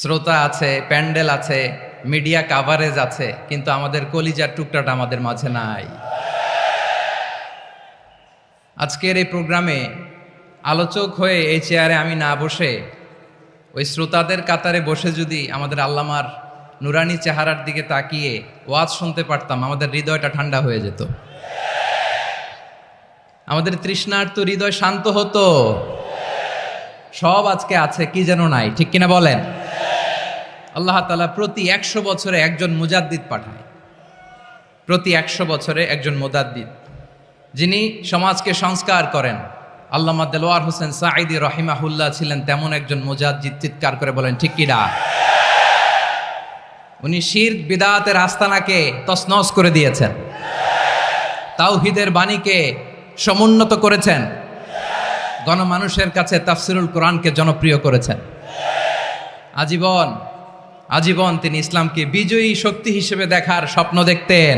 শ্রোতা আছে, প্যান্ডেল আছে, মিডিয়া কাভারেজ আছে, কিন্তু আমাদের কলিজার টুকরাটা আমাদের মাঝে নাই। আজকের এই প্রোগ্রামে আলোচক হয়ে এই চেয়ারে আমি না বসে ওই শ্রোতাদের কাতারে বসে যদি আমাদের আল্লামার নুরানি চেহারার দিকে তাকিয়ে ওয়াজ শুনতে পারতাম, আমাদের হৃদয়টা ঠান্ডা হয়ে যেত, আমাদের তৃষ্ণার্ত হৃদয় শান্ত হতো। সব আজকে আছে, কি যেন নাই, ঠিক কিনা বলেন? আল্লাহ তাআলা প্রতি 100 বছরে একজন মুজাদ্দিদ পাঠায়, প্রতি 100 বছরে একজন মুজাদ্দিদ, যিনি সমাজকে সংস্কার করেন। আল্লামা দেলোয়ার হোসেন সাঈদী রাহিমাহুল্লাহ ছিলেন তেমন একজন মুজাদ্দিদ। চিৎকার করে বলেন ঠিক কিনা? উনি শিরক বিদআতের আস্তানাকে তছনছ করে দিয়েছেন, তাওহীদের বাণীকে সমুন্নত করেছেন, গণমানুষের কাছে তাফসিরুল কোরআনকে জনপ্রিয় করেছেন। আজীবন তিনি ইসলামকে বিজয়ী শক্তি হিসেবে দেখার স্বপ্ন দেখতেন।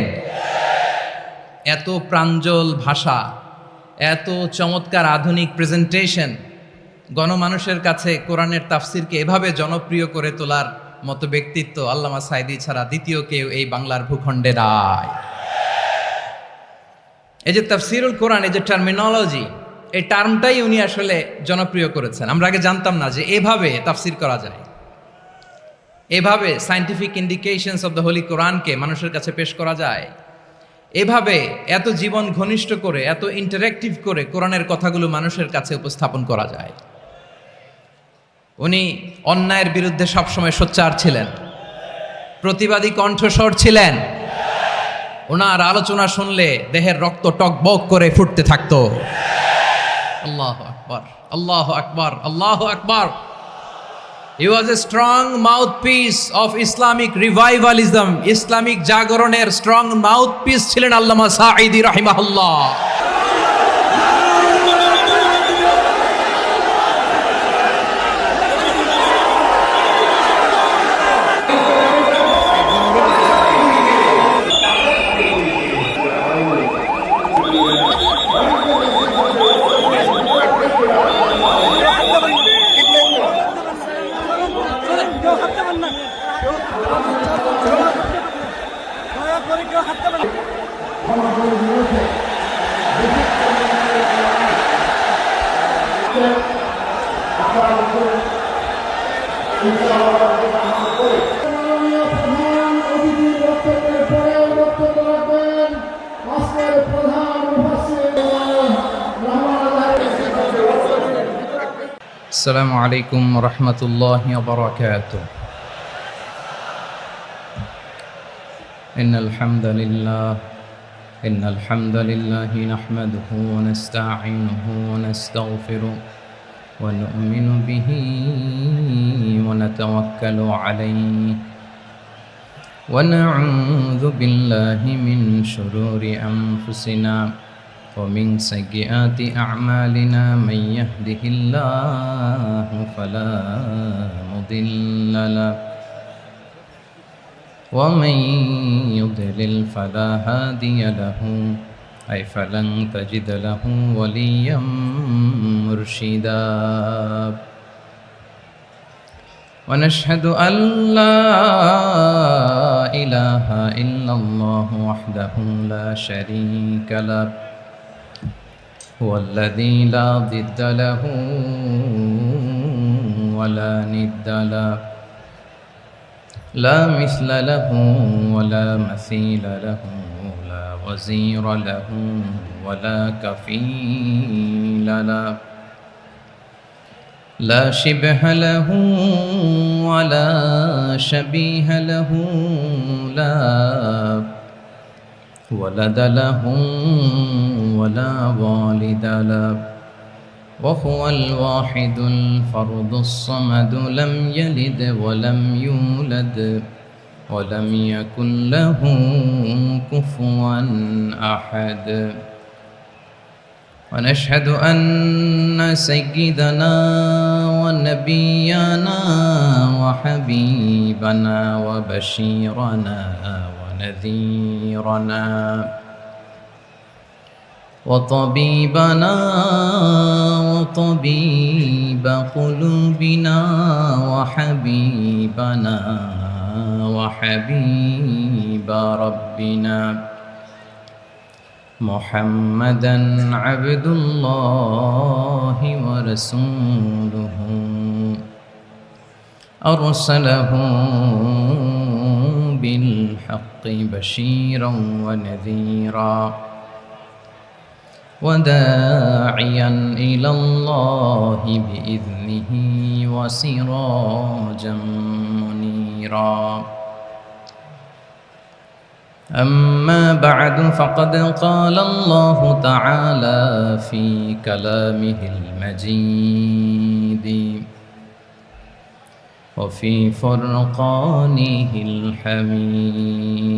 এত প্রাঞ্জল ভাষা, এত চমৎকার আধুনিক প্রেজেন্টেশন, গণমানুষের কাছে কোরআনের তাফসিরকে এভাবে জনপ্রিয় করে তোলার মতো ব্যক্তিত্ব আল্লামা সাঈদী ছাড়া দ্বিতীয় কেউ এই বাংলার ভূখণ্ডে নাই। এই যে তাফসিরুল কোরআন, এই যে টার্মিনোলজি, এই টার্মটাই উনি আসলে জনপ্রিয় করেছেন। আমরা আগে জানতাম না যে এভাবে তাফসির করা যায়, এভাবে scientific indications of the Holi কোরআনকে মানুষের কাছে পেশ করা যায়, এভাবে এত জীবন ঘনিষ্ঠ করে, এত ইন্টারেক্টিভ করে কোরআনের কথাগুলো মানুষের কাছে উপস্থাপন করা যায়। উনি অন্যায়ের বিরুদ্ধে সবসময় সোচ্চার ছিলেন, প্রতিবাদী কণ্ঠস্বর ছিলেন। ওনার আলোচনা শুনলে দেহের রক্ত টকবক করে ফুটতে থাকতো। আল্লাহু আকবার, আল্লাহু আকবার, আল্লাহু আকবার। He was a strong mouthpiece of Islamic revivalism. Islamic জাগরণের স্ট্রং মাউথপিস ছিলেন আল্লামা সাঈদী রাহিমাহুল্লাহ। السلام عليكم ورحمة الله وبركاته. إن الحمد لله نحمده ونستعينه ونستغفره ونؤمن به ونتوكل عليه ونعوذ بالله من شرور أنفسنا ومن سيئات أعمالنا. من يهده الله فلا مضل له ومن يضلل فلا هادي له فلن تجد له وليا مرشدا. ونشهد أن لا إله إلا الله وحده لا شريك له هو الذي لا ضد له ولا ند له لا مثل له ولا مثيل له لا وزير له ولا كفيل له لا شبه له ولا شبيه له لا ولد له ولا والد له وهو الواحد الفرد الصمد لم يلد ولم يولد ولم يكن له كفوا أحد. ونشهد أن سيدنا ونبينا وحبيبنا وبشيرنا ونذيرنا وطبيبنا طبيب قلوبنا وحبيبنا وحبيب ربنا محمدا عبد الله ورسوله أرسله بالحق بشيرا ونذيرا وداعيا إلى الله بإذنه وسراجا منيرا أما بعد فقد قال الله تعالى في كلامه المجيد وفي فرقانه الحميد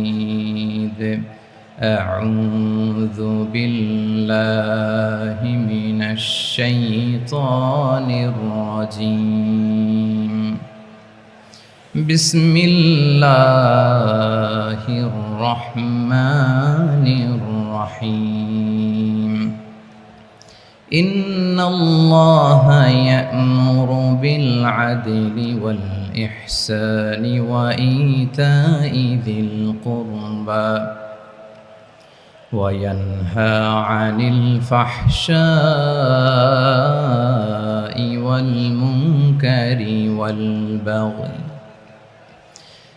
أعوذ بالله من الشيطان الرجيم بسم الله الرحمن الرحيم إن الله يأمر بالعدل والإحسان وإيتاء ذي القربى وينهى عن الفحشاء والمنكر والبغي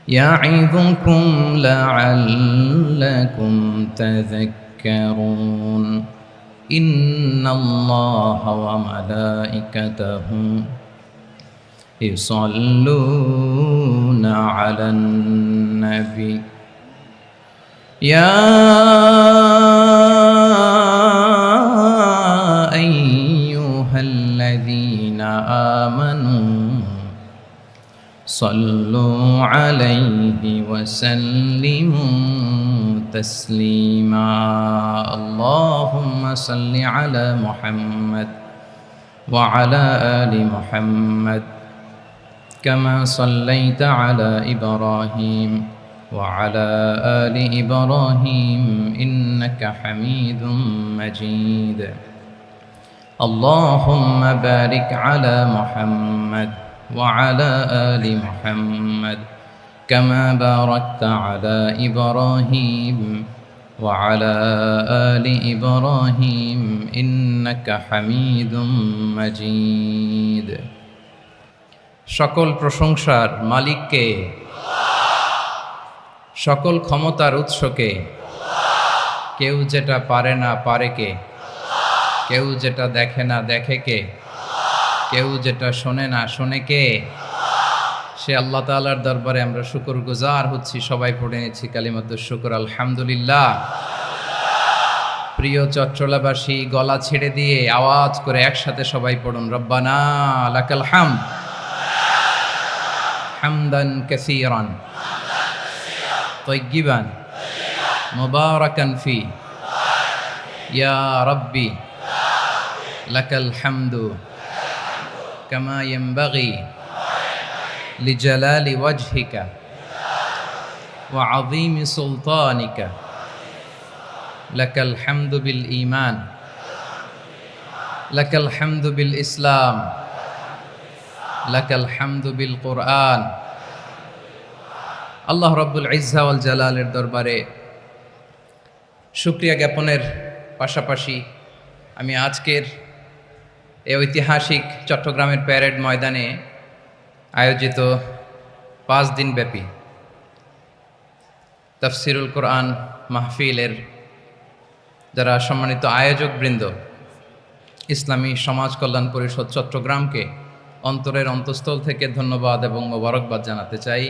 يعظكم لعلكم تذكرون إن الله وملائكته يصلون على النبي يا أيها الذين آمنوا صلوا عليه وسلموا تسليما اللهم صل على محمد وعلى آل محمد كما صليت على إبراهيم وعلى آل إبراهيم إنك حميد مجيد اللهم بارك على محمد وعلى آل محمد كما باركت على إبراهيم وعلى آل إبراهيم إنك حميد مجيد সকল প্রশংসার মালিককে সকল ক্ষমতার উৎসকে কেউ যেটা পারে না পারে কে কেউ যেটা দেখে না দেখে কে কেউ যেটা শোনে না শোনে কে সে আল্লাহ তাআলার দরবারে আমরা শুকরগুজার হচ্ছি সবাই পড়ে নিচ্ছি কালিমাতুশ শুকর আলহামদুলিল্লাহ প্রিয় চট্টলাবাসী গলা ছেড়ে দিয়ে আওয়াজ করে একসাথে সবাই পড়ুন রব্বানা লাকাল হামদ হামদান কাসীরান طيبا مباركا فيه يا ربي لك الحمد كما ينبغي لجلال وجهك وعظيم سلطانك لك الحمد بالإيمان لك الحمد بالإسلام لك الحمد بالقرآن আল্লাহ রব্বুল ইজ্জা ওয়াল জালালের দরবারে শুকরিয়া জ্ঞাপনের পাশাপাশি আমি আজকের এই ঐতিহাসিক চট্টগ্রামের প্যারেড ময়দানে আয়োজিত 5 দিনব্যাপী তাফসিরুল কোরআন মাহফিলের যারা সম্মানিত আয়োজকবৃন্দ ইসলামী সমাজ কল্যাণ পরিষদ চট্টগ্রামকে অন্তরের অন্তঃস্থল থেকে ধন্যবাদ এবং মোবারকবাদ জানাতে চাই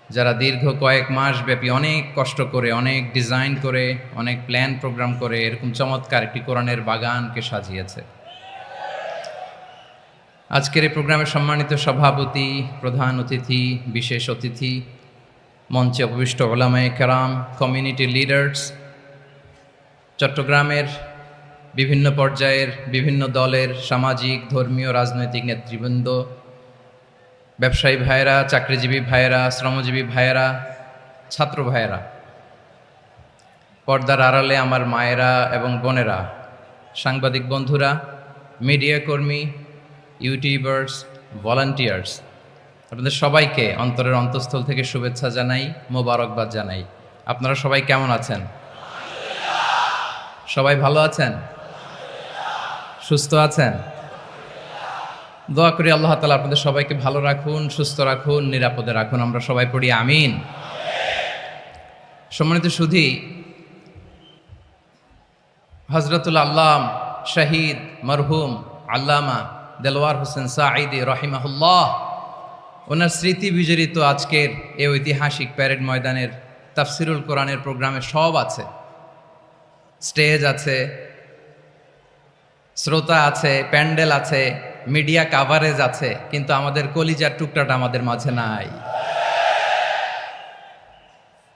যারা দীর্ঘ কয়েক মাস ব্যাপী অনেক কষ্ট করে অনেক ডিজাইন করে অনেক প্ল্যান প্রোগ্রাম করে এরকম চমৎকার একটি কোরআনের বাগানকে সাজিয়েছে আজকের এই প্রোগ্রামের সম্মানিত সভাপতি প্রধান অতিথি বিশেষ অতিথি মঞ্চে উপবিষ্ট উলামায়ে কেরাম কমিউনিটি লিডার্স চট্টগ্রামের বিভিন্ন পর্যায়ের বিভিন্ন দলের সামাজিক ধর্মীয় রাজনৈতিক নেতৃবৃন্দ ব্যবসায়ী ভাইয়েরা চাকরিজীবী ভাইয়েরা শ্রমজীবী ভাইয়েরা ছাত্র ভাইয়েরা পর্দার আড়ালে আমার মায়েরা এবং বোনেরা সাংবাদিক বন্ধুরা মিডিয়া কর্মী, ইউটিউবার্স, ভলান্টিয়ার্স, আপনাদের সবাইকে অন্তরের অন্তঃস্থল থেকে শুভেচ্ছা জানাই, মোবারকবাদ জানাই। আপনারা সবাই কেমন আছেন? সবাই ভালো আছেন? সুস্থ আছেন? দোয়া করি আল্লাহ তাআলা আপনাদের সবাইকে ভালো রাখুন, সুস্থ রাখুন, নিরাপদে রাখুন। আমরা সবাই পড়ি আমিন। সম্মানিত সুধী, হযরতুল আল্লাম শহীদ মরহুম আল্লামা দেলওয়ার হোসেন সাঈদী রহিমাহুল্লাহ, ওনার স্মৃতি বিজড়িত আজকের এই ঐতিহাসিক প্যারেড ময়দানের তাফসিরুল কোরআনের প্রোগ্রামে সব আছে। স্টেজ আছে, শ্রোতা আছে, প্যান্ডেল আছে, মিডিয়া কাভারেজ আছে, কিন্তু আমাদের কলিজার টুকরাটা আমাদের মাঝে নাই।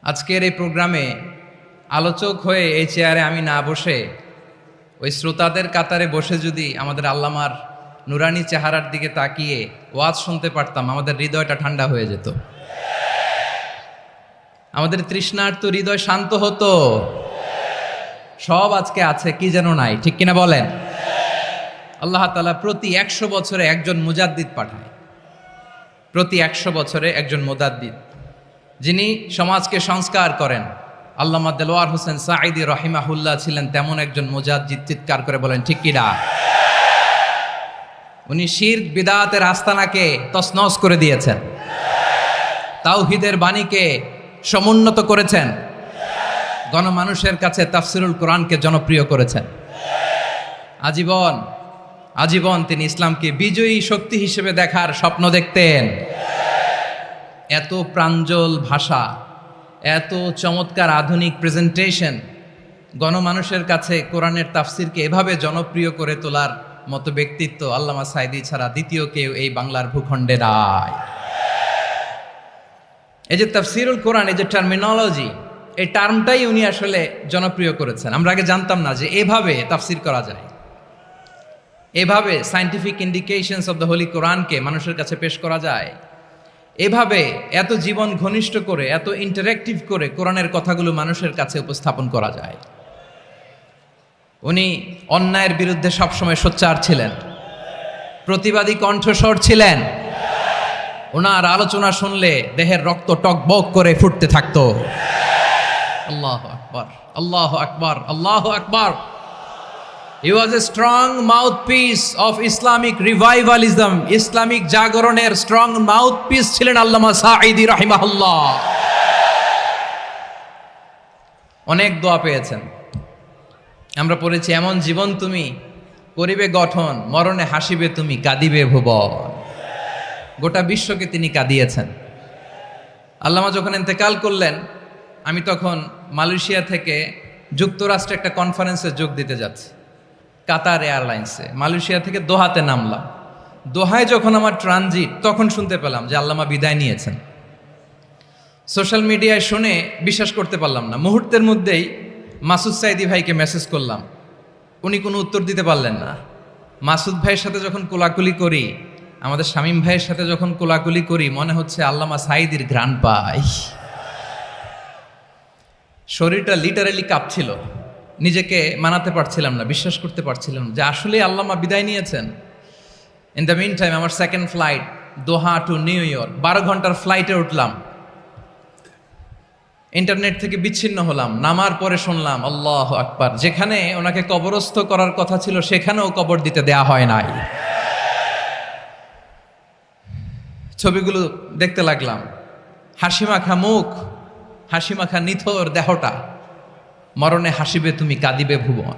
আজকের এই প্রোগ্রামে আলোচক হয়ে এই চেয়ারে আমি না বসে ওই শ্রোতাদের কাতারে বসে যদি আমাদের আল্লামার নুরানি চেহারার দিকে তাকিয়ে ওয়াজ শুনতে পারতাম, আমাদের হৃদয়টা ঠান্ডা হয়ে যেত, আমাদের তৃষ্ণার্ত হৃদয় শান্ত হতো। সব আজকে আছে, কি যেন নাই, ঠিক কিনা বলেন? আল্লাহ তাআলা প্রতি 100 বছরে একজন মুজাদ্দিদ পাঠায়, প্রতি 100 বছরে একজন মুজাদ্দিদ, যিনি সমাজকে সংস্কার করেন। আল্লামা দেলওয়ার হোসেন সাঈদী রহিমাহুল্লাহ ছিলেন তেমন একজন মুজাদ্দিদ। চিৎকার করে বলেন ঠিক কিনা? উনি শিরক বিদআতের আস্তানাকে তছনছ করে দিয়েছেন, তাওহীদের বাণীকে সমুন্নত করেছেন, গণমানুষের কাছে তাফসিরুল কোরআনকে জনপ্রিয় করেছেন। আজীবন আজীবন তিনি ইসলামকে বিজয়ী শক্তি হিসেবে দেখার স্বপ্ন দেখতেন। এত প্রাঞ্জল ভাষা, এত চমৎকার আধুনিক প্রেজেন্টেশন, গণমানুষের কাছে কোরআনের তাফসিরকে এভাবে জনপ্রিয় করে তোলার মতো ব্যক্তিত্ব আল্লামা সাঈদী ছাড়া দ্বিতীয় কেউ এই বাংলার ভূখণ্ডে নাই। এই যে তাফসিরুল কোরআন, এই যে টার্মিনোলজি, এই টার্মটাই উনি আসলে জনপ্রিয় করেছেন। আমরা আগে জানতাম না যে এভাবে তাফসির করা যায়, এভাবে scientific indications of the Holi কোরআনকে মানুষের কাছে পেশ করা যায়, এভাবে এত জীবন ঘনিষ্ঠ করে, এত ইন্টারেক্টিভ করে কোরআনের কথাগুলো মানুষের কাছে উপস্থাপন করা যায়। উনি অন্যায়ের বিরুদ্ধে সবসময় সোচ্চার ছিলেন, প্রতিবাদী কণ্ঠস্বর ছিলেন। ওনার আলোচনা শুনলে দেহের রক্ত টকবক করে ফুটতে থাকতো। আল্লাহু আকবার, আল্লাহু আকবার, আল্লাহু আকবার। He was a strong mouthpiece of Islamic revivalism. Islamic জাগরণের স্ট্রং মাউথপিস ছিলেন আল্লামা সাঈদী রাহিমাহুল্লাহ। অনেক দোয়া পেয়েছেন, আমরা পড়েছি, এমন জীবন তুমি করিবে গঠন, মরণে হাসিবে তুমি, কাঁদিবে ভুবন। গোটা বিশ্বকে তিনি কাঁদিয়েছেন। আল্লামা যখন ইন্তেকাল করলেন, আমি তখন মালয়েশিয়া থেকে যুক্তরাষ্ট্রে একটা কনফারেন্সে যোগ দিতে যাচ্ছি, কাতার এয়ারলাইন্সে। মালয়েশিয়া থেকে দোহাতে নামলাম। দোহায় যখন আমার ট্রানজিট, তখন শুনতে পেলাম যে আল্লামা বিদায় নিয়েছেন। সোশ্যাল মিডিয়ায় শুনে বিশ্বাস করতে পারলাম না। মুহূর্তের মধ্যেই মাসুদ সাঈদী ভাইকে মেসেজ করলাম, উনি কোনো উত্তর দিতে পারলেন না। মাসুদ ভাইয়ের সাথে যখন কোলাকুলি করি, আমাদের শামীম ভাইয়ের সাথে যখন কোলাকুলি করি, মনে হচ্ছে আল্লামা সাঈদীর ঘ্রাণ পাই। শরীরটা লিটারালি কাঁপছিল, নিজেকে মানাতে পারছিলাম না, বিশ্বাস করতে পারছিলাম যে আসলে আল্লামা বিদায় নিয়েছেন। ইন দ্য মিন টাইম আমার সেকেন্ড ফ্লাইট, দোহা টু নিউ ইয়র্ক, 12 ঘন্টার ফ্লাইটে উঠলাম। ইন্টারনেট থেকে বিচ্ছিন্ন হলাম। নামার পরে শুনলাম আল্লাহু আকবার, যেখানে ওনাকে কবরস্থ করার কথা ছিল সেখানেও কবর দিতে দেয়া হয় নাই। ছবিগুলো দেখতে লাগলাম, হাসিমাখা মুখ, হাসিমাখা নিথর দেহটা, মরণে হাসিবে তুমি, কাঁদিবে ভুবন।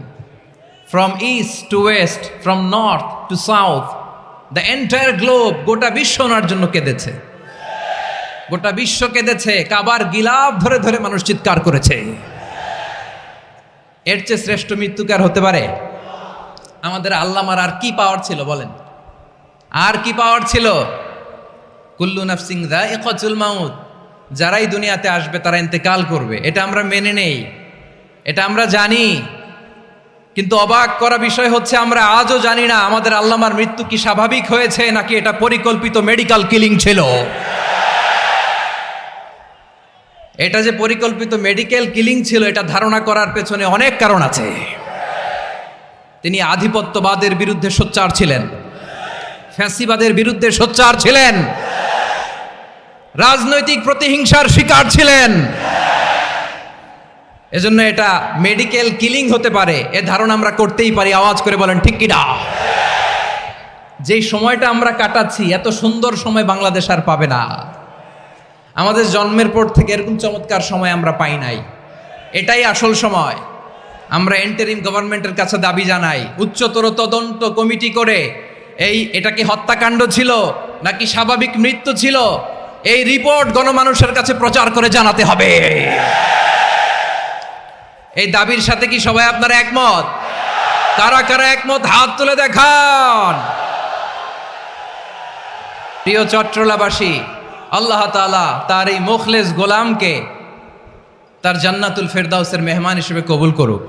From east to west, from north to south, the entire globe, গোটা বিশ্ব ওনার জন্য কেঁদেছে, গোটা বিশ্ব কেঁদেছে। কাবার গিলাফ ধরে ধরে মানুষ চিৎকার করেছে। এর চেয়ে শ্রেষ্ঠ মৃত্যুকার হতে পারে? আমাদের আল্লামার আর কি পাওয়ার ছিল বলেন? আর কি পাওয়ার ছিল? কুল্লু নাফসিন যায়িকাতুল মাউত, যারাই দুনিয়াতে আসবে তারা ইন্তেকাল করবে, এটা আমরা মেনে নেই, এটা আমরা জানি। কিন্তু অবাক করা বিষয় হচ্ছে আমরা আজও জানি না আমাদের আল্লামার মৃত্যু কি স্বাভাবিক হয়েছে নাকি এটা পরিকল্পিত মেডিকেল কিলিং ছিল। এটা যে পরিকল্পিত মেডিকেল কিলিং ছিল, এটা ধারণা করার পেছনে অনেক কারণ আছে। তিনি আধিপত্যবাদের বিরুদ্ধে সোচ্চার ছিলেন, ফ্যাসিবাদের বিরুদ্ধে সোচ্চার ছিলেন, রাজনৈতিক প্রতিহিংসার শিকার ছিলেন। এজন্য এটা মেডিকেল কিলিং হতে পারে এ ধারণা আমরা করতেই পারি। আওয়াজ করে বলেন ঠিক কি না? যেই সময়টা আমরা কাটাচ্ছি এত সুন্দর সময় বাংলাদেশ আর পাবে না। আমাদের জন্মের পর থেকে এরকম চমৎকার সময় আমরা পাই নাই। এটাই আসল সময়। আমরা ইন্টারিম গভর্নমেন্টের কাছে দাবি জানাই, উচ্চতর তদন্ত কমিটি করে এটা কি হত্যাকাণ্ড ছিল নাকি স্বাভাবিক মৃত্যু ছিল, এই রিপোর্ট গণমানুষের কাছে প্রচার করে জানাতে হবে। এই দাবির সাথে কি সবাই আপনারা একমত? কারা কারা একমত হাত তুলে দেখান। প্রিয় চট্টলাবাসী, আল্লাহ তাআলা তার এই মুখলেস গোলামকে তার জান্নাতুল ফেরদাউসের মেহমান হিসেবে কবুল করুক,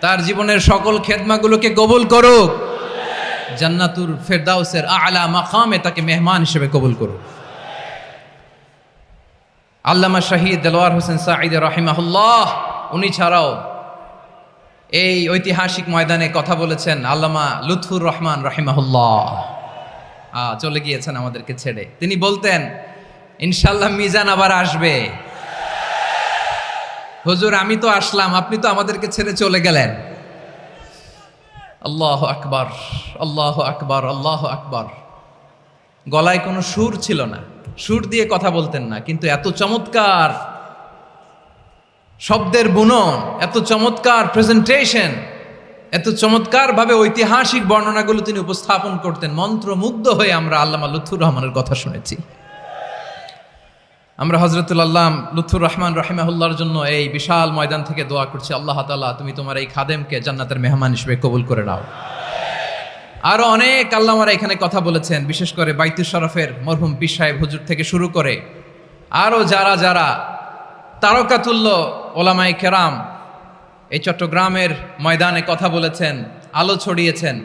তার জীবনের সকল খেদমাগুলোকে কবুল করুক, জান্নাতুল ফেরদাউসের আলা মাকামে তাকে মেহমান হিসেবে কবুল করুক। আল্লামা শহীদ দেলোয়ার হোসেন সাঈদ রাহিমাহুল্লাহ, উনি ছাড়াও এই ঐতিহাসিক ময়দানে কথা বলেছেন আল্লামা লুৎফুর রহমান রাহিমাহুল্লাহ। চলে গিয়েছেন আমাদেরকে ছেড়ে। তিনি বলতেন, ইনশাল্লাহ মিজান আবার আসবে। হুজুর আমি তো আসলাম, আপনি তো আমাদেরকে ছেড়ে চলে গেলেন। আল্লাহু আকবার, আল্লাহু আকবার, আল্লাহু আকবার। গলায় কোনো সুর ছিল না, সুর দিয়ে কথা বলতেন না, কিন্তু এত চমৎকার শব্দের বুনন, এত চমৎকার প্রেজেন্টেশন, এত চমৎকার ভাবে ঐতিহাসিক বর্ণনাগুলো তিনি উপস্থাপন করতেন। মন্ত্রমুগ্ধ হয়ে আমরা আল্লামা লুৎফুর রহমানের কথা শুনেছি। আমরা হযরতুল আল্লাম লুৎফুর রহমান রাহিমাহুল্লাহর জন্য এই বিশাল ময়দান থেকে দোয়া করছি, আল্লাহ তাআলা তুমি তোমার এই খাদেমকে জান্নাতের মেহমান হিসেবে কবুল করে নাও। আরো অনেক আল্লামারা এখানে কথা বলেছেন, বিশেষ করে বাইতুল শরফের মরহুম পীর সাহেব হুজুর থেকে শুরু করে আরো যারা যারা তারকাতুল্য ওলামায়ে কেরাম এই চট্টগ্রামের ময়দানে কথা বলেছেন, আলো ছড়িয়েছেন।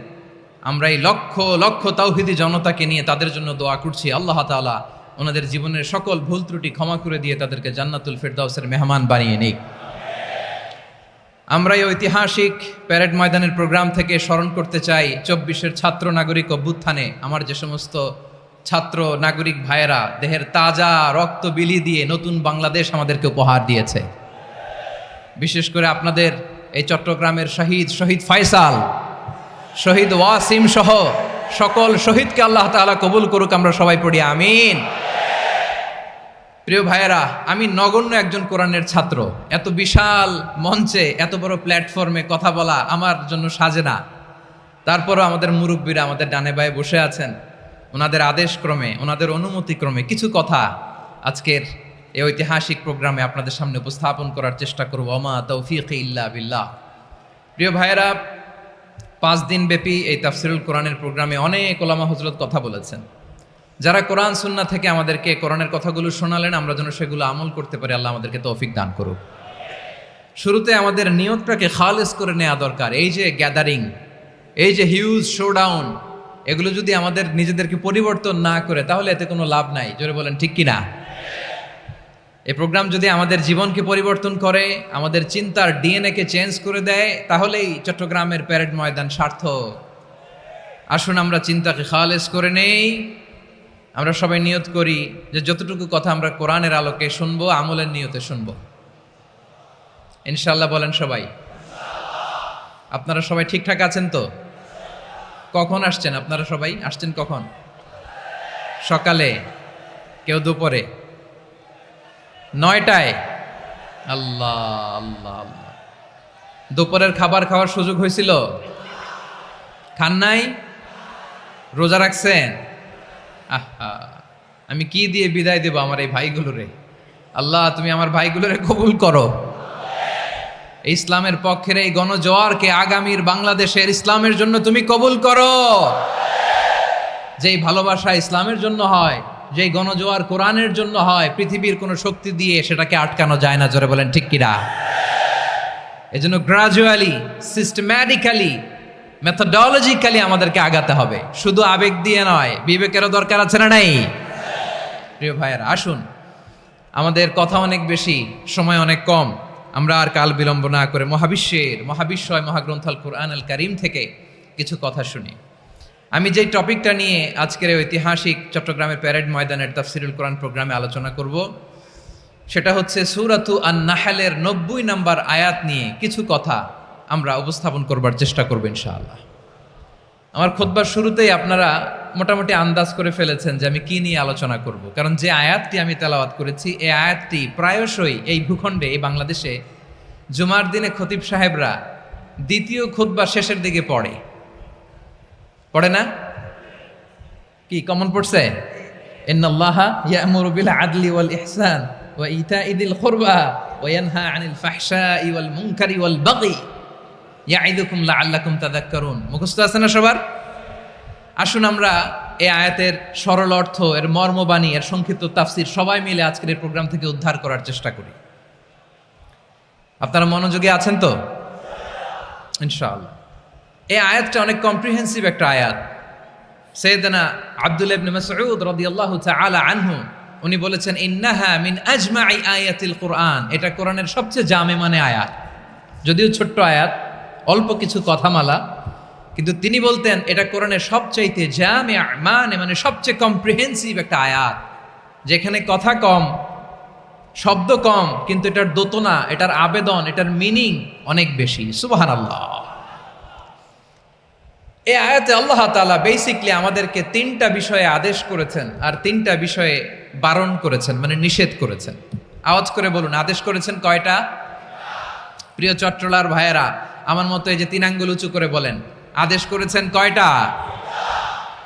আমরা এই লক্ষ লক্ষ তাওহীদি জনতাকে নিয়ে তাদের জন্য দোয়া করছি, আল্লাহ তাআলা ওনাদের জীবনের সকল ভুল ত্রুটি ক্ষমা করে দিয়ে তাদেরকে জান্নাতুল ফেরদাউসের মেহমান বানিয়ে নিক। আমরা এই ঐতিহাসিক প্যারেড ময়দানের প্রোগ্রাম থেকে স্মরণ করতে চাই 24-এর ছাত্র নাগরিক অভ্যুত্থানে আমার যে সমস্ত ছাত্র নাগরিক ভাইয়েরা দেহের তাজা রক্ত বিলি দিয়ে নতুন বাংলাদেশ আমাদেরকে উপহার দিয়েছে। বিশেষ করে আপনাদের এই চট্টগ্রামের শহীদ ফয়সাল, শহীদ ওয়াসিম সহ সকল শহীদকে আল্লাহ তাআলা কবুল করুক। আমরা সবাই পড়ি আমিন। প্রিয় ভাইয়েরা, আমি নগণ্য একজন কোরআনের ছাত্র, এত বিশাল মঞ্চে এত বড় প্ল্যাটফর্মে কথা বলা আমার জন্য সাজে না। তারপরও আমাদের মুরব্বীরা আমাদের ডানে বায়ে বসে আছেন, ওনাদের আদেশক্রমে, ওনাদের অনুমতিক্রমে কিছু কথা আজকের এই ঐতিহাসিক প্রোগ্রামে আপনাদের সামনে উপস্থাপন করার চেষ্টা করব। ওমা তৌফিকি ইল্লা বিল্লাহ। প্রিয় ভাইয়েরা, 5 দিন ব্যাপী এই তাফসিরুল কোরআনের প্রোগ্রামে অনেক ওলামা হযরত কথা বলেছেন। যারা কোরআন সুন্নাহ থেকে আমাদেরকে কোরআনের কথাগুলো শোনালেন, আমরা যেন সেগুলো আমল করতে পারি, আল্লাহ আমাদেরকে তৌফিক দান করুক। শুরুতে আমাদের নিয়তটাকে খালেস করে নেওয়া দরকার। এই যে গ্যাদারিং, এই যে হিউজ শোডাউন, এগুলো যদি আমাদের নিজেদেরকে পরিবর্তন না করে তাহলে এতে কোনো লাভ নাই। জোরে বলেন ঠিক কিনা? এই প্রোগ্রাম যদি আমাদের জীবনকে পরিবর্তন করে, আমাদের চিন্তার ডিএনএকে চেঞ্জ করে দেয়, তাহলেই চট্টগ্রামের প্যারেড ময়দান সার্থক। আসুন আমরা চিন্তাকে খালেস করে নেই। আমরা সবাই নিয়ত করি যে যতটুকু কথা আমরা কোরআনের আলোকে শুনবো, আমলের নিয়তে শুনবো ইনশাআল্লাহ। বলেন সবাই। আপনারা সবাই ঠিকঠাক আছেন তো? কখন আসছেন আপনারা? সবাই আসছেন কখন? সকালে, কেউ দুপুরে, 9টায়? আল্লাহ আল্লাহ আল্লাহ। দুপুরের খাবার খাওয়ার সুযোগ হয়েছিল? খান নাই? রোজা রাখছেন? আহা, আমি কি দিয়ে বিদায় দেব আমার এই ভাইগুলোরে? আল্লাহ তুমি আমার ভাইগুলোরে কবুল করো। ইসলামের পক্ষের এই গণজোয়ারকে আগামীর বাংলাদেশের ইসলামের জন্য তুমি কবুল করো। যেই ভালোবাসা ইসলামের জন্য হয়, যেই গণজোয়ার কোরআনের জন্য হয়, পৃথিবীর কোনো শক্তি দিয়ে সেটাকে আটকানো যায় না। জোরে বলেন ঠিক কিনা? এজন্য গ্রাজুয়ালি, সিস্টেম্যাটিক্যালি, মেথোডোলজিক্যালি আমাদেরকে আগাতে হবে, শুধু আবেগ দিয়ে নয়। বিবেকেরও দরকার আছে না নাই? প্রিয় ভাইয়েরা, আসুন, আমাদের কথা অনেক বেশি, সময় অনেক কম। আমরা আর কাল বিলম্ব না করে মহাবিশ্বয় মহাগ্রন্থ আল কুরআন আল কারীম থেকে কিছু কথা শুনি। আমি যেই টপিকটা নিয়ে আজকের এই ঐতিহাসিক চট্টগ্রামের প্যারেড ময়দানের তাফসিরুল কোরআন প্রোগ্রামে আলোচনা করব, সেটা হচ্ছে সূরাতু আন-নাহলের 90 নম্বর আয়াত নিয়ে কিছু কথা আমরা উপস্থাপন করবার চেষ্টা করব ইনশাআল্লাহ। আমার খুতবার শুরুতেই আপনারা মোটামুটি আন্দাজ করে ফেলেছেন যে আমি কি নিয়ে আলোচনা করব, কারণ যে আয়াতটি আমি তেলাওয়াত করেছি এই আয়াতটি প্রায়শই এই ভূখণ্ডে, এই বাংলাদেশে জুমার দিনে খতিব সাহেবরা দ্বিতীয় খুতবা শেষের দিকে পড়ে না? কি কমন পড়ছে? ইন্নাল্লাহা ইয়া'মুরু বিল আদলি ওয়াল ইহসান ওয়া ইতা'i যিল কুরবা ওয়া ইয়ানহা আনিল ফাহশাই ওয়াল মুনকারি ওয়াল বাগি ইয়া'iদুকুম লাআল্লাকুম তাযাক্কারুন। মুখস্থ আছে না সবার? আসুন আমরা এই আয়াতের সরল অর্থ, এর মর্মবাণী, এর সংক্ষিপ্ত তাফসীর সবাই মিলে আজকের এই প্রোগ্রাম থেকে উদ্ধার করার চেষ্টা করি। আপনারা মনোযোগী আছেন তো? ইনশাআল্লাহ। এই আয়াতটা অনেক কম্প্রিহেন্সিভ একটা আয়াত। সাইয়েদনা আব্দুল্লাহ ইবনে মাসউদ রাদিয়াল্লাহু তাআলা আনহু উনি বলেছেন, ইন্নাহা মিন আজমাই আয়াতিল কুরআন, এটা কোরআনের সবচেয়ে জামে মানে আয়াত। যদিও ছোট্ট আয়াত, অল্প কিছু কথামালা, কিন্তু তিনি বলতেন এটা কোরআনের সবচাইতে জামে মানে সবচেয়ে কম্প্রিহেন্সিভ একটা আয়াত, যেখানে কথা কম, শব্দ কম, কিন্তু এটার দোতনা, এটার আবেদন, এটার মিনিং অনেক বেশি। সুবহানাল্লাহ। এই আয়াতে আল্লাহ তাআলা বেসিকলি আমাদেরকে 3টা বিষয়ে আদেশ করেছেন আর 3টা বিষয়ে বারণ করেছেন, মানে নিষেধ করেছেন। আওয়াজ করে বলুন, আদেশ করেছেন কয়টা? প্রিয় চট্টলার ভাইয়েরা, আমার মতো এই যে 3 আঙ্গুল উঁচু করে বলেন, আদেশ করেছেন কয়টা?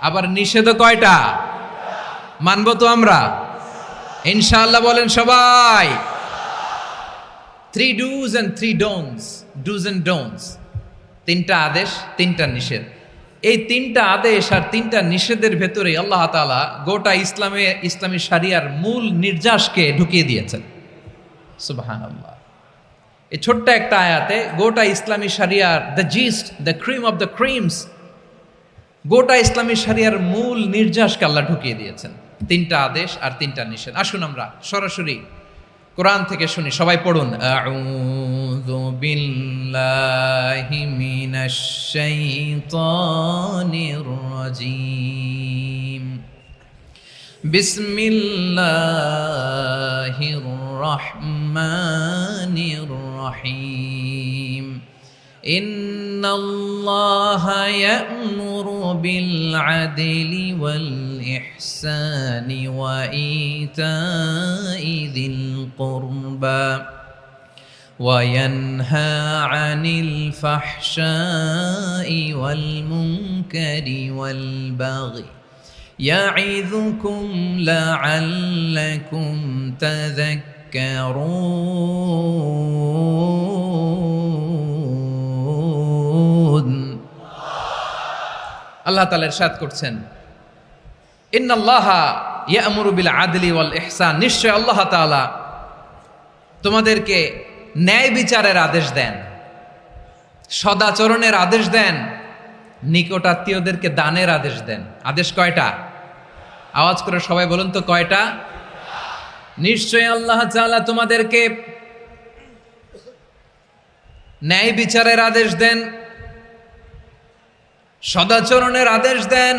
আবার নিষেধও কয়টা? মানবো তো আমরা ইনশাআল্লাহ? বলেন সবাই। 3 do's and 3 don'ts, do's and don'ts, 3টা আদেশ, 3টা নিষেধ। এই 3টা আদেশ আর 3টা নিষেধের ভেতরে আল্লাহ তাআলা গোটা ইসলামী শরিয়ার মূল নির্যাসকে ঢুকিয়ে দিয়েছেন। সুবহানাল্লাহ। এই ছোট্ট একটা আয়াতে গোটা ইসলামী শরিয়ার the gist, the cream of the creams, গোটা ইসলামী শরিয়ার মূল নির্যাসকে আল্লাহ ঢুকিয়ে দিয়েছেন। 3টা আদেশ আর 3টা নিষেধ। আসুন আমরা সরাসরি কোরআন থেকে শুনি, সবাই পড়ুন। আউযু বিল্লাহি মিনাশ শাইতানির রাজীম। বিসমিল্লাহির রহমানির রহিম। ইন্নাল্লাহা ইয়া'মুরু বিল আদলি ওয়াল ইহসানি ওয়া ইতা'i যিল কুরবা ওয়া ইয়ানহা আনিল ফাহশাই ওয়াল মুনকারি ওয়াল বাগি ইয়া'ইযুকুম লা'আল্লাকুম তাযাক্কারুন। আল্লাহ তাআলা ইরশাদ করছেন, ইন্নাল্লাহা ইয়া'মুরু বিল আদলি ওয়াল ইহসান, নিশ্চয় আল্লাহ তাআলা তোমাদেরকে ন্যায় বিচারের আদেশ দেন, সদাচরণের আদেশ দেন, নিকটাত্মীয়দেরকে দানের আদেশ দেন। আদেশ কয়টা? আওয়াজ করে সবাই বলুন তো কয়টা? নিশ্চয় আল্লাহ তাআলা তোমাদেরকে ন্যায় বিচারের আদেশ দেন, সদাচরণের আদেশ দেন,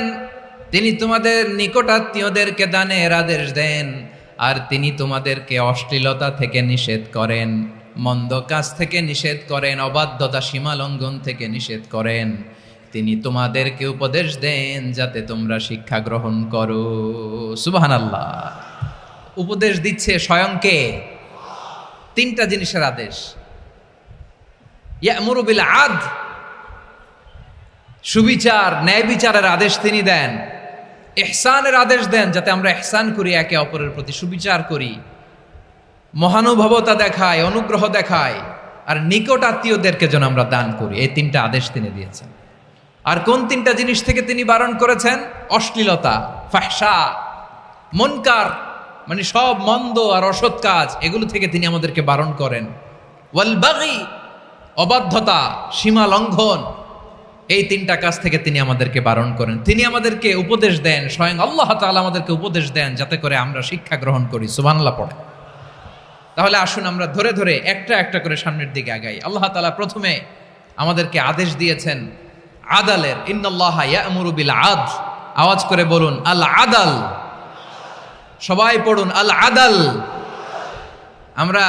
তিনি তোমাদের নিকটাত্মীয়দেরকে দানের আদেশ দেন, আর তিনি তোমাদেরকে অশ্লীলতা থেকে নিষেধ করেন, মন্দ কাজ থেকে নিষেধ করেন, অবাধ্যতা সীমা লঙ্ঘন থেকে নিষেধ করেন। তিনি তোমাদেরকে উপদেশ দেন যাতে তোমরা শিক্ষা গ্রহণ করো। সুবহানাল্লাহ। উপদেশ দিচ্ছে স্বয়ংকে। 3টা জিনিসের আদেশ। ইয়া'মুরু বিল আদল, সুবিচার, ন্যায় বিচারের আদেশ তিনি দেন। ইহসানের আদেশ দেন, যাতে আমরা ইহসান করি, একে অপরের প্রতি সুবিচার করি, মহানুভবতা দেখায়, অনুগ্রহ দেখায়, আর নিকট আত্মীয়দেরকে যেন আমরা দান করি। এই 3টা আদেশ তিনি দিয়েছেন। আর কোন 3টা জিনিস থেকে তিনি বারণ করেছেন? অশ্লীলতা, ফাহশা, মুনকার, মানে সব মন্দ আর অসৎ কাজ, এগুলো থেকে তিনি আমাদেরকে বারণ করেন। ওয়াল বাগি, অবাধ্যতা, সীমা লঙ্ঘন, এই 3টা কাজ থেকে তিনি আমাদেরকে বারণ করেন। তিনি আমাদেরকে উপদেশ দেন, স্বয়ং আল্লাহ তাআলা আমাদেরকে উপদেশ দেন যাতে করে আমরা শিক্ষা গ্রহণ করি। সুবহানাল্লাহ পড়ে। তাহলে আসুন আমরা ধরে ধরে একটা একটা করে সামনের দিকে আগাই। আল্লাহ তাআলা প্রথমে আমাদেরকে আদেশ দিয়েছেন আদালের, ইন্নাল্লাহা ইয়া'মুরু বিল আদল। আওয়াজ করে বলুন আল আদাল। সবাই পড়ুন আল আদাল। আমরা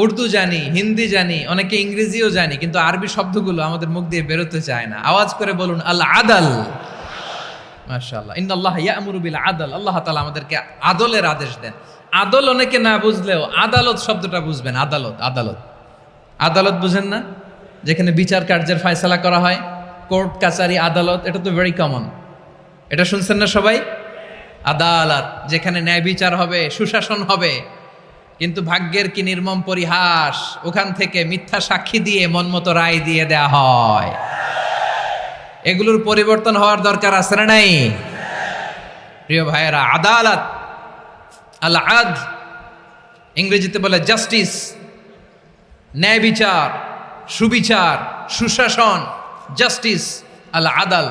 উর্দু জানি, হিন্দি জানি, অনেকে ইংরেজিও জানি, কিন্তু আরবি শব্দগুলো আমাদের মুখ দিয়ে বেরোতে চায় না। আওয়াজ করে বলুন আল আদাল। মাশাআল্লাহ, ইন্নাল্লাহা ইয়া'মুরু বিল আদল। আল্লাহ তাআলা আমাদেরকে আদলের আদেশ দেন। আদল অনেকে না বুঝলেও আদালত শব্দটা বুঝবেন। আদালত, আদালত, আদালত বুঝেন না? যেখানে বিচার কার্যের ফয়সালা করা হয়, কোর্ট কাচারি আদালত, এটা তো ভেরি কমন। এটা শুনছেন না সবাই? আদালত, যেখানে ন্যায় বিচার হবে, সুশাসন হবে। কিন্তু ভাগ্যের কি নির্মম পরিহাস, ওখান থেকে মিথ্যা সাক্ষী দিয়ে মনমতো রায় দিয়ে দেয়া হয়। এগুলোর পরিবর্তন হওয়ার দরকার আছে না নাই? প্রিয় ভাইয়েরা, আদালত, আল আদ, ইংরেজিতে বলে জাস্টিস, ন্যায় বিচার, সুবিচার, সুশাসন, জাস্টিস, আল আদাল।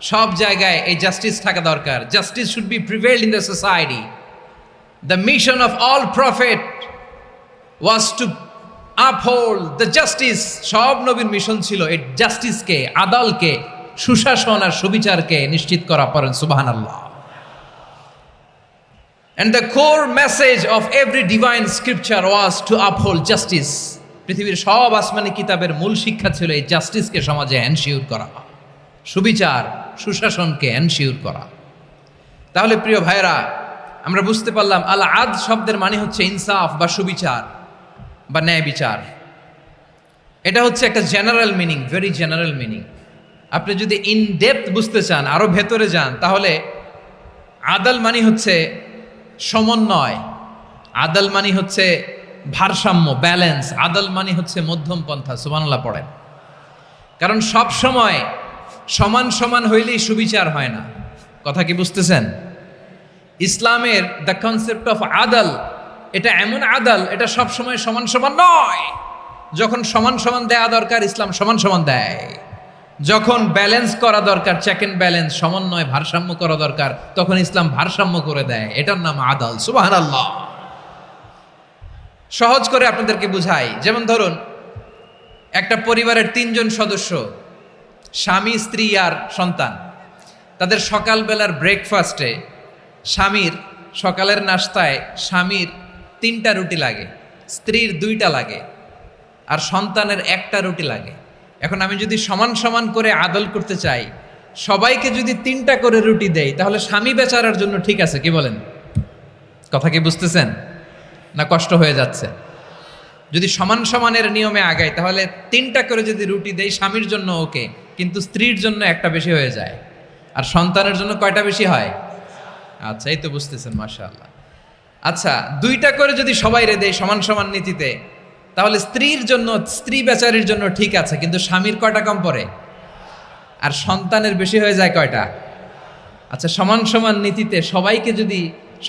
সব জায়গায় এই জাস্টিস থাকা দরকার। Justice should be prevailed in the society. The mission of all prophet was to uphold the justice. সব নবীর মিশন ছিল এই জাস্টিসকে, আদালকে, সুশাসন আর সুবিচারকে নিশ্চিত করা। পড়েন সুবহানাল্লাহ। And the core message of every divine scripture was to uphold justice. পৃথিবীর সব আসমানি কিতাবের মূল শিক্ষা ছিল এই জাস্টিসকে সমাজে এনশিওর করা, সুবিচার, সুশাসনকে এনশিওর করা। তাহলে প্রিয় ভাইরা, আমরা বুঝতে পারলাম আল আদ শব্দের মানে হচ্ছে ইনসাফ বা সুবিচার বা ন্যায় বিচার। এটা হচ্ছে একটা general meaning, very general meaning. আপনি যদি ইন ডেপথ বুঝতে চান, আরো ভেতরে যান, তাহলে আদাল মানে হচ্ছে সমন্বয়, আদাল মানে হচ্ছে ভারসাম্য, ব্যালেন্স। আদাল মানে হচ্ছে মধ্যম পন্থা। সুবহানাল্লাহ পড়েন। কারণ সব সময় সমান সমান হইলেই সুবিচার হয় না। কথা কি বুঝতেছেন? ইসলামের দ্য কনসেপ্ট অফ আদাল, এটা এমন আদাল, এটা সব সময় সমান সমান নয়। যখন সমান সমান দেয়া দরকার, ইসলাম সমান সমান দেয়। যখন ব্যালেন্স করা দরকার, চেক এন্ড ব্যালেন্স, সমন্বয়, ভারসাম্য করা দরকার, তখন ইসলাম ভারসাম্য করে দেয়। এটার নাম আদাল। সুবহানাল্লাহ। সহজ করে আপনাদেরকে বুঝাই। যেমন ধরুন, একটা পরিবারের 3 জন সদস্য, স্বামী, স্ত্রী আর সন্তান। তাদের সকালবেলার ব্রেকফাস্টে স্বামীর, সকালের নাস্তায় স্বামীর 3টা রুটি লাগে, স্ত্রীর 2টা লাগে, আর সন্তানের 1টা রুটি লাগে। এখন আমি যদি সমান সমান করে আদল করতে চাই, সবাইকে যদি 3টা করে রুটি দেই, তাহলে স্বামী বেচারার জন্য ঠিক আছে? কি বলেন? কথা কি বুঝতেছেন না কষ্ট হয়ে যাচ্ছে? যদি সমান সমানের নিয়মে আগাই, তাহলে 3টা করে যদি রুটি দেই, স্বামীর জন্য ওকে, কিন্তু স্ত্রীর জন্য 1টা বেশি হয়ে যায়। আর সন্তানের জন্য কয়টা বেশি হয়? আচ্ছা, এই তো বুঝতেছেন, মাশাআল্লাহ। আচ্ছা, 2টা করে যদি সবাই দেয় সমান সমান নীতিতে, তাহলে স্ত্রীর জন্য, স্ত্রী বেচারির জন্য ঠিক আছে, কিন্তু স্বামীর কয়টা কম পড়ে? আর সন্তানের বেশি হয়ে যায় কয়টা? আচ্ছা, সমান সমান নীতিতে সবাইকে যদি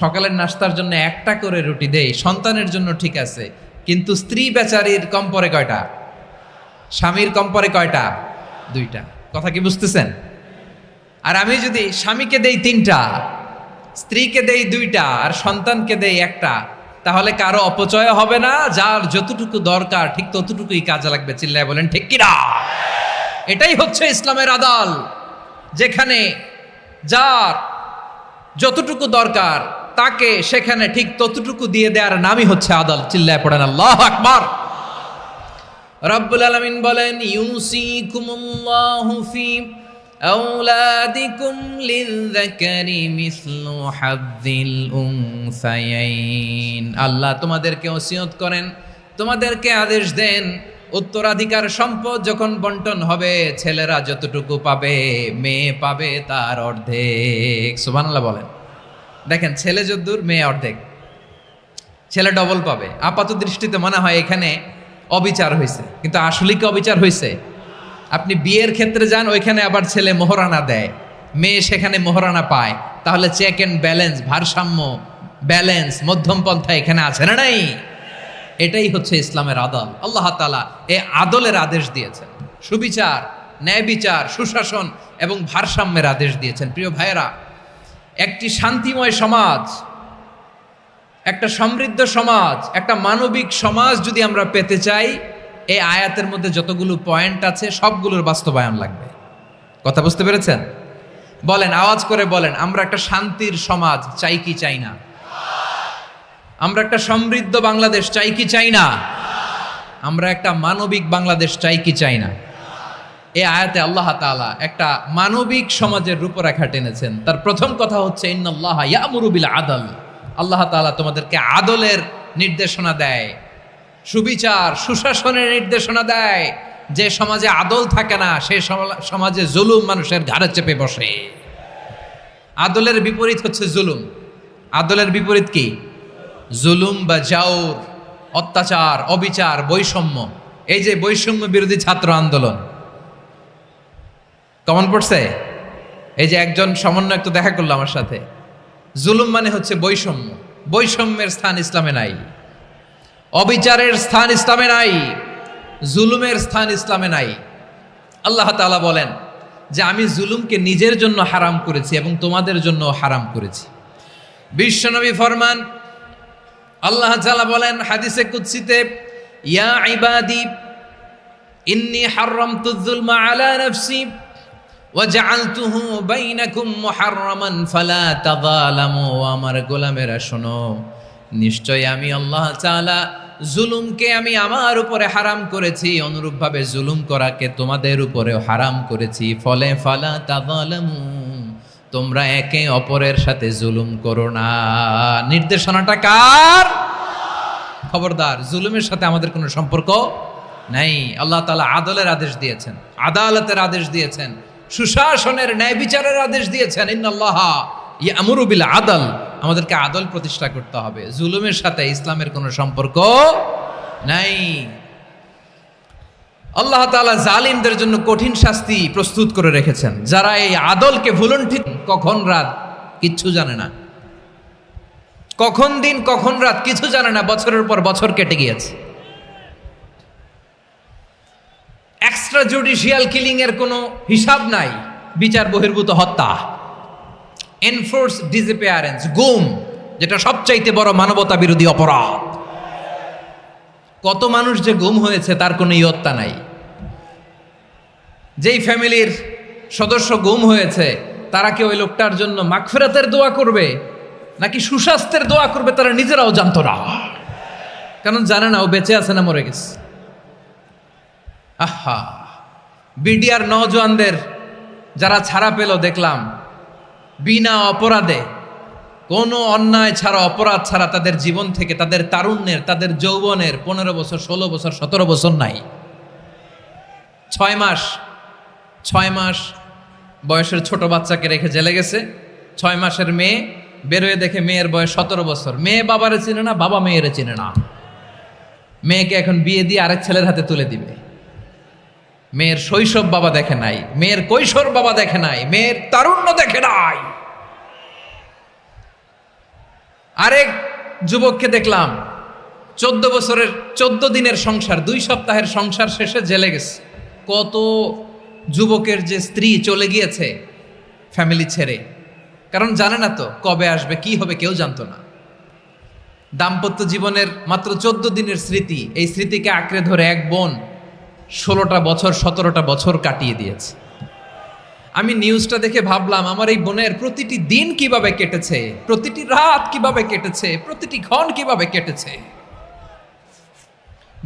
সকালের নাস্তার জন্য 1টা করে রুটি দেই, সন্তানের জন্য ঠিক আছে, কিন্তু স্ত্রী বেচারির কম পড়ে কয়টা? স্বামীর কম পড়ে কয়টা? 2টা। কথা কি বুঝতেছেন? আর আমি যদি স্বামীকে দেই 3টা, স্ত্রীকে দেই 2টা, আর সন্তানকে দেই 1টা, তাহলে কারো অপচয় হবে না। যার যতটুকু দরকার ঠিক ততটুকুই কাজে লাগবে। চিল্লায় বলেন ঠিক কিনা? এটাই হচ্ছে ইসলামের আদাল, যেখানে যার যতটুকু দরকার তাকে সেখানে ঠিক ততটুকু দিয়ে দেওয়ার নামই হচ্ছে আদাল। চিল্লায় পড়েন আল্লাহু আকবার। রব্বুল আলামিন বলেন, ইউসিকুমুল্লাহু ফি আওলাদিকুম লিযযাকারি মিসলু হাযযিল উনসায়াইন। আল্লাহ তোমাদেরকে ওসিয়ত করেন, তোমাদেরকে আদেশ দেন, উত্তরাধিকার সম্পদ যখন বন্টন হবে, ছেলেরা যতটুকু পাবে, মেয়ে পাবে তার অর্ধেক। সুবহানাল্লাহ বলেন। দেখেন, ছেলে যদ্দূর, মেয়ে অর্ধেক, ছেলে ডবল পাবে। আপাত দৃষ্টিতে মনে হয় এখানে অবিচার হয়েছে, কিন্তু আসলে কি অবিচার হয়েছে? আপনি বিয়ের ক্ষেত্রে যান, ওইখানে আবার ছেলে মোহরানা দেয়, মেয়ে সেখানে মোহরানা পায়। তাহলে চেক এন্ড ব্যালেন্স, ভারসাম্য, ব্যালেন্স, মধ্যম পন্থা এখানে আছে না নাই? এটাই হচ্ছে ইসলামের আদল। আল্লাহ তাআলা এই আদলের আদেশ দিয়েছেন, সুবিচার, ন্যায় বিচার, সুশাসন এবং ভারসাম্যের আদেশ দিয়েছেন। প্রিয় ভাইয়েরা, একটি শান্তিময় সমাজ, একটা সমৃদ্ধ সমাজ, একটা মানবিক সমাজ যদি আমরা পেতে চাই, এই আয়াতের মধ্যে যতগুলো পয়েন্ট আছে সবগুলোর বাস্তবায়ন লাগবে। কথা বুঝতে পেরেছেন? বলেন, আওয়াজ করে বলেন, আমরা একটা শান্তির সমাজ চাই কি চাই না? আমরা একটা সমৃদ্ধ বাংলাদেশ চাই কি চাই না? আমরা একটা মানবিক বাংলাদেশ চাই কি চাই না? এই আয়াতে আল্লাহ তাআলা একটা মানবিক সমাজের রূপরেখা টেনেছেন। তার প্রথম কথা হচ্ছে ইন্নাল্লাহা ইয়ামুরু বিল আদল। আল্লাহ তাআলা তোমাদেরকে আদলের নির্দেশনা দেয়, সুবিচার সুশাসনের নির্দেশনা দেয়। যে সমাজে আদল থাকে না সেই সমাজে জুলুম মানুষের ঘাড়ে চেপে বসে। আদলের বিপরীত হচ্ছে জুলুম। আদলের বিপরীত কি? জুলুম বা জাওর, অত্যাচার, অবিচার, বৈষম্য। এই যে বৈষম্য বিরোধী ছাত্র আন্দোলন কমন পড়ছে? এই যে একজন সমন্বয়ক তো দেখা করলো আমার সাথে। জুলুম মানে হচ্ছে বৈষম্য। বৈষম্যের স্থান ইসলামে নাই, অবিচারের স্থান ইসলামে নাই, জুলুমের স্থান ইসলামে নাই। আল্লাহ তাআলা বলেন যে আমি জুলুমকে নিজের জন্য হারাম করেছি এবং তোমাদের জন্য হারাম করেছি। বিশ্বনবী ফরমান, আল্লাহ তাআলা বলেন হাদিসে কুদসিতে, ইয়া ইবাদি ইন্নী হারামতু যুলমা আলা নাফসি ওয়া জাআলতুহু বাইনাকুম মুহাররামান ফালা তাযালামু। আমার গোলামেরা শোনো, নিশ্চয় আমি আল্লাহ তাআলা জুলুমকে আমি আমার উপরে হারাম করেছি, অনুরূপভাবে জুলুম করাকে তোমাদের উপরেও হারাম করেছি। ফলে ফালা তাযালামু, তোমরা একে অপরের সাথে জুলুম করো না। নির্দেশনাটা কার? খবরদার, জুলুমের সাথে আমাদের কোনো সম্পর্ক নাই। আল্লাহ তাআলা আদলের আদেশ দিয়েছেন, আদালতের আদেশ দিয়েছেন, সুশাসনের ন্যায় বিচারের আদেশ দিয়েছেন। ইন্নাল্লাহা ইয়ামুরু বিল আদল, আমাদেরকে আদল প্রতিষ্ঠা করতে হবে। জুলুমের সাথে ইসলামের কোনো সম্পর্ক নাই। আল্লাহ তাআলা জালিমদের জন্য কঠিন শাস্তি প্রস্তুত করে রেখেছেন। যারা এই আদলকে ভুলুণ্ঠিত, কখন রাত কিচ্ছু জানে না, কখন দিন কখন রাত কিছু জানে না, বছরের পর বছর কেটে গিয়েছে। এক্সট্রা জুডিশিয়াল কিলিং এর কোনো হিসাব নাই, বিচার বহির্ভূত হত্যা, এনফোর্স ডিসঅ্যাপিয়ারেন্স, গুম, যেটা সবচাইতে বড় মানবতা বিরোধী অপরাধ। কত মানুষ যে গুম হয়েছে তার কোনো ইয়ত্তা নাই। যেই ফ্যামিলির সদস্য গুম হয়েছে তারা কি ওই লোকটার জন্য মাগফিরাতের দোয়া করবে নাকি সুস্বাস্থ্যের দোয়া করবে তারা নিজেরাও জানতো না, কারণ জানে না ও বেঁচে আছে না মরে গেছে। আহা, বিডিআর নওজোয়ানদের যারা ছাড়া পেল দেখলাম, বিনা অপরাধে, কোনো অন্যায় ছাড়া, অপরাধ ছাড়া তাদের জীবন থেকে, তাদের তারুণ্যের, তাদের যৌবনের 15 বছর 16 বছর 17 বছর নাই, 6 মাস বয়সের ছোট বাচ্চাকে রেখে জেলে গেছে। 6 মাসের মেয়ে বেরোয় দেখে মেয়ের বয়স 17 বছর। মেয়ে বাবারে চিনে না, বাবা মেয়েরে চিনে না। মেয়েকে এখন বিয়ে দিয়ে আরেক ছেলের হাতে তুলে দিবে। মেয়ের শৈশব বাবা দেখে নাই, মেয়ের কৈশোর বাবা দেখে নাই, মেয়ের তারুণ্য দেখে নাই। আরেক যুবককে দেখলাম 14 বছরের 14 দিনের সংসার, 2 সপ্তাহের সংসার শেষে জেলে গেছে। কত যুবকের যে স্ত্রী চলে গিয়েছে ফ্যামিলি ছেড়ে, কারণ জানে না তো কবে আসবে, কি হবে, কেউ জানতো না। দাম্পত্য জীবনের মাত্র 14 দিনের স্মৃতি, এই স্মৃতিকে আঁকড়ে ধরে এক বোন 16টা বছর 17টা বছর কাটিয়ে দিয়েছে। আমি নিউজটা দেখে ভাবলাম আমার এই বোনের প্রতিটি দিন কিভাবে কেটেছে, প্রতিটি রাত কিভাবে কেটেছে, প্রতিটি ক্ষণ কিভাবে কেটেছে।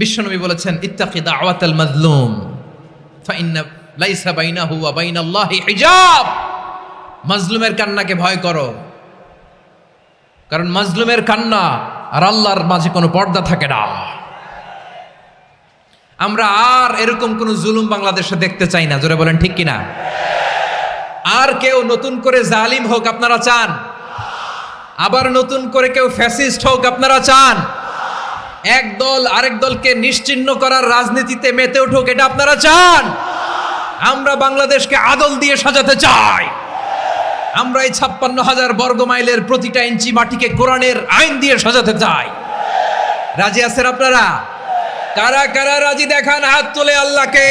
বিশ্বনবী বলেছেন, ইত্তাকি দাওয়াতাল মাজলুম ফাইন্না লাইসা বাইনাহু ওয়া বাইনাল্লাহি হিজাব। মাজলুমের কান্নাকে ভয় করো, কারণ মাজলুমের কান্না আর আল্লাহর মাঝে কোনো পর্দা থাকে না। আমরা আর এরকম কোন জুলুম বাংলাদেশে দেখতে চাই না। জোরে বলেন ঠিক কিনা? আর কেউ নতুন করে জালিম হোক আপনারা চান? আবার নতুন করে কেউ ফ্যাসিস্ট হোক আপনারা চান? এক দল আরেক দলকে নিশ্চিহ্ন করার রাজনীতিতে মেতে উঠুক এটা আপনারা চান? আমরা বাংলাদেশকে আদল দিয়ে সাজাতে চাই। আমরা এই 56,000 বর্গ মাইলের প্রতিটা ইঞ্চি মাটিকে কোরআনের আইন দিয়ে সাজাতে চাই। রাজি আছেন আপনারা? কারা কারা রাজি দেখান হাত তুলে আল্লাহকে।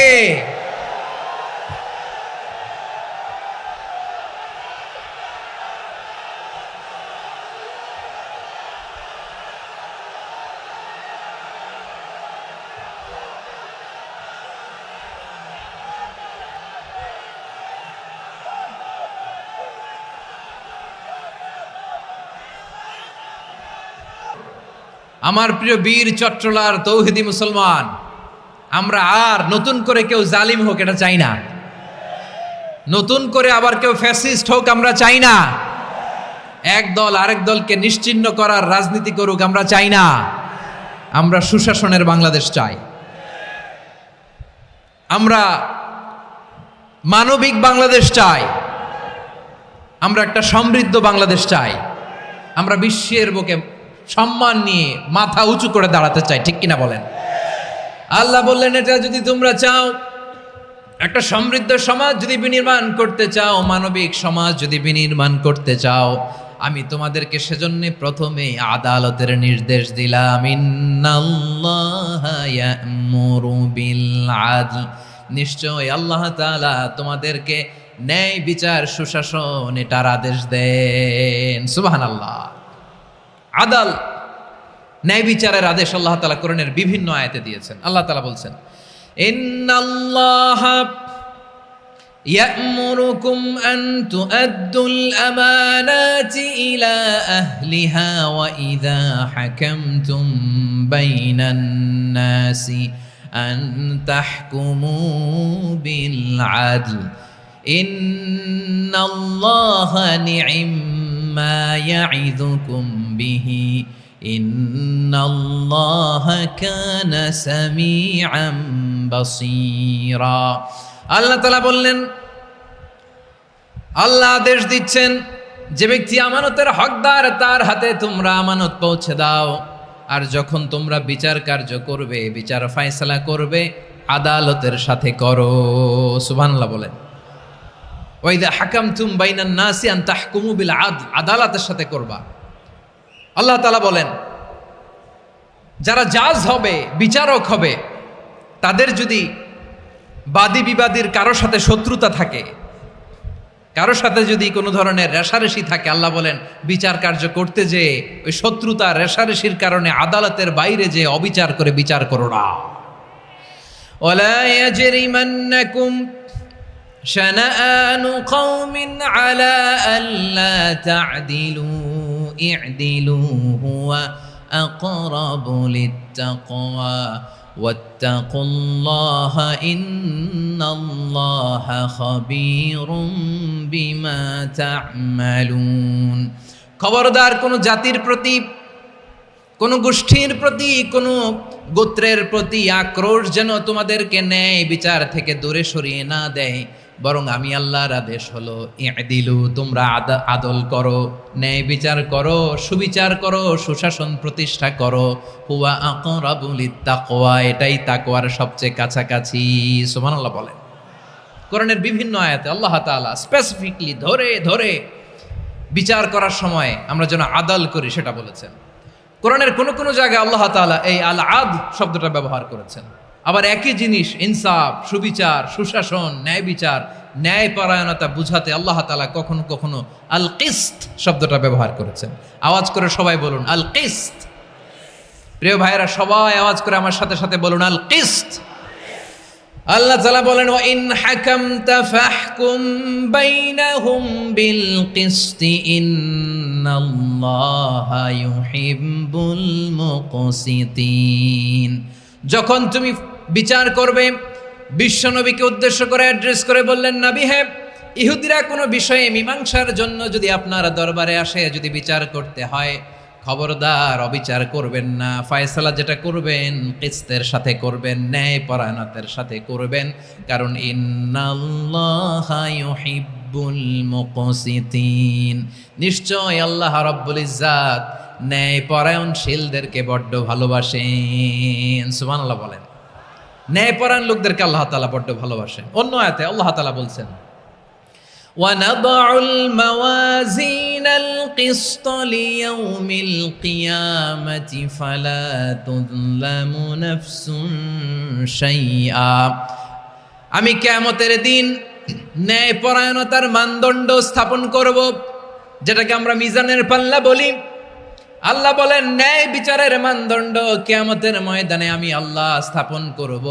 আমার প্রিয় বীর চট্টলার তৌহিদি মুসলমান, আমরা আর নতুন করে কেউ জালিম হোক এটা চাই না, নতুন করে আবার কেউ ফ্যাসিস্ট হোক আমরা চাই না, এক দল আরেক দলকে নিশ্চিহ্ন করার রাজনীতি করুক আমরা চাই না। আমরা সুশাসনের বাংলাদেশ চাই, আমরা মানবিক বাংলাদেশ চাই, আমরা একটা সমৃদ্ধ বাংলাদেশ চাই, আমরা বিশ্বের বুকে সম্মান নিয়ে মাথা উঁচু করে দাঁড়াতে চাই, ঠিক কিনা বলেন? আল্লাহ বললেন, এটা যদি তোমরা চাও, একটা সমৃদ্ধ সমাজ যদি বিনির্মাণ করতে চাও, মানবিক সমাজ যদি বিনির্মাণ করতে চাও, আমি তোমাদেরকে সেজন্য প্রথমে আদালতের নির্দেশ দিলাম। ইন্নাল্লাহা ইয়া'মুরু বিল আদল, নিশ্চয় আল্লাহ তাআলা তোমাদেরকে ন্যায় বিচার সুশাসন এটার আদেশ দেন। সুবহানাল্লাহ। আদাল, ন্যায় বিচারের আদেশ আল্লাহ তাআলা কোরআনের বিভিন্ন আয়াতে দিয়েছেন। আল্লাহ তাআলা বলছেন, ইন্নাল্লাহা يأمركم أن تؤدوا الأمانات إلى أهلها وإذا حكمتم بين الناس أن تحكموا بالعدل إن الله نعم ما يعظكم به إن الله كان سميعا بصيرا। আল্লাহ তাআলা বললেন, আল্লাহ আদেশ দিচ্ছেন, যে ব্যক্তি আমানতের হকদার তার হাতে তোমরা আমানত পৌঁছে দাও, আর যখন তোমরা বিচার কার্য করবে, বিচার ফায়সালা করবে, আদালতের সাথে করো। সুবহানাল্লাহ বলেন। ওয়া ইযা হাকামতুম বাইনান নাসি আন তাহকুমু বিল আদল, আদালতের সাথে করবা। আল্লাহ তাআলা বলেন, যারা জাজ হবে, বিচারক হবে, তাদের যদি বাদী বিবাদীর কারোর সাথে শত্রুতা থাকে, কারোর সাথে যদি কোনো ধরনের রেষারেষি থাকে, আল্লাহ বলেন বিচার কার্য করতে যে ওই শত্রুতা রেষারেষির কারণে আদালতের বাইরে যে অবিচার করে বিচার করো না। ওয়ালা ইয়াজরিমান্নাকুম শানাআনু কওমিন আলা আল্লা তা'দিলু ই'দিলু হুয়া আকরাবু লিত্তাকওয়া ওয়াত্তাকুল্লাহা ইন্নাল্লাহা খাবীরুম বিমা তা'মালুন। খবরদার কোন জাতির প্রতি, কোন গোষ্ঠীর প্রতি, কোন গোত্রের প্রতি আক্রোশ যেন তোমাদেরকে ন্যায় বিচার থেকে দূরে সরিয়ে না দেয়, বরং আমি আল্লাহর আদেশ হলো ই'দিলু, তোমরা আদল করো, ন্যায় বিচার করো, সুবিচার করো, সুশাসন প্রতিষ্ঠা করো। হুয়া আকরাবু লিত্তাকওয়া, এটাই তাকওয়ার সবচেয়ে কাছাকাছি। সুবহানাল্লাহ বলেন। কোরআনের বিভিন্ন আয়াতে আল্লাহ তাআলা স্পেসিফিকলি ধরে ধরে বিচার করার সময় আমরা যেন আদল করি সেটা বলেছেন। কোরআনের কোন কোন জায়গায় আল্লাহ তাআলা এই আল আদ শব্দটা ব্যবহার করেছেন। আবার একই জিনিস ইনসাফ, সুবিচার, সুশাসন, ন্যায় বিচার, ন্যায় পরায়ণতা বুঝাতে আল্লাহ তাআলা কখনো কখনো আল কিসত শব্দটা ব্যবহার করেছেন। আওয়াজ করে সবাই বলুন আল কিসত। প্রিয় ভাইরা, সবাই আওয়াজ করে আমার সাথে সাথে বলুন আল কিসত। আল্লাহ তাআলা বলেন, ওয়া ইন হাকামতা ফাহকুম বাইনাহুম বিল কিসতি ইন্নাল্লাহা ইউহিব্বুল মুকসিতিন। যখন তুমি বিচার করবে, বিশ্বনবীকে উদ্দেশ্য করে অ্যাড্রেস করে বললেন, নবী হে, ইহুদিরা কোনো বিষয়ে মীমাংসার জন্য যদি আপনার দরবারে আসে, যদি বিচার করতে হয়, খবরদার অবিচার করবেন না। ফয়সালা যেটা করবেন কিসতের সাথে করবেন, ন্যায় পরায়ণতার সাথে করবেন, কারণ ইন্নাল্লাহা ইউহিব্বুল মুকসিতিন, নিশ্চয় আল্লাহ রাব্বুল ইজ্জাত ন্যায় পরায়ণশীলদেরকে বড্ড ভালোবাসেন। সুবহানাল্লাহ বলেন। ন্যায় পরায়ণ লোকদেরকে আল্লাহ তাআলা বড্ড ভালোবাসেন। অন্য আয়াতে আল্লাহ তাআলা বলছেন, وَنَضَعُ الْمَوَازِينَ الْقِسْطَ لِيَوْمِ الْقِيَامَةِ فَلَا تُظْلَمُ نَفْسٌ شَيْئًا। আমি কিয়ামতের দিন ন্যায় পরায়ণতার মানদণ্ড স্থাপন করব, যেটাকে আমরা মিজানের পাল্লা বলি। আল্লাহ বলেন, ন্যায় বিচারের মানদণ্ড কিয়ামতের ময়দানে আমি আল্লাহ স্থাপন করব।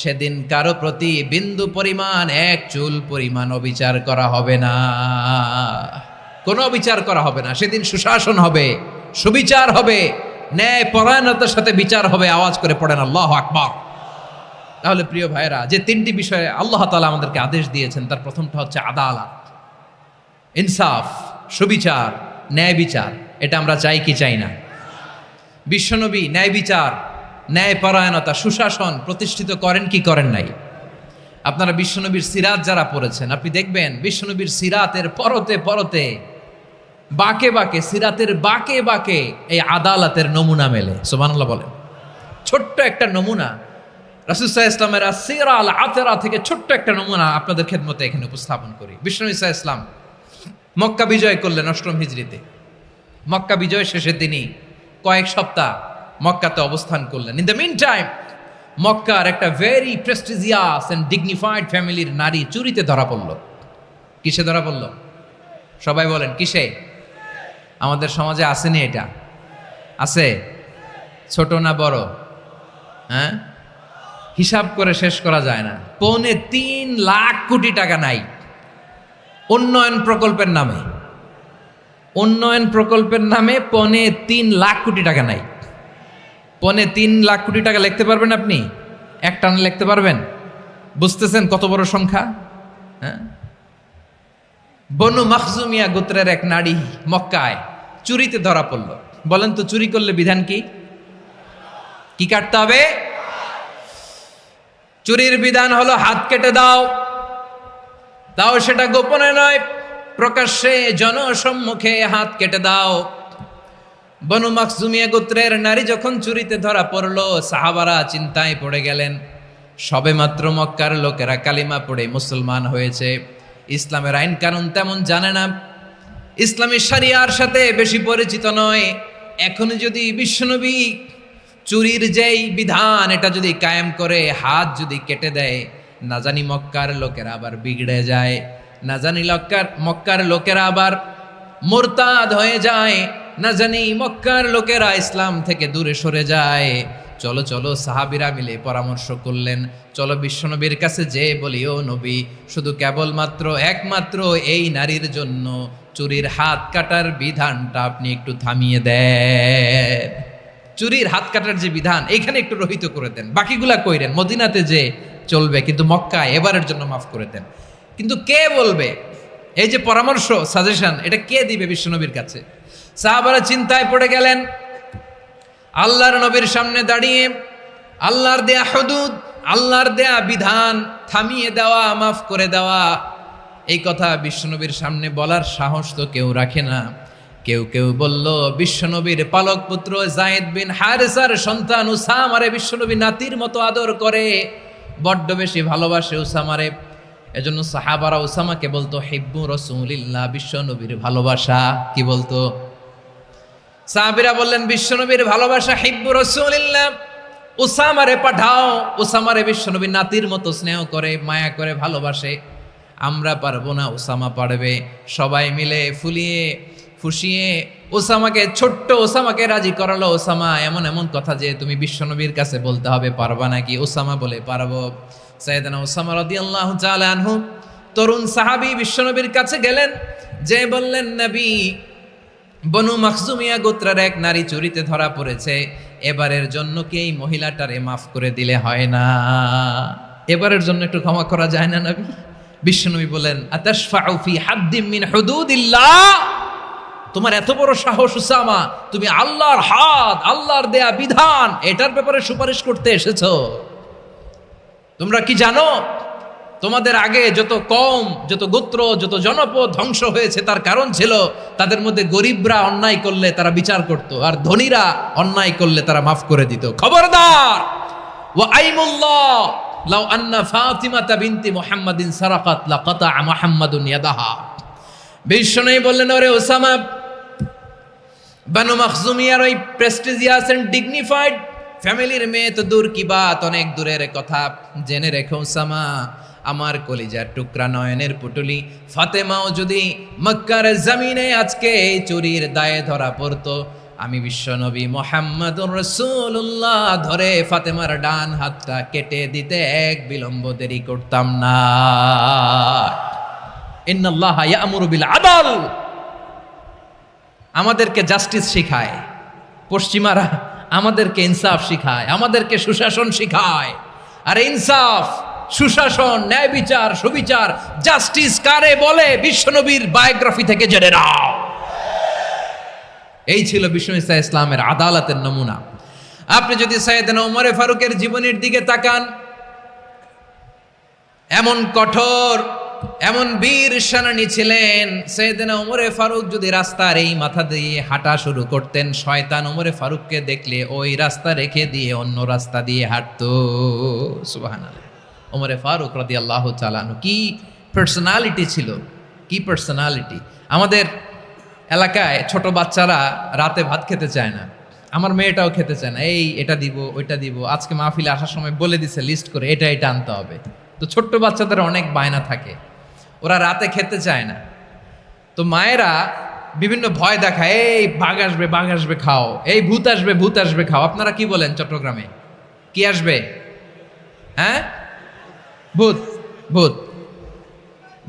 সেদিন কারো প্রতি বিন্দু পরিমাণ, এক চুল পরিমাণ অবিচার করা হবে না, কোনো অবিচার করা হবে না। সেদিন সুশাসন হবে, সুবিচার হবে, ন্যায় পরায়ণতার সাথে বিচার হবে। আওয়াজ করে পড়েন আল্লাহু আকবার। তাহলে প্রিয় ভাইরা, যে তিনটি বিষয়ে আল্লাহ তাআলা আমাদেরকে আদেশ দিয়েছেন, তার প্রথমটা হচ্ছে আদালত, ইনসাফ, সুবিচার, ন্যায় বিচার। এটা আমরা চাই কি চাই না? বিশ্বনবী ন্যায় বিচার, ন্যায় পরায়ণতা, সুশাসন প্রতিষ্ঠিত করেন কি করেন নাই? আপনারা বিশ্বনবীর সিরাত যারা পড়েছেন, আপনি দেখবেন বিশ্বনবীর সিরাতের পরতে পরতে, বাঁকে বাঁকে, সিরাতের বাঁকে বাঁকে এই আদালতের নমুনা মেলে। সুবহানাল্লাহ বলেন। ছোট্ট একটা নমুনা রাসূল সাল্লাল্লাহু আলাইহি ওয়াসাল্লামের আসসিরা আল আতরা থেকে ছোট্ট একটা নমুনা আপনাদের খেদমতে এখানে উপস্থাপন করি। বিশ্বনবী সাল্লাল্লাহু আলাইহি ওয়াসাল্লাম মক্কা বিজয় করলেন ৮ম হিজরিতে। মক্কা বিজয় শেষে তিনি কয়েক সপ্তাহ মক্কাতে অবস্থান করলেন। ইন দ্য মিন টাইম মক্কার একটা ভেরি প্রেস্টিজিয়াস এন্ড ডিগনিফাইড ফ্যামিলির নারী চুরিতে ধরা পড়ল। কিসে ধরা পড়ল? সবাই বলেন কিসে? আমাদের সমাজে আসেনি এটা? আছে? ছোট না বড়? হ্যাঁ, হিসাব করে শেষ করা যায় না। ৩.৫ লাখ কোটি টাকা নাই উন্নয়ন প্রকল্পের নামে। উন্নয়ন প্রকল্পের নামে ৩.৫ লাখ কোটি টাকা নাই। ৩.৫ লাখ কোটি টাকা লিখতে পারবেন আপনি? এক টানে লিখতে পারবেন? বুঝতেছেন কত বড় সংখ্যা? হ্যাঁ, বনু মাখজুমিয়া গোত্রের এক নারী মক্কায় চুরিতে ধরা পড়ল। বলেন তো চুরি করলে বিধান কি? কি কাটতে হবে? চুরির বিধান হলো হাত কেটে দাও। তাও সেটা গোপনে নয়, প্রকাশ্যে জনসম্মুখে হাত কেটে দাও। বনু মাখজুমিয়া গোত্রের নারী যখন চুরিতে ধরা পড়ল, সাহাবারা চিন্তায় পড়ে গেলেন। সবেমাত্র মক্কার লোকেরা কালিমা পড়ে মুসলমান হয়েছে, ইসলামের আইন কানুন তেমন জানে না, ইসলামী শরিয়ার সাথে বেশি পরিচিত নয়। এখন যদি বিশ্বনবী চুরির যেই বিধান এটা যদি কায়েম করে হাত যদি কেটে দেয়, না জানি মক্কার লোকেরা আবার বিগড়ে যায়, না জানি মক্কার লোকেরা আবার মুরতাদ হয়ে যায়, না জানি মক্কার লোকেরা ইসলাম থেকে দূরে সরে যায়। চলো চলো, সাহাবীরা মিলে পরামর্শ করলেন, চলো বিশ্বনবীর কাছে যে বলি, ও নবী, শুধু কেবলমাত্র একমাত্র এই নারীর জন্য চুরির হাত কাটার বিধানটা আপনি একটু থামিয়ে দেন। চুরির হাত কাটার যে বিধান এইখানে একটু রহিত করে দেন, বাকিগুলা কইরেন মদিনাতে যে চলবে, কিন্তু মক্কায় এবারের জন্য মাফ করে দেন। কিন্তু কে বলবে? এই যে পরামর্শ, সাজেশন, এটা কে দিবে বিশ্বনবীর কাছে? সাহাবারা চিন্তায় পড়ে গেলেন। আল্লাহর নবীর সামনে দাঁড়িয়ে আল্লাহর দেয়া হুদুদ, আল্লাহর দেয়া বিধান থামিয়ে দেওয়া, মাফ করে দেওয়া, এই কথা বিশ্বনবীর সামনে বলার সাহস তো কেউ রাখে না। কেউ কেউ বলল, বিশ্বনবীর পালক পুত্র যায়েদ বিন হারেসার সন্তান উসামারে বিশ্বনবী নাতির মতো আদর করে, বড্ড বেশি ভালোবাসে উসামারে। এজন্য সাহাবারা উসামাকে বলতো হিব্বু রাসূলিল্লাহ, বিশ্বনবীর ভালোবাসা। কি বলতো? সাহাবীরা বললেন, বিশ্বনবীর ভালোবাসা হিব্বু রাসূলিল্লাহ, উসামারে পাঠাও। উসামারে বিশ্বনবী নাতির মতো স্নেহ করে, মায়া করে, ভালোবাসে। আমরা পারবো না, উসামা পারবে। সবাই মিলে ফুলিয়ে ফুসিয়ে ওসামাকে, ছোট্ট ওসামাকে রাজি করালো। ওসামা এমন এমন কথা যে তুমি বিশ্বনবীর কাছে বলতে হবে, পারবা নাকি? ওসামা বলে, পারবো। সাইয়েদনা ওসামা রাদিয়াল্লাহু তাআলা আনহু তরুণ সাহাবী বিশ্বনবীর কাছে গেলেন, যে বললেন, নবী, বনু মাখজুমিয়া গোত্রের এক নারী চুরিতে ধরা পড়েছে, এবারের জন্য কি এই মহিলাটারে মাফ করে দিলে হয় না? এবারের জন্য একটু ক্ষমা করা যায় না নবী? বিশ্বনবী বলেন, আতাশফাউ ফি হাদ্দিম মিন হুদুদিল্লাহ, তোমার এত বড় সাহস উসামা, তুমি আল্লাহর হাত, আল্লাহর দেয়া বিধান, এটার ব্যাপারে সুপারিশ করতে এসেছো? তোমরা কি জানো তোমাদের আগে যত কওম, যত গোত্র, যত জনপদ ধ্বংস হয়েছে তার কারণ ছিল তাদের মধ্যে গরিবরা অন্যায় করলে তারা বিচার করত, আর ধনীরা অন্যায় করলে তারা মাফ করে দিত। খবরদার! ওয়া আইমুল্লাহ লাউ আন্না ফাতিমাতা বিনতি মুহাম্মাদিন সারাকাত লাকাতা মুহাম্মাদুন ইয়াদাহা। বিশ্বনবী বললেন, ওরে ওসামা, বানু মাখজুমিয়ার ওই প্রেস্টিজিয়াস এন্ড ডিগনিফাইড ফ্যামিলির মেয়ে তো দূর কি বাত, অনেক দূরের কথা। জেনে রেখো ওসামা, আমার কলিজার টুকরা, নয়নের পুটুলি ফাতেমাও যদি মক্কার জমিনে আজকে এই চুরির দায়ে ধরা পড়তো, আমি বিশ্বনবী মুহাম্মাদুর রাসূলুল্লাহ ধরে ফাতেমার ডান হাতটা কেটে দিতে এক বিলম্ব দেরি করতাম না। ইন্নাল্লাহা ইয়া'মুরু বিল আদল, আমাদেরকে জাস্টিস শিখায়, পশ্চিমারা আমাদেরকে ইনসাফ শিখায়, আমাদেরকে সুশাসন শিখায়। আর ইনসাফ, সুশাসন, ন্যায় বিচার, সুবিচার, জাস্টিস কারে বলে বিশ্বনবীর বায়োগ্রাফি থেকে জেনে নাও। এই ছিল বিষ্ণু ইসা ইসলামের আদালতের নমুনা। আপনি যদি সাইয়েদনা ওমরে ফারুকের জীবনের দিকে তাকান, এমন কঠোর, এমন বীর সেনানী ছিলেন। সাইয়েদনা ওমরে ফারুক যদি রাস্তার এই মাথা দিয়ে হাঁটা শুরু করতেন, শয়তান ওমরে ফারুককে দেখলে ওই রাস্তা রেখে দিয়ে অন্য রাস্তা দিয়ে হাঁটতো। সুবহানাল্লাহ। ওমরে ফারুক রাদিয়াল্লাহু তাআলা আনহু কি পার্সোনালিটি ছিল, কি পার্সোনালিটি। আমাদের এলাকায় ছোট বাচ্চারা রাতে ভাত খেতে চায় না, আমার মেয়েটাও খেতে চায় না। এই এটা দিব, ওইটা দিব, আজকে মাহফিলে আসার সময় বলে দিছে লিস্ট করে এটা এটা আনতে হবে। তো ছোট্ট বাচ্চাদের অনেক বায়না থাকে, ওরা রাতে খেতে চায় না। তো মায়েরা বিভিন্ন ভয় দেখায়, এই বাঘ আসবে, বাঘ আসবে খাও, এই ভূত আসবে, ভূত আসবে খাও। আপনারা কি বলেন চট্টগ্রামে? কি আসবে? হ্যাঁ, ভূত, ভূত,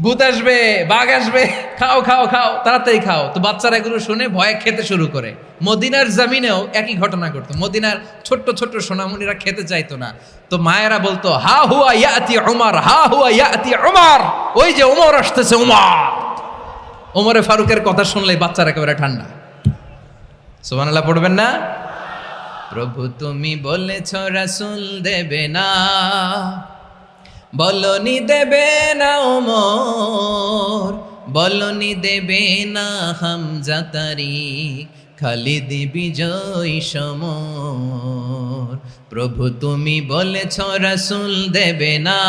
ভূত আসবে, বাঘ আসবে, খাও খাও খাও, তাড়াতাড়ি খাও। তো বাচ্চারা এগুলো শুনে ভয়ে খেতে শুরু করে। মদিনার জামিনেও একই ঘটনা ঘটতো। মদিনার ছোট্ট ছোট্ট সোনামণিরা খেতে চাইতো না। তো মায়েরা বলতো, হা হুয়া ইয়াতি উমর, হা হুয়া ইয়াতি উমর, ওই যে উমর আসতেছে, উমর। ওমরে ফারুকের কথা শুনলে বাচ্চারা একেবারে ঠান্ডা। সুবহানাল্লাহ পড়বেন না? প্রভু তুমি বলেছ রাসূল দেবে না, বলনি দেবে না ওমর, বলনি দেবে না হামজা তারিক, খালিদ বিজয় সমর। প্রভু তুমি বলেছ রাসূল দেবে না,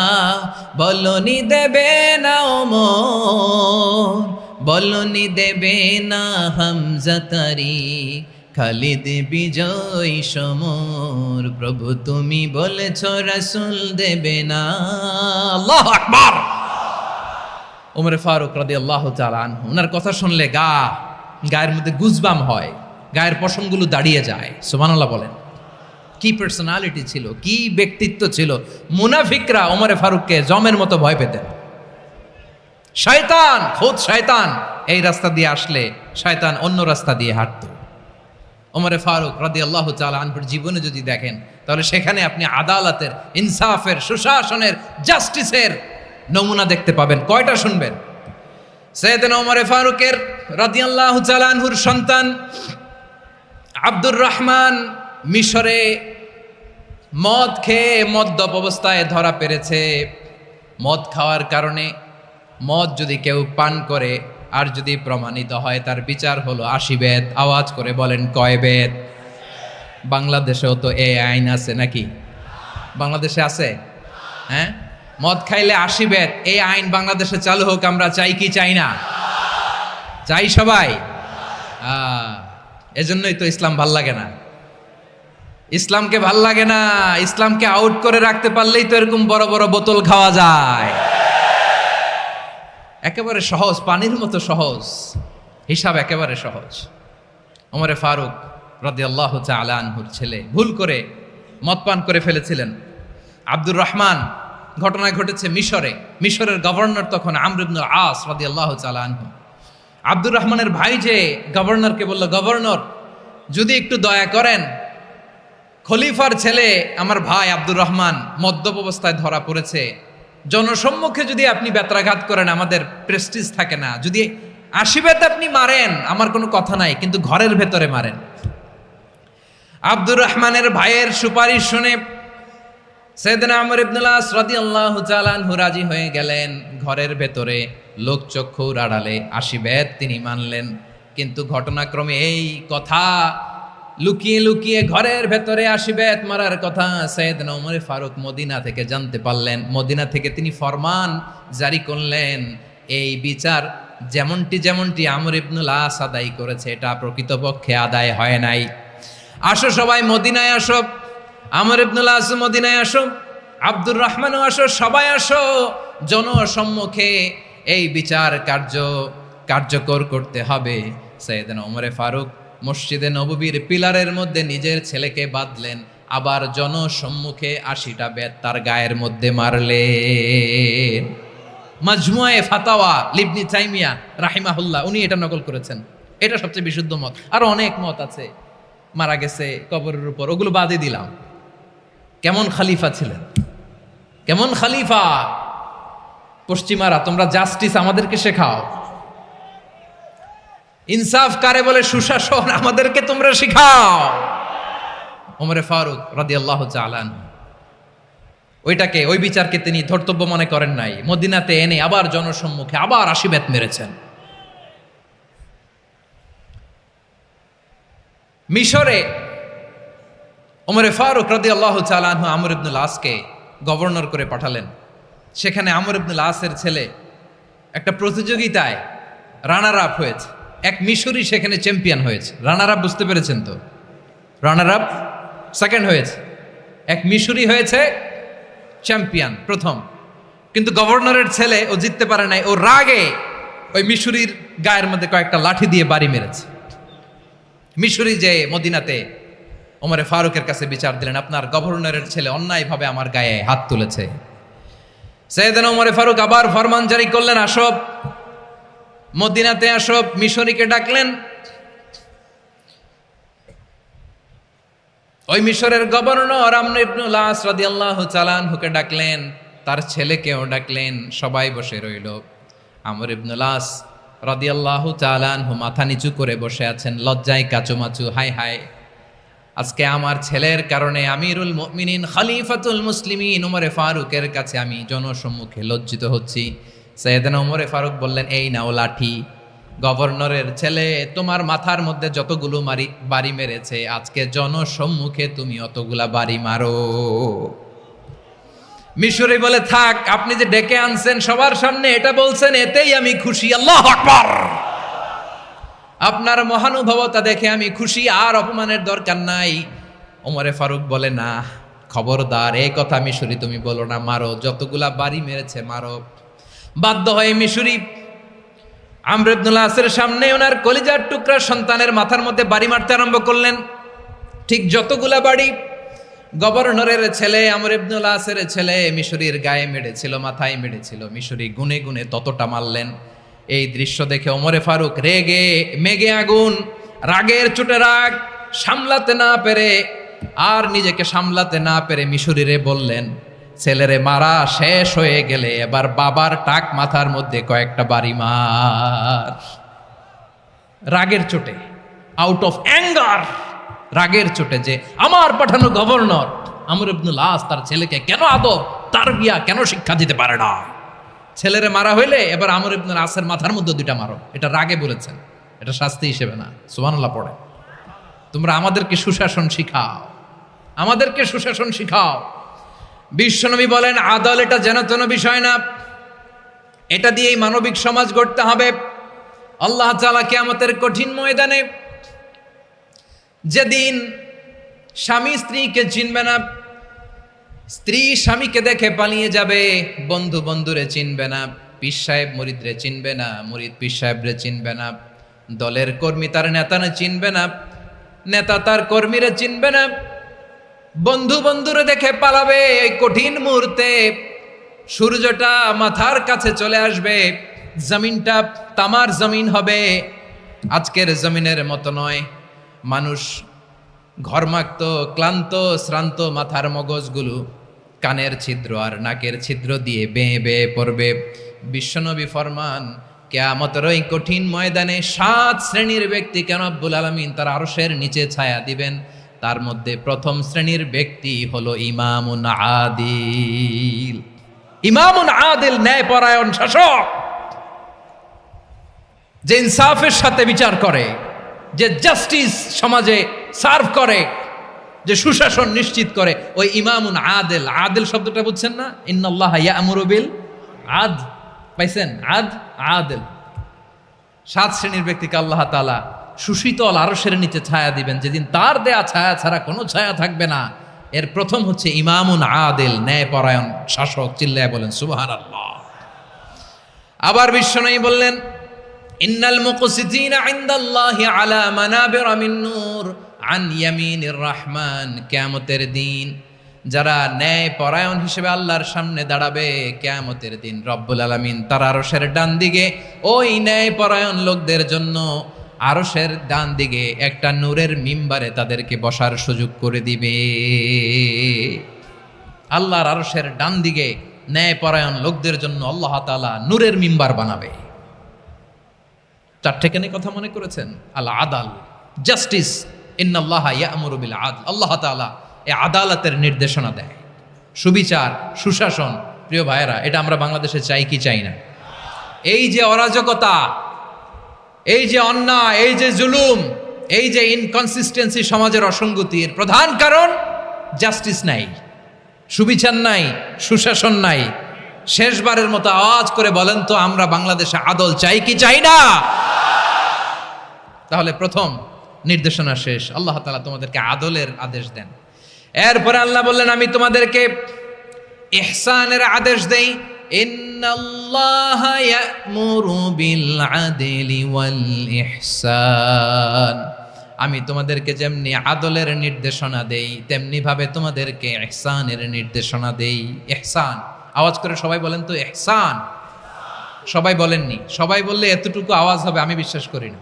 বলনি দেবে না ওমর, বলনি দেবে না হামজা তারিক, খালিদ বিজয় সমর। প্রভু তুমি বলেছ রাসূল দেবে না। আল্লাহু আকবার। ওমর ফারুক রাদিয়াল্লাহু তাআলা আনহু, ওনার কথা শুনলে গায়ের মধ্যে গুজবাম হয়, গায়ের পশমগুলো দাঁড়িয়ে যায়। সুবহানাল্লাহ বলেন। কি পার্সোনালিটি ছিল, কি ব্যক্তিত্ব ছিল। মুনাফিকরা ওমর ফারুককে জমের মতো ভয় পেতেন। শয়তান, খোদ শয়তান এই রাস্তা দিয়ে আসলে শয়তান অন্য রাস্তা দিয়ে হাঁটতো। ওমরে ফারুক রাদিয়াল্লাহু তাআলা আনহুর জীবনে যদি দেখেন, তাহলে সেখানে আপনি আদালতের, ইনসাফের, সুশাসনের, জাস্টিসের নমুনা দেখতে পাবেন। কয়টা শুনবেন? সাইয়েদনা ওমরে ফারুকের রাদিয়াল্লাহু তাআলা আনহুর সন্তান আব্দুর রহমান মিশরে মদ খেয়ে মদ্যপ অবস্থায় ধরা পড়েছে। মদ খাওয়ার কারণে, মদ যদি কেউ পান করে আর যদি প্রমাণিত হয়, তার বিচার হলো 80 বেত। আওয়াজ করে বলেন কয় বেত? বাংলাদেশেও তো এই আইন আছে নাকি? বাংলাদেশে আছে? হ্যাঁ, মদ খাইলে 80 বেত, এই আইন বাংলাদেশে চালু হোক। আমরা চাই কি চাই না? চাই সবাই। এজন্যই তো ইসলাম ভাল লাগে না। ইসলামকে ভাল লাগে না। ইসলামকে আউট করে রাখতে পারলেই তো এরকম বড় বড় বোতল খাওয়া যায়। একেবারে সহজ, পানির মতো সহজ, হিসাব একেবারে সহজ। ওমরে ফারুক রাদিয়াল্লাহু তাআলা আনহুর ছেলে ভুল করে মদ পান করে ফেলেছিলেন। আব্দুর রহমান, ঘটনা ঘটেছে মিশরে। মিশরের গভর্নর তখন আমর ইবনুল আস রাদিয়াল্লাহু তাআলা আনহু। আব্দুর রহমানের ভাই যে গভর্নরকে বলল, গভর্নর যদি একটু দয়া করেন, খলিফার ছেলে আমার ভাই আব্দুর রহমান মদ্যপ অবস্থায় ধরা পড়েছে, জনসম্মুখে যদি আপনি বেত্রাঘাত করেন আমাদের প্রেস্টিজ থাকে না, যদি 80 বেত আপনি মারেন আমার কোনো কথা নাই, কিন্তু ঘরের ভেতরে মারেন। আব্দুর রহমানের ভাইয়ের সুপারিশ শুনে সাইয়েদনা আমর ইবনুল আস রাদিয়াল্লাহু তাআলা আনহু রাজি হয়ে গেলেন। ঘরের ভেতরে লোকচক্ষুর আড়ালে 80 বেত তিনি মানলেন। কিন্তু ঘটনাক্রমে এই কথা লুকিয়ে লুকিয়ে ঘরের ভেতরে 80 বেত মারার কথা সাইয়েদনা ওমর ফারুক মদিনা থেকে জানতে পারলেন। মদিনা থেকে তিনি ফরমান জারি করলেন, এই বিচার যেমনটি আমর ইবনুল আস আদায় করেছে, এটা প্রকৃতপক্ষে আদায় হয় নাই। আসো সবাই মদিনায় আসো, আমর ইবনুল আস মদিনায় আসো, আব্দুর রহমানও আসো, সবাই আসো, জনসম্মুখে এই বিচার কার্যকর করতে হবে। সাইয়েদনা ওমর ফারুক মসজিদে নববীর পিলারের মধ্যে নিজের ছেলেকে বাঁধলেন, আবার জনসম্মুখে 80টা বেত তার গায়ের মধ্যে মারলেন। মাজমুয়ে ফাতাওয়া ইবনে তাইমিয়া রাহিমাহুল্লাহ উনি এটা নকল করেছেন। এটা সবচেয়ে বিশুদ্ধ মত, আর অনেক মত আছে। মারা গেছে কবরের উপর, ওগুলো বাদই দিলাম। কেমন খালিফা ছিলেন, কেমন খালিফা! পশ্চিমারা তোমরা জাস্টিস আমাদেরকে শেখাও, ইনসাফ কারে বলে, সুশাসন আমাদেরকে তোমরা শিখাও। ওমরে ফারুক রাদিয়াল্লাহু তাআলা আনহু ওইটাকে, ওই বিচারকে তিনি ধর্তব্য মনে করেন নাই। মদিনাতে এনে আবার জনসম্মুখে আবার 80 বেত মেরেছেন। মিশরে ওমরে ফারুক রাদিয়াল্লাহু তাআলা আনহু আমর ইবনুল আসকে গভর্নর করে পাঠালেন। সেখানে আমর ইবনুল আসের ছেলে একটা প্রতিযোগিতায় রানার আপ হয়েছে, এক মিশরি সেখানে চ্যাম্পিয়ন হয়েছে। রানার আপ বুঝতে পেরেছেন তো? রানার আপ সেকেন্ড হয়েছে, এক মিশরি হয়েছে চ্যাম্পিয়ন প্রথম। কিন্তু গভর্নরের ছেলে ও জিততে পারে নাই, ও রাগে ওই মিশরির গায়ের মধ্যে কয়েকটা লাঠি দিয়ে বাড়ি মেরেছে। মিশরি যে মদিনাতে ওমরে ফারুকের কাছে বিচার দিলেন, আপনার গভর্নরের ছেলে অন্যায়ভাবে আমার গায়ে হাত তুলেছে। সাইয়েদনা ওমরে ফারুক আবার ফরমান জারি করলেন, আসো মদিনাতে আসো। মিশরীকে ডাকলেন। ওই মিশরের গভর্নর আমর ইবনুল আস রাদিয়াল্লাহু তাআলা আনহুকে ডাকলেন, তার ছেলেকেও ডাকলেন। সবাই বসে রইল। আমর ইবনুল আস রাদিয়াল্লাহু তাআলা আনহু মাথা নিচু করে বসে আছেন, লজ্জায় কাচুমাচু। হায় হায়, আজকে আমার ছেলের কারণে আমিরুল মুমিনিন খলিফাতুল মুসলিমিন ওমরে ফারুকের কাছে আমি জনসম্মুখে লজ্জিত হচ্ছি। সাইয়েদনা ওমরে ফারুক বললেন, এই নাও লাঠি, গভর্নরের ছেলে তোমার মাথার মধ্যে যতগুলো বাড়ি মেরেছে, আজকে জনসম্মুখে তুমি অতগুলা বাড়ি মারো। মিশরি বলে, থাক, আপনি যে ডেকে আনছেন সবার সামনে এটা বলছেন, এতেই আমি খুশি। আল্লাহু আকবার! আপনার মহানুভবতা দেখে আমি খুশি, আর অপমানের দরকার নাই। ওমরে ফারুক বলে, না, খবরদার, এই কথা মিশরি তুমি বলো না, মারো, যতগুলা বাড়ি মেরেছে মারো। বাধ্য হয়ে মিশরি আমর ইবনুল আসের সামনে ওনার কলিজার টুকরা সন্তানের মাথার মধ্যে বাড়ি মারতে আরম্ভ করলেন। ঠিক যতগুলা বাড়ি গভর্নরের ছেলে আমর ইবনুল আসের ছেলে মিশরির গায়ে মেরেছিল, মাথায় মেরেছিল, মিশরি গুনে গুনে ততটা মারলেন। এই দৃশ্য দেখে ওমরে ফারুক রেগে মেগে আগুন, রাগের চোটে রাগ সামলাতে না পেরে, আর নিজেকে সামলাতে না পেরে মিশরিরে বললেন, ছেলেরে মারা শেষ হয়ে গেলে এবার বাবার টাক মাথার মধ্যে কয়েকটা বাড়ি মার। রাগের চোটে, আউট অফ অ্যাঙ্গার, রাগের চোটে, যে আমার পাঠানো গভর্নর আমর ইবনুল আস তার ছেলেকে কেন আদব তারবিয়া কেন শিক্ষা দিতে পারে না। ছেলেরে মারা হইলে এবার আমর ইবনুল আসের মাথার মধ্যে দুইটা মারো। এটা রাগে বলেছেন, এটা শাস্তি হিসেবে না। সুবহানাল্লাহ পড়ে। তোমরা আমাদেরকে সুশাসন শিখাও, আমাদেরকে সুশাসন শিখাও। বিশ্বনবী বলেন, আদল এটা যেন তেন বিষয় না, এটা দিয়েই মানবিক সমাজ গড়তে হবে। আল্লাহ তাআলা কিয়ামতের কঠিন ময়দানে, যেদিন স্বামী স্ত্রীকে চিনবে না, স্ত্রী স্বামীকে দেখে পালিয়ে যাবে, বন্ধু বন্ধুরে চিনবে না, পীর সাহেব মুরিদরে চিনবে না, মুরিদ পীর সাহেবরে চিনবে না, দলের কর্মী তার নেতারে চিনবে না, নেতা তার কর্মীরে চিনবে না, বন্ধু বন্ধুরে দেখে পালাবে। এই কঠিন মুহূর্তে সূর্যটা মাথার কাছে চলে আসবে, জমিনটা তামার জমিন হবে, আজকের জমিনের মতো নয়। মানুষ ঘর্মাক্ত, ক্লান্ত, শ্রান্ত মাথার মগজগুলো কানের ছিদ্র আর নাকের ছিদ্র দিয়ে বেয়ে বেয়ে পড়বে। বিশ্বনবী ফরমান, কিয়ামতের ওই কঠিন ময়দানে 7 শ্রেণীর ব্যক্তিকে রব্বুল আলামিন তার আরশের নিচে ছায়া দিবেন। তার মধ্যে প্রথম শ্রেণীর ব্যক্তি হলো ইমামুন আদিল। ইমামুন আদিল, ন্যায়পরায়ণ শাসক, যে ইনসাফের সাথে বিচার করে, যে জাস্টিস সমাজে সার্ভ করে, যে সুশাসন নিশ্চিত করে, ওই ইমামুন আদিল। আদিল শব্দটা বুঝছেন না? ইন্নাল্লাহা ইয়া'মুরু বিল আদল, পাইছেন? আদিল। 7 শ্রেণীর ব্যক্তিকে আল্লাহ তাআলা সুশীতল আরশের নিচে ছায়া দিবেন, যেদিন তার দেয়া ছায়া ছাড়া কোনো ছায়া থাকবে না। এর প্রথম হচ্ছে ইমামুন আদিল, ন্যায়পরায়ণ শাসক। চিল্লায় বলেন সুবহানাল্লাহ। আবার বিশ্বনবী বললেন, ইন্নাল মুকসিতিনা ইনদাল্লাহি আলা মানাবিরা মিন নূর আন ইয়ামিনির রহমান। কিয়ামতের দিন যারা ন্যায়পরায়ণ হিসেবে আল্লাহর সামনে দাঁড়াবে, কিয়ামতের দিন রব্বুল আলামিন তার আরশের ডান দিকে ওই ন্যায়পরায়ণ লোকদের জন্য আরশের ডান দিকে একটা নূরের মিম্বারে তাদেরকে বসার সুযোগ করে দিবে। আল্লাহর আরশের ডান দিকে ন্যায়পরায়ণ লোকদের জন্য আল্লাহ তাআলা নূরের মিম্বার বানাবে। চারটেখানে কথা মনে করেছেন? আল আদাল, জাস্টিস, ইন্নাল্লাহা ইয়া'মুরু বিল আদল। আল্লাহ তাআলা এই আদালতের নির্দেশনা দেয়, সুবিচার, সুশাসন। প্রিয় ভাইয়েরা, এটা আমরা বাংলাদেশে চাই কি চাই না? এই যে অরাজকতা, এই যে অন্যায়, এই যে জুলুম, এই যে ইনকনসিস্টেন্সি সমাজের অসঙ্গতির প্রধান কারণ জাস্টিস নাই, সুবিচার নাই, সুশাসন নাই। শেষবারের মতো আওয়াজ করে বলেন তো, আমরা বাংলাদেশে আদল চাই কি চাই না? তাহলে প্রথম নির্দেশনা শেষ, আল্লাহ তাআলা তোমাদেরকে আদলের আদেশ দেন। এরপরে আল্লাহ বললেন, আমি তোমাদেরকে ইহসানের আদেশ দেই। ইন্নাল্লাহা ইয়া'মুরু বিল আদলি ওয়াল ইহসান। আমি তোমাদেরকে যেমনি আদলের নির্দেশনা দেই, তেমনি ভাবে তোমাদেরকে ইহসানের নির্দেশনা দেই। ইহসান, আওয়াজ করে সবাই বলেন তো ইহসান। সবাই বলেননি, সবাই বললে এতটুকু আওয়াজ হবে আমি বিশ্বাস করি না।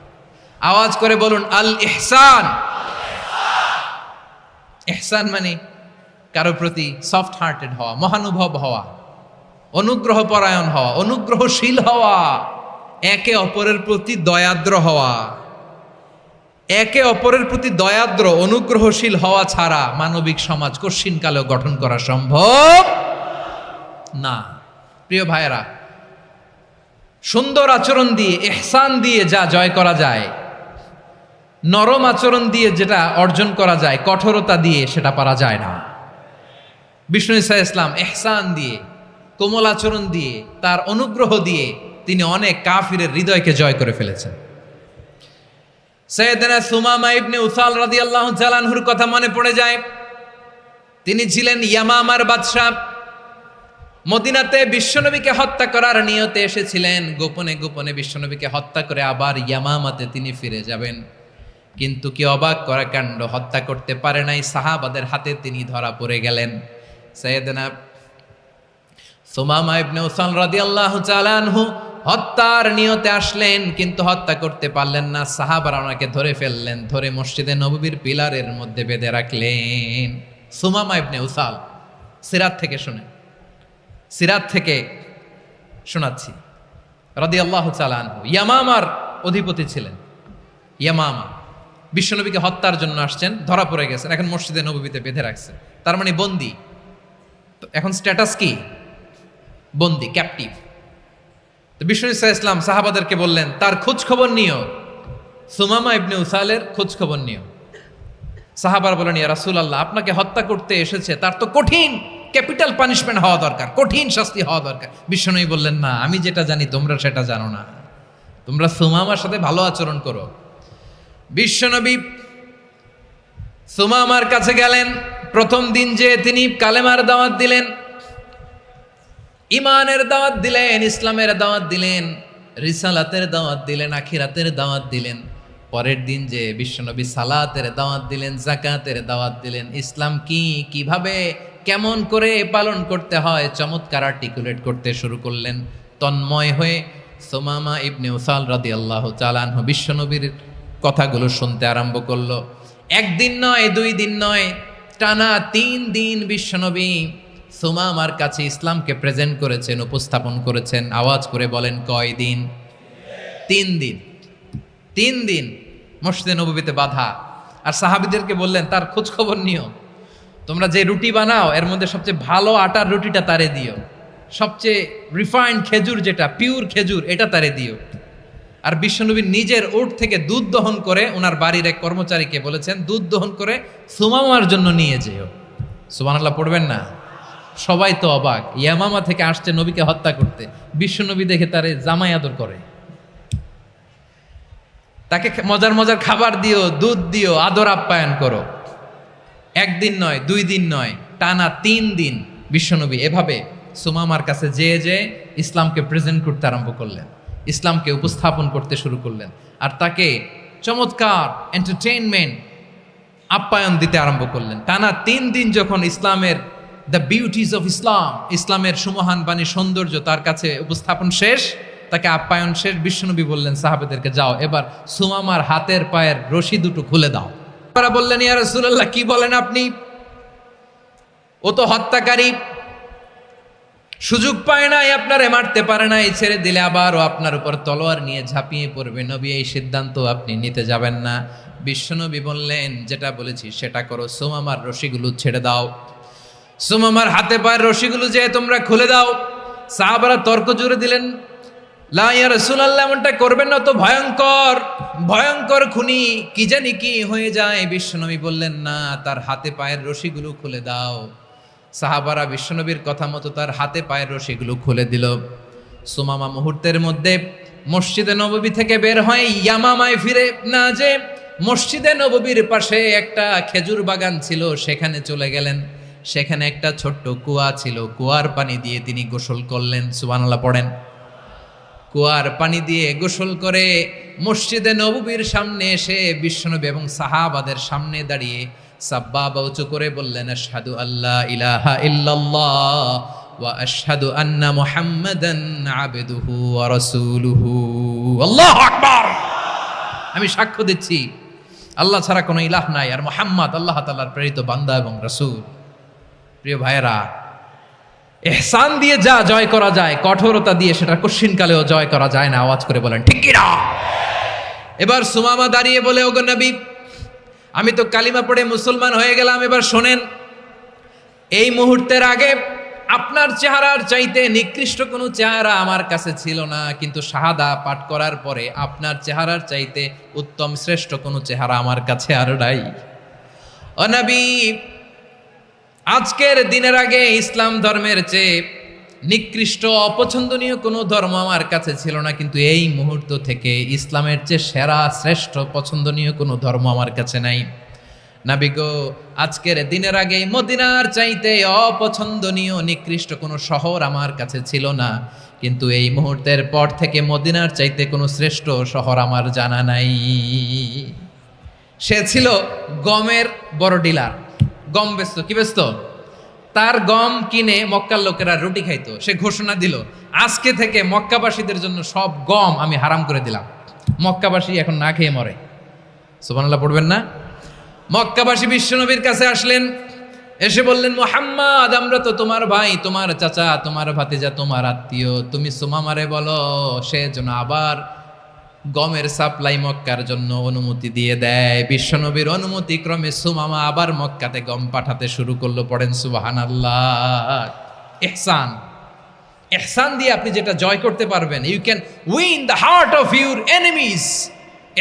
আওয়াজ করে বলুন আল ইহসান। ইহসান মানে কারো প্রতি সফট হার্টেড হওয়া, মহানুভব হওয়া, অনুগ্রহ পরায়ণ হওয়া, অনুগ্রহশীল হওয়া, একে অপরের প্রতি দয়াদ্র হওয়া। একে অপরের প্রতি দয়াদ্র, অনুগ্রহশীল হওয়া ছাড়া মানবিক সমাজ কশিনকালেও গঠন করা সম্ভব না। প্রিয় ভাইয়েরা, সুন্দর আচরণ দিয়ে, ইহসান দিয়ে যা জয় করা যায়, নরম আচরণ দিয়ে যেটা অর্জন করা যায়, কঠোরতা দিয়ে সেটা পারা যায় না। বিষ্ণু ঈসা ইসলাম ইহসান দিয়ে, কোমল আচরণ দিয়ে, তার অনুগ্রহ দিয়ে তিনি অনেক কাফিরের হৃদয়কে জয় করে ফেলেছেন। সাইয়েদনা সুমামা ইবনে উসাল রাদিয়াল্লাহু তাআলা আনহুর কথা মনে পড়ে যায়। তিনি ছিলেন ইয়ামামার বাদশা। মদিনাতে বিশ্বনবীকে হত্যা করার নিয়তে এসেছিলেন। গোপনে গোপনে বিশ্বনবীকে হত্যা করে আবার ইয়ামামাতে তিনি ফিরে যাবেন। কিন্তু কি অবাক করা কাণ্ড, হত্যা করতে পারে নাই, সাহাবাদের হাতে তিনি ধরা পড়ে গেলেন। সাইয়েদনা সুমামা ইবনে উসাল রাদিয়াল্লাহু তাআলা আনহু হত্যার নিয়তে আসলেন, কিন্তু হত্যা করতে পারলেন না। সাহাবারা ওনাকে ধরে ফেললেন, ধরে মসজিদে নববীর পিলারের মধ্যে বেঁধে রাখলেন। সুমামা ইবনে উসাল, সিরাত থেকে শুনে, সিরাত থেকে শোনাচ্ছি, রাদিয়াল্লাহু তাআলা আনহু ইয়ামামার অধিপতি ছিলেন। ইয়ামামা বিশ্বনবীকে হত্যার জন্য আসছেন, ধরা পড়ে গেছেন, এখন মসজিদে নববীতে বেঁধে রাখছে, তার মানে বন্দী। এখন স্ট্যাটাস কি? বন্দী, ক্যাপটিভ। তো বিষ্ণু ঈসা ইসলাম সাহাবাদেরকে বললেন, তার খোঁজ খবর নিও, সুমামা ইবনে উসালের খোঁজ খবর নিও। সাহাবার বলেন, ইয়া রাসূলুল্লাহ, আপনাকে হত্যা করতে এসেছে, তার তো কঠিন ক্যাপিটাল পানিশমেন্ট হওয়া দরকার, কঠিন শাস্তি হওয়া দরকার। বিশ্বনবী বললেন, না, আমি যেটা জানি তোমরা সেটা জানো না, তোমরা সুমামার সাথে ভালো আচরণ করো। বিশ্বনবী সুমামার কাছে গেলেন। প্রথম দিন যে তিনি কালেমার দাওয়াত দিলেন, ইমানের দাওয়াত দিলেন, ইসলামের দাওয়াত দিলেন, রিসালাতের দাওয়াত দিলেন, আখিরাতের দাওয়াত দিলেন। পরের দিন যে বিশ্বনবী সালাতের দাওয়াত দিলেন, যাকাতের দাওয়াত দিলেন, ইসলাম কি, কিভাবে, কেমন করে পালন করতে হয় চমৎকার আর্টিকুলেট করতে শুরু করলেন। তন্ময় হয়ে সুমামা ইবনে উসাল রাদিয়াল্লাহু তাআলা আনহু বিশ্বনবীর কথাগুলো শুনতে আরম্ভ করলো। একদিন নয়, 2 দিন নয়, টানা 3 দিন বিশ্বনবী সুমামার কাছে ইসলামকে প্রেজেন্ট করেছেন, উপস্থাপন করেছেন। আওয়াজ করে বলেন, কয় দিন? 3 দিন। 3 দিন মসজিদে নববীতে বাধা। আর সাহাবীদেরকে বললেন, তার খোঁজ খবর নিও, তোমরা যে রুটি বানাও এর মধ্যে সবচেয়ে ভালো আটার রুটিটা তারে দিও, সবচেয়ে রিফাইন্ড খেজুর, যেটা পিওর খেজুর, এটা তারে দিও। আর বিশ্বনবী নিজের উট থেকে দুধ দহন করে ওনার বাড়ির এক কর্মচারীকে বলেছেন, দুধ দহন করে সুমামার জন্য নিয়ে যেও। সুবহানাল্লাহ পড়বেন না? সবাই তো অবাক, ইয়ামামা থেকে আসছে নবীকে হত্যা করতে, বিশ্বনবী দেখে তারে জামাই আদর করে, তাকে মজার মজার খাবার দিও, দুধ দিও, আদর আপ্যায়ন করো। 1 দিন নয়, 2 দিন নয়, টানা 3 দিন বিশ্বনবী এভাবে সুমামার কাছে যেয়ে ইসলামকে প্রেজেন্ট করতে আরম্ভ করলেন, ইসলামকে উপস্থাপন করতে শুরু করলেন। আর তাকে চমৎকার এন্টারটেইনমেন্ট, আপ্যায়ন দিতে আরম্ভ করলেন। টানা 3 দিন যখন ইসলামের দ্য বিউটিজ অফ ইসলাম, ইসলামের সুমহান বাণী, সৌন্দর্য তার কাছে উপস্থাপন শেষ, তাকে আপ্যায়ন শেষ, বিশ্বনবী বললেন সাহাবেদেরকে, যাও এবার সুমামার হাতের পায়ের রশি দুটো খুলে দাও। তারা বললেন, ইয়া রাসূলুল্লাহ, কি বলেন আপনি? ও তো হত্যাকারী, সুযোগ পায় নাই, আপনারে মারতে পারে নাই, ছেড়ে দিলে আবার ও আপনার উপর তলোয়ার নিয়ে ঝাঁপিয়ে পড়বে। নবী, এই সিদ্ধান্ত আপনি নিতে যাবেন না। বিশ্বনবী বললেন, যেটা বলেছি সেটা করো, সুমামার রশিগুলো ছেড়ে দাও। সুমামার হাতে পায়ের রশিগুলো যে তোমরা খুলে দাও। সাহাবারা তর্ক জুড়ে দিলেন, লা ইয়া রাসূলুল্লাহ, এমনটা করবেন না, তো ভয়ঙ্কর ভয়ঙ্কর খুনি, কি জানি কি হয়ে যায়। বিশ্বনবী বললেন, না, তার হাতে পায়ের রশিগুলো খুলে দাও। সাহাবারা বিশ্বনবীর কথা মতো তার হাতে পায়ের রশিগুলো খুলে দিল। সুমামা মুহূর্তের মধ্যে মসজিদে নববী থেকে বের হয়ে ইয়ামামায় ফিরে না যে মসজিদে নববীর পাশে একটা খেজুর বাগান ছিল, সেখানে চলে গেলেন। সেখানে একটা ছোট্ট কুয়া ছিল, কুয়ার পানি দিয়ে তিনি গোসল করলেন। সুবহানাল্লাহ পড়েন। কুয়ার পানি দিয়ে গোসল করে মসজিদে নববীর সামনে এসে বিশ্বনবী এবং সাহাবাদের সামনে দাঁড়িয়ে সাব্বাবা উঁচু করে বললেন, আশহাদু আল্লা ইলাহা ইল্লাল্লাহ ওয়া আশহাদু আন্না মুহাম্মাদান আবদুহু ওয়া রাসূলুহু। আল্লাহু আকবার। আমি সাক্ষ্য দিচ্ছি আল্লাহ ছাড়া কোনো ইলাহ নাই, আর মুহাম্মদ আল্লাহ তাআলার প্রেরিত বান্দা এবং রাসূল। প্রিয় ভাইয়েরা, ইহসান দিয়ে যা জয় করা যায়, কঠোরতা দিয়ে সেটা কঠিনকালেও জয় করা যায় না। আওয়াজ করে বলেন ঠিক কি না? এবার সুমামা দাঁড়িয়ে বলে, ওগো নবী, আমি তো কালিমা পড়ে মুসলমান হয়ে গেলাম, এবার শোনেন, এই মুহূর্তের আগে আপনার চেহারার চাইতে নিকৃষ্ট কোনো চেহারা আমার কাছে ছিল না, কিন্তু শাহাদা পাঠ করার পরে আপনার চেহারার চাইতে উত্তম শ্রেষ্ঠ কোনো চেহারা আমার কাছে আর নাই। ও নবী, আজকের দিনের আগে ইসলাম ধর্মের চেয়ে নিকৃষ্ট অপছন্দনীয় কোনো ধর্ম আমার কাছে ছিল না, কিন্তু এই মুহূর্ত থেকে ইসলামের চেয়ে সেরা শ্রেষ্ঠ পছন্দনীয় কোনো ধর্ম আমার কাছে নাই। নবী গো, আজকের দিনের আগে মদিনার চাইতে অপছন্দনীয় নিকৃষ্ট কোনো শহর আমার কাছে ছিল না, কিন্তু এই মুহূর্তের পর থেকে মদিনার চাইতে কোনো শ্রেষ্ঠ শহর আমার জানা নাই। সে ছিল গমের বড় ডিলার, গম বেচতো। কি বেচতো? তার গম কিনে মক্কার লোকেরা রুটি খাইতো। সে ঘোষণা দিল, আজকে থেকে মক্কাবাসীদের জন্য সব গম আমি হারাম করে দিলাম, মক্কাবাসী এখন না খেয়ে মরে। সুবহানাল্লাহ পড়বেন না? মক্কাবাসী বিশ্বনবীর কাছে আসলেন, এসে বললেন, মুহাম্মদ, আমরা তো তোমার ভাই, তোমার চাচা, তোমার ভাতিজা, তোমার আত্মীয়, তুমি সুমামারে বলো সে যেন আবার গমের সাপ্লাই মক্কার জন্য অনুমতি দিয়ে দেয়। বিশ্বনবীর অনুমতি ক্রমে সুমামা আবার মক্কাতে গম পাঠাতে শুরু করলো। পড়েন সুবহানাল্লাহ। ইহসান, ইহসান দিয়ে আপনি যেটা জয় করতে পারবেন, you can win the heart of your enemies.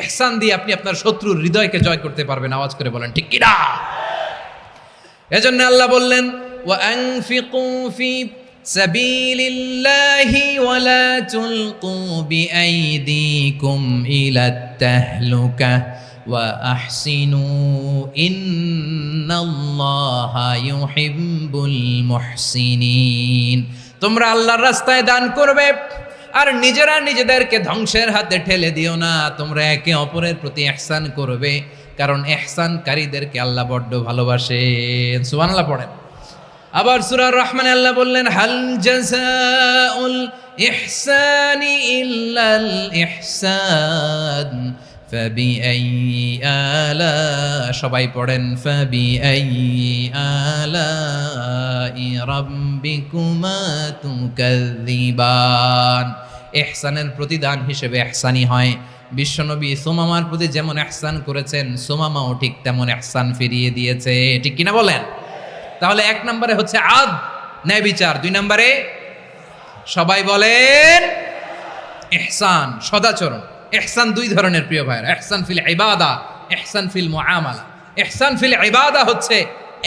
ইহসান দিয়ে আপনি আপনার শত্রুর হৃদয়কে জয় করতে পারবেন। আওয়াজ করে বলেন ঠিক কি না? এজন্য আল্লাহ বললেন, ওয়া আনফিকু ফি সাবিলিল্লাহি ওয়া লা তুলকু বিআইদিকুম ইলাত তাহলুকা ওয়া আহসিনু ইন্নাল্লাহা ইউহিব্বুল মুহসিনিন। তোমরা আল্লাহর রাস্তায় দান করবে আর নিজেরা নিজেদেরকে ধ্বংসের হাতে ঠেলে দিও না। তোমরা একে অপরের প্রতি ইহসান করবে, কারণ ইহসানকারীদেরকে আল্লাহ বড্ড ভালোবাসেন। সুবহানাল্লাহ পড়েন। আবার সূরা রহমানে আল্লাহ বললেন, হাল জাযাউল ইহসানি ইল্লাল ইহসান ফাবিআইয়ি আলা, সবাই পড়েন, ফাবিআইয়ি আলাই রাব্বিকুমা তুকাযযিবান। ইহসানের প্রতিদান হিসেবে ইহসানি হয়। বিশ্বনবী সুমামার প্রতি যেমন ইহসান করেছেন, সুমামাও ঠিক তেমন ইহসান ফিরিয়ে দিয়েছে। ঠিক কিনা বলেন? তাহলে এক নম্বরে হচ্ছে আদ, ন্যায় বিচার। দুই নম্বরে সবাই বলেন ইহসান, সদাচরণ। ইহসান দুই ধরনের প্রিয় ভাইরা, ইহসান ফিল ইবাদা, ইহসান ফিল মুআমালা। ইহসান ফিল ইবাদা হচ্ছে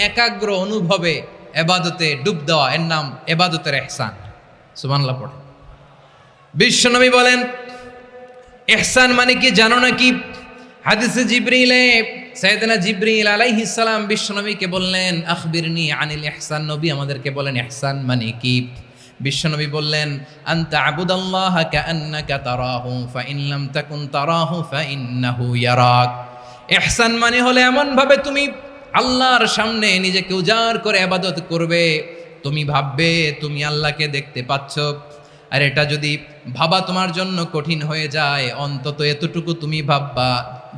একাগ্র অনুভবে ইবাদতে ডুব দেওয়া, এর নাম ইবাদতের ইহসান। সুবহানাল্লাহ পড়ে। বিশ্বনবী বলেন ইহসান মানে কি জানো নাকি? হাদিসে জিবরিলে সাইয়েদনা জিবরিল আলাইহিস সালাম বিশ্বনবীকে বললেন, আখবিরনি আনিল ইহসান। নবী আমাদেরকে বলেন ইহসান মানে কি? বিশ্বনবী বললেন, আনতা আবুদাল্লাহা কাআন্নাকা তারাহু ফাইন লাম তাকুন তারাহু ফাইন্নাহু ইয়ারাক। ইহসান মানে হলো এমন ভাবে তুমি আল্লাহর সামনে নিজেকে উজাড় করে ইবাদত করবে, তুমি ভাববে তুমি আল্লাহকে দেখতে পাচ্ছ, আর এটা যদি ভাবা তোমার জন্য কঠিন হয়ে যায়, অন্তত এতটুকু তুমি ভাববা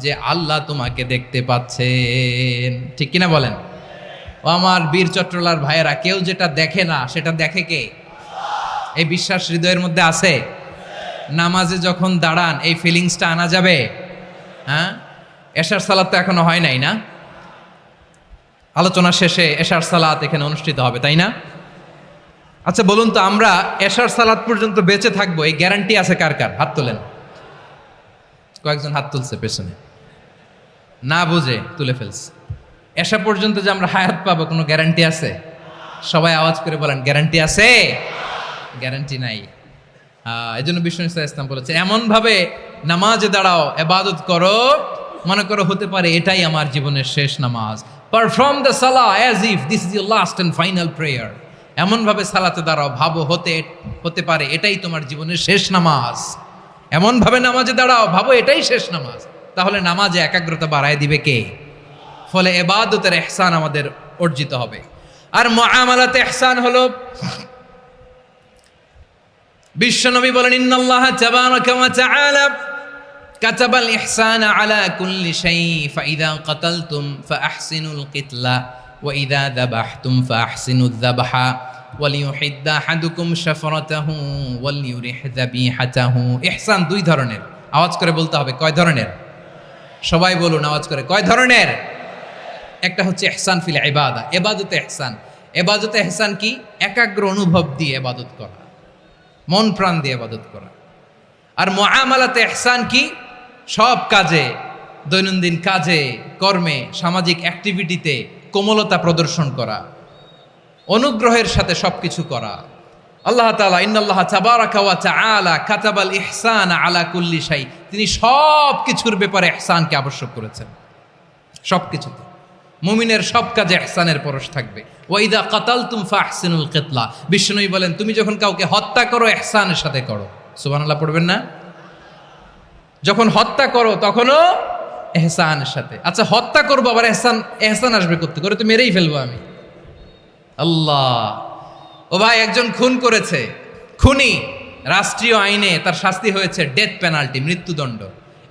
যে আল্লাহ তোমাকে দেখতে পাচ্ছেন। ঠিক কিনা বলেন? ও আমার বীর চট্টলার ভাইয়েরা, কেউ যেটা দেখে না সেটা দেখে কে? এই বিশ্বাস হৃদয়ের মধ্যে আছে? নামাজে যখন দাঁড়ান এই ফিলিংসটা আনা যাবে? হ্যাঁ, এশার সালাত তো এখনো হয় নাই না? আলোচনা শেষে এশার সালাত এখানে অনুষ্ঠিত হবে, তাই না? আচ্ছা বলুন তো, আমরা এশার সালাত পর্যন্ত বেঁচে থাকবো এই গ্যারান্টি আছে কার কার? হাত তোলেন। কয়েকজন হাত তুলছে পেছনে, না বুঝে তুলে ফেলছে। এশা পর্যন্ত যে আমরা হায়াত পাবো কোনো গ্যারান্টি আছে? সবাই আওয়াজ করে বলেন, গ্যারান্টি আছে? গ্যারান্টি নাই। এই জন্য বিষ্ণু ইসলাম বলেছে, এমন ভাবে নামাজে দাঁড়াও, ইবাদত করো, মনে করো হতে পারে এটাই আমার জীবনের শেষ নামাজ। পারফর্ম দ্য সালাহ as if this is your last and final prayer. এমন ভাবে সালাতে দাঁড়াও, ভাবো হতে পারে এটাই তোমার জীবনের শেষ নামাজ। এমন ভাবে নামাজে দাঁড়াও, ভাবো এটাই শেষ নামাজ। তাহলে নামাজে একাগ্রতা বাড়ায় দিবে কে? ফলে ইবাদতের ইহসান আমাদের অর্জিত হবে। আর মুআমালাতে ইহসান হলো, বিশ্বনবী বলেন, ইন্নাল্লাহা তাবারাকা ওয়া তাআলা কাতাবাল ইহসানা আলা কুল্লি শাই, ফাইযা কাতালতুম ফাআহসিনুল কিতলা ওয়া ইযা যাবাহতুম ফাআহসিনুয যাবহা ওয়ালিয়ুহিদ্দা আহাদুকুম শাফরাতাহু ওয়ালিয়ুরিহ যাবিহাতাহু। ইহসান দুই ধরনের, আওয়াজ করে বলতে হবে। কয় ধরনের? সবাই বলুন আওয়াজ করে, কয় ধরনের? একটা হচ্ছে ইহসান ফিল ইবাদা, ইবাদতে ইহসান। ইবাদতে ইহসান কি? একাগ্র অনুভব দিয়ে ইবাদত করা, মন প্রাণ দিয়ে ইবাদত করা। আর মুআমালাতে ইহসান কি? সব কাজে, দৈনন্দিন কাজে, কর্মে, সামাজিক অ্যাক্টিভিটিতে কোমলতা প্রদর্শন করা, অনুগ্রহের সাথে সবকিছু করা। আল্লাহ তাআলা, ইন্নাল্লাহা তাবারাকা ওয়া তাআলা কাতাবাল ইহসানা আলা কুল্লি শাই, তিনি সব কিছুর ব্যাপারে ইহসানকে আবশ্যক করেছেন। সব কিছুতে মুমিনের সব কাজে ইহসানের পরশ থাকবে। ওয়া ইযা কাতালতুম ফাহসিনুল কিতলা, বিষ্ণুই বলেন তুমি যখন কাউকে হত্যা করো ইহসানের সাথে করো। সুবহানাল্লাহ পড়বেন না? যখন হত্যা করো তখনও ইহসানের সাথে। আচ্ছা হত্যা করবো আবার ইহসান আসবে করতে করে, তো মেরেই ফেলবো আমি। আল্লাহ, ও ভাই একজন খুন করেছে, খুনি, রাষ্ট্রীয় আইনে তার শাস্তি হয়েছে ডেথ পেনাল্টি, মৃত্যুদণ্ড।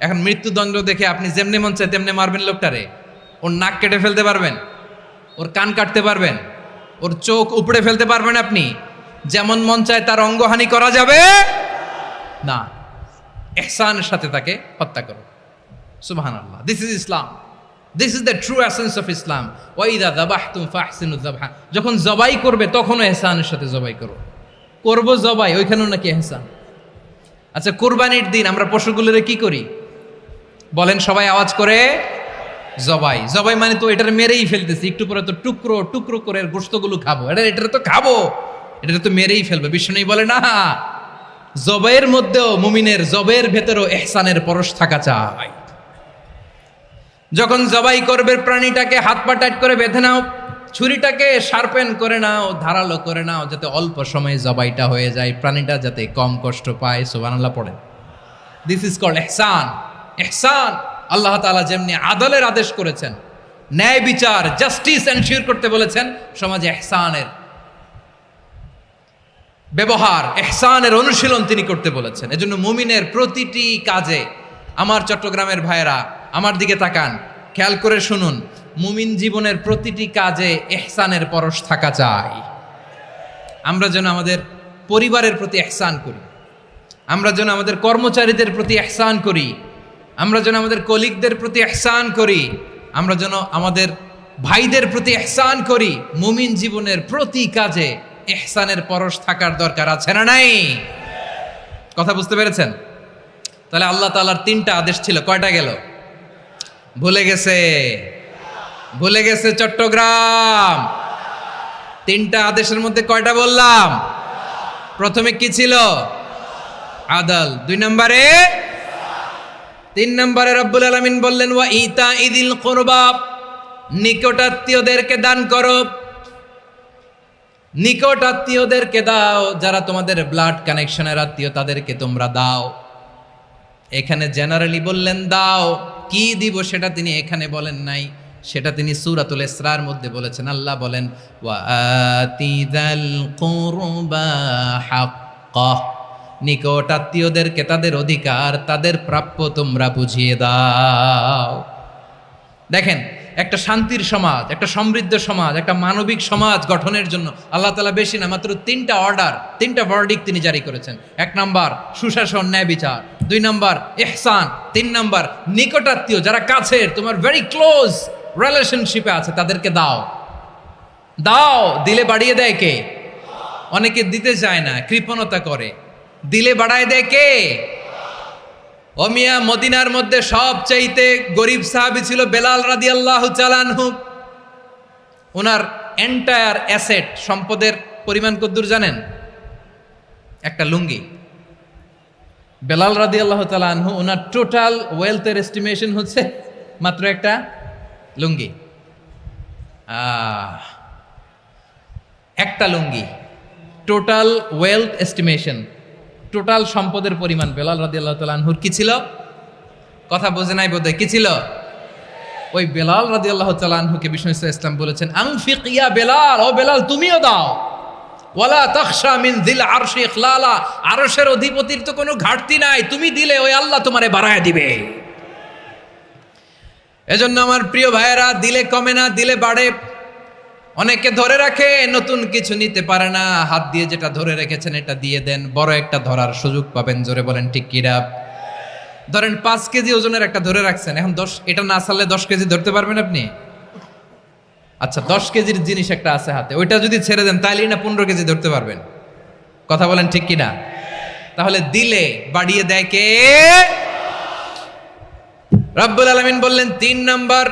এখন মৃত্যুদণ্ড দেখে আপনি যেমনি মন চায় তেমনি মারবেন লোকটারে? ওর নাক কেটে ফেলতে পারবেন? ওর কান কাটতে পারবেন? ওর চোখ উপড়ে ফেলতে পারবেন আপনি? যেমন মন চায় তার অঙ্গহানি করা যাবে না। ইহসানের সাথে তাকে হত্যা করো। সুবহানাল্লাহ, this is Islam, this is the true essence of Islam. ওয়া ইযা যাবাহতুম ফাহসিনুয যাবহা, যখন জবাই করবে তখনও ইহসানের সাথে জবাই করো। করব জবাই, ওইখানেও নাকি ইহসান। আচ্ছা কুরবানির দিন আমরা পশুগুলোরে কি করি বলেন সবাই আওয়াজ করে? জবাই। জবাই মানে তো এটার মেরেই ফেলতেছি, একটু পরে তো টুকরো টুকরো করে গোশতগুলো খাবো, এটা তো খাবো, এটা তো মেরেই ফেলবে। বিষ্ণু বলে না, জবাইয়ের মধ্যেও মুমিনের জবের ভেতরেও ইহসানের পরশ থাকা চাই। যখন জবাই করবে প্রাণীটাকে হাত পা টাইট করে বেঁধে নাও, ছুরিটাকে শার্পেন করে নাও, ধারালো করে নাও, যাতে অল্প সময়ে জবাইটা হয়ে যায়, প্রাণীটা যাতে কম কষ্ট পায়। সুবহানাল্লাহ পড়েন। দিস ইজ কল্ড ইহসান। ইহসান আল্লাহ তাআলা যেমনি আদলের আদেশ করেছেন, ন্যায় বিচার, জাস্টিস এনশিওর করতে বলেছেন, সমাজে ইহসানের ব্যবহার, ইহসানের অনুশীলন তিনি করতে বলেছেন। এজন্য মুমিনের প্রতিটি কাজে, আমার চট্টগ্রামের ভাইয়েরা আমার দিকে তাকান, খেয়াল করে শুনুন, মুমিন জীবনের প্রতিটি কাজে ইহসানের পরশ থাকা চাই। আমরা যেন আমাদের পরিবারের প্রতি ইহসান করি, আমরা যেন আমাদের কর্মচারীদের প্রতি ইহসান করি, আমরা যেন আমাদের কলিগদের প্রতি ইহসান করি, আমরা যেন আমাদের ভাইদের প্রতি ইহসান করি। মুমিন জীবনের প্রতি কাজে ইহসানের পরশ থাকার দরকার আছে না নাই? কথা বুঝতে পেরেছেন? তাহলে আল্লাহ তাআলার তিনটা আদেশ ছিল, কয়টা গেল? ভুলে গেছে চট্টগ্রাম। তিনটা আদেশের মধ্যে কয়টা বললাম? প্রথমে কি ছিল? আদল। 2 নম্বরে, 3 নম্বরে রব্বুল আলামিন বললেন ওয়া ইতা ইদিল কুরবা, নিকটাত্মীয়দেরকে দান করো। নিকট আত্মীয়দেরকে দাও, যারা তোমাদের ব্লাড কানেকশনের আত্মীয় তাদেরকে তোমরা দাও। এখানে জেনারেলি বললেন দাও, কি দিব সেটা তিনি এখানে বলেন নাই, সেটা তিনি সূরাতুল ইসরার মধ্যে বলেছেন। আল্লাহ বলেন ওয়া আতিযাল কুরবা হাক্কাহ, নিকট আত্মীয়দেরকে তাদের অধিকার, তাদের প্রাপ্য তোমরা বুঝিয়ে দাও। দেখেন, একটা শান্তির সমাজ, একটা সমৃদ্ধ সমাজ, একটা মানবিক সমাজ গঠনের জন্য আল্লাহ তাআলা বেশি না, মাত্র 3টা অর্ডার, 3টা ভার্ডিক্ট তিনি জারি করেছেন। 1 নাম্বার সুশাসন, ন্যায় বিচার। 2 নাম্বার ইহসান। 3 নাম্বার নিকটাত্মীয়, যারা কাছের, তোমার ভেরি ক্লোজ রিলেশনশিপে আছে, তাদেরকে দাও। দাও, দিলে বাড়িয়ে দেয় কে? অনেকে দিতে চায় না, কৃপণতা করে। দিলে বাড়ায় দেয় কে? ও মিয়া, মদিনার মধ্যে সবচাইতে গরিব সাহাবী ছিল বেলাল রাদিয়াল্লাহু তাআলা আনহু। ওনার এন্টায়ার অ্যাসেট, সম্পদের পরিমাণ কতদূর জানেন? একটা লুঙ্গি। বেলাল রাদিয়াল্লাহু তাআলা আনহু, ওনার টোটাল ওয়েলথের এস্টিমেশন হচ্ছে মাত্র একটা লুঙ্গি। একটা লুঙ্গি, টোটাল ওয়েলথ এস্টিমেশন, টোটাল সম্পদের পরিমাণ বেলাল রাদিয়াল্লাহু তাআলা আনহুর কি ছিল? কথা বোঝে নাই বোধহয়, কি ছিল? ওই বেলাল রাদিয়াল্লাহু তাআলা আনহুকে বিষ্ণু ইসলাম বলেছেন, আনফিক ইয়া বেলাল, ও বেলাল তুমিও দাও। ওয়ালা তাখশা মিন যিল আরশি ইখলালা, আরশের অধিপতির তো কোনো ঘাটতি নাই, তুমি দিলে ওই আল্লাহ তোমারে বাড়ায় দিবে। এজন্য আমার প্রিয় ভাইয়েরা, দিলে কমে না, দিলে বাড়ে। অনেকে ধরে রাখে, নতুন কিছু নিতে পারে না, হাত দিয়ে যেটা ধরে রেখেছেন এটা দিয়ে দেন, বড় একটা ধরার সুযোগ পাবেন। জোরে বলেন ঠিক কিনা? ধরেন 5 কেজি ওজনের একটা ধরে রাখছেন, এখন 10, এটা না ছাড়লে 10 কেজি ধরতে পারবেন আপনি? আচ্ছা, 10 কেজির জিনিস একটা আছে হাতে, ওইটা যদি ছেড়ে দেন তাইলেই না 15 কেজি ধরতে পারবেন? কথা বলেন ঠিক কিনা? তাহলে দিলে বাড়িয়ে দেয় কে? রব্বুল আলামিন বললেন 3 নাম্বার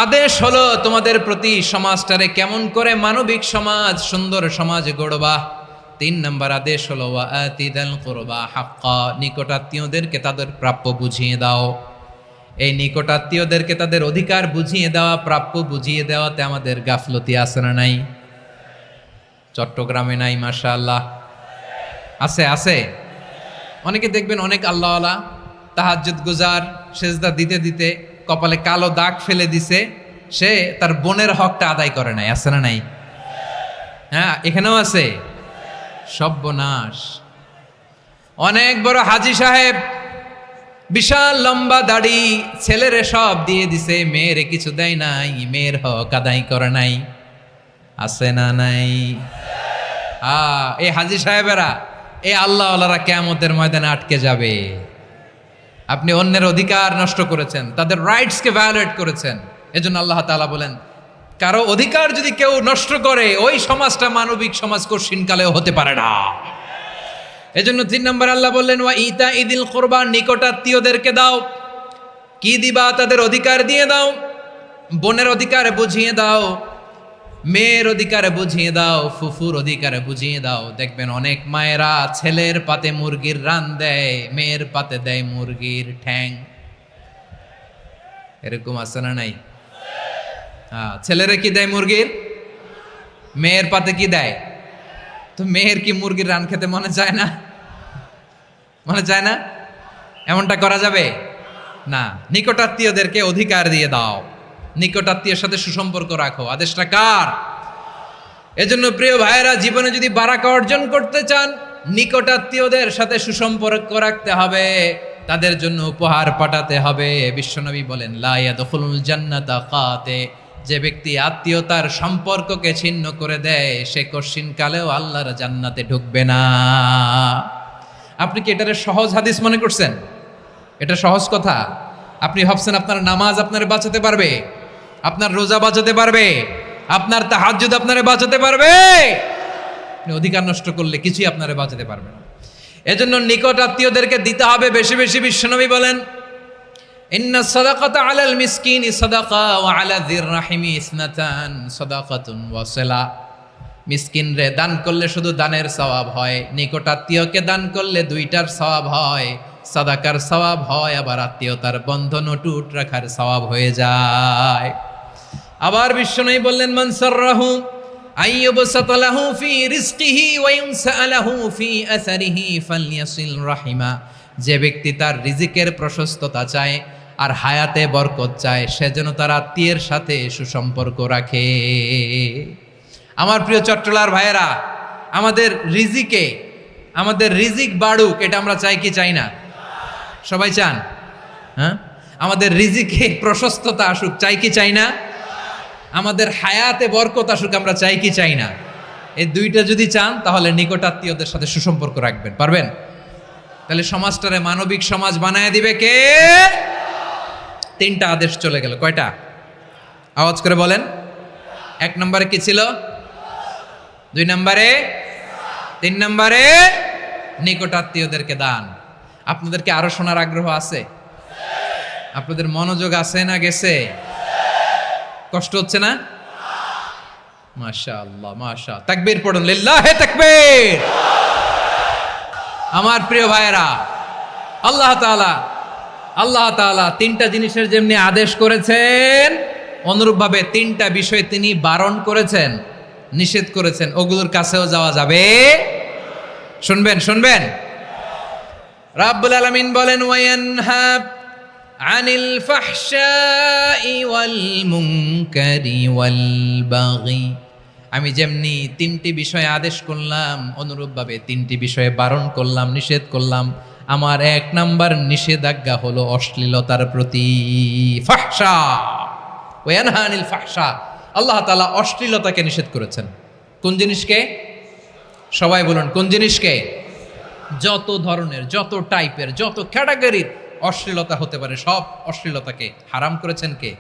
আদেশ হলো তোমাদের প্রতি সমাজটারে কেমন করে মানবিক সমাজ, সুন্দর সমাজ গড়বা। 3 নাম্বার আদেশ হলো ওয়া আতিদাল কুরবা হাক্কা, নিকটাত্মীয়দেরকে তাদের প্রাপ্য বুঝিয়ে দাও। এই নিকটাত্মীয়দেরকে তাদের অধিকার বুঝিয়ে দেওয়া, প্রাপ্য বুঝিয়ে দেওয়াতে আমাদের গাফলতি আছে না নাই? চট্টগ্রামে নাই? মাশাআল্লাহ আছে, আছে। অনেকে দেখবেন অনেক আল্লাহওয়ালা, তাহাজ্জুদ গুজার, সেজদা দিতে দিতে কপালে কালো দাগ ফেলে দিছে, সে তার বোনের হকটা আদায় করে নাই। আছে না নাই? হ্যাঁ, এখানেও আছে। সর্বনাশ। অনেক বড় হাজী সাহেব, বিশাল লম্বা দাড়ি, ছেলেরে সব দিয়ে দিছে, মেয়েরে কিছু দেয় নাই, মেয়ের হক আদায় করে নাই। আছে না নাই? এই হাজী সাহেবেরা, এই আল্লাহওয়ালারা কিয়ামতের ময়দানে আটকে যাবে। আপনি অন্যের অধিকার নষ্ট করেছেন, তাদের রাইটসকে ভায়োলেট করেছেন। এজন্য আল্লাহ তাআলা বলেন, কারো অধিকার যদি কেউ নষ্ট করে, ওই সমাজটা মানবিক সমাজ কঠিনকালেও হতে পারে না। এজন্য 3 নম্বর আল্লাহ বললেন ওয়া ইতা ইদিল কুরবা, নিকটাত্মীয়দেরকে দাও। কি দিবা? তাদের অধিকার দিয়ে দাও। বোনের অধিকার বুঝিয়ে দাও, মেয়ের অধিকার বুঝিয়ে দাও, ফুফুর অধিকার বুঝিয়ে দাও। দেখবেন অনেক মায়েরা ছেলের পাতে মুরগির রান দেয়, মেয়ের পাতে দেয় মুরগির ঠ্যাং। এরকম আছে না নাই? ছেলেরা কি দেয়? মুরগির। মেয়ের পাতে কি দেয়? তো মেয়ের কি মুরগির রান খেতে মনে চায় না? মনে চায় না? এমনটা করা যাবে না। নিকটাত্মীয়দেরকে অধিকার দিয়ে দাও, নিকটাত্মীয়ের সাথে সুসম্পর্ক রাখো। আদেশটা কার? এজন্য প্রিয় ভাইয়েরা, জীবনে যদি বারাকা অর্জন করতে চান, নিকটাত্মীয়দের সাথে সুসম্পর্ক রাখতে হবে, তাদের জন্য উপহার পাঠাতে হবে। বিশ্বনবী বলেন লা ইয়াদখুলুল জান্নাতা কাতে, যে ব্যক্তি আত্মীয়তার সম্পর্ককে ছিন্ন করে দেয়, সে কঠিনকালেও আল্লাহর জান্নাতে ঢুকবে না। আপনি কি এটারে সহজ হাদিস মনে করছেন? এটা সহজ কথা? আপনি ভাবছেন আপনার নামাজ আপনারে বাঁচাতে পারবে, আপনার রোজা বাঁচাতে পারবে, আপনার তাহাজ্জুদ আপনারে বাঁচাতে পারবে? আপনি অধিকার নষ্ট করলে কিছুই আপনারে বাঁচাতে পারবে না। এজন্য নিকট আত্মীয়দেরকে দিতে হবে বেশি বেশি। বিশ্বনবী বলেন ইন্না সাদাকাতা আলাল মিসকিনি সাদাকা ওয়া আলা যির রাহিমি ইসনাতান সাদাকাতুন ওয়া সিলা। মিসকিনরে দান করলে শুধু দানের সওয়াব হয়, নিকট আত্মীয়কে দান করলে 2টার সওয়াব হয়, সাদাকার সওয়াব হয়, আবার আত্মীয়তার বন্ধন অটুট রাখার সওয়াব হয়ে যায়। আবার বিশ্বনবী বললেন মান সাররাহু আইয়ুবসাতা লাহু ফি রিজকিহি ওয়া ইনসালাহু ফি আসারিহি ফালইয়াসিল রাহিমা। যে ব্যক্তি তার রিজিকের প্রশস্ততা চায় আর হায়াতে বরকত চায়, সে যেন তার আত্মীয়ের সাথে সুসম্পর্ক রাখে। আমার প্রিয় চট্টলার ভাইয়েরা, আমাদের রিজিকে আমাদের রিজিক বাড়ুক, এটা আমরা চাই কি চাই না? সবাই চান? হ্যাঁ, আমাদের রিজিকে প্রশস্ততা আসুক, চাই কি চাই না? আমাদের হায়াতে বরকত আসুক, আমরা চাই কি চাই না? এই দুইটা যদি চান তাহলে নিকটাত্মীয়দের সাথে সুসম্পর্ক রাখবেন, পারবেন? তাহলে সমাজটারে মানবিক সমাজ বানায় দিবে কে? তিনটা আদেশ চলে গেল। কয়টা? আওয়াজ করে বলেন। 1 নম্বরে কি ছিল? 2 নম্বরে, 3 নম্বরে নিকটাত্মীয়দেরকে দান। আপনাদেরকে আরো শোনার আগ্রহ আছে? আপনাদের মনোযোগ আছে না গেছে? কষ্ট হচ্ছে না? মাশাআল্লাহ, মাশা। তাকবীর পড়ুন, লিল্লাহে তাকবীর। আমার প্রিয় ভাইয়েরা, আল্লাহ তাআলা তিনটা জিনিসের যেমনি আদেশ করেছেন, অনুরূপভাবে তিনটা বিষয় তিনি বারণ করেছেন, নিষেধ করেছেন। ওগুলোর কাছেও যাওয়া যাবে। শুনবেন। রাব্বুল আলামিন বলেন, ওয়ায়ানহা আনিল ফাহশাই ওয়াল মুনকারি ওয়াল বাগি। আমি যেমনি তিনটি বিষয়ে আদেশ করলাম, অনুরূপভাবে তিনটি বিষয়ে বারণ করলাম, নিষেধ করলাম। আমার 1 নাম্বার নিষেধাজ্ঞা হলো অশ্লীলতার প্রতি। ফাহশা, ওয়ায়ানহা আনিল ফাহশা, আল্লাহ তাআলা অশ্লীলতাকে নিষেধ করেছেন। কোন জিনিসকে? সবাই বলুন, কোন জিনিসকে? যত ধরনের, যত টাইপের, যত ক্যাটাগরির অশ্লীলতা হতে পারে, সব অশ্লীলতাকে হারাম করেছেন কে?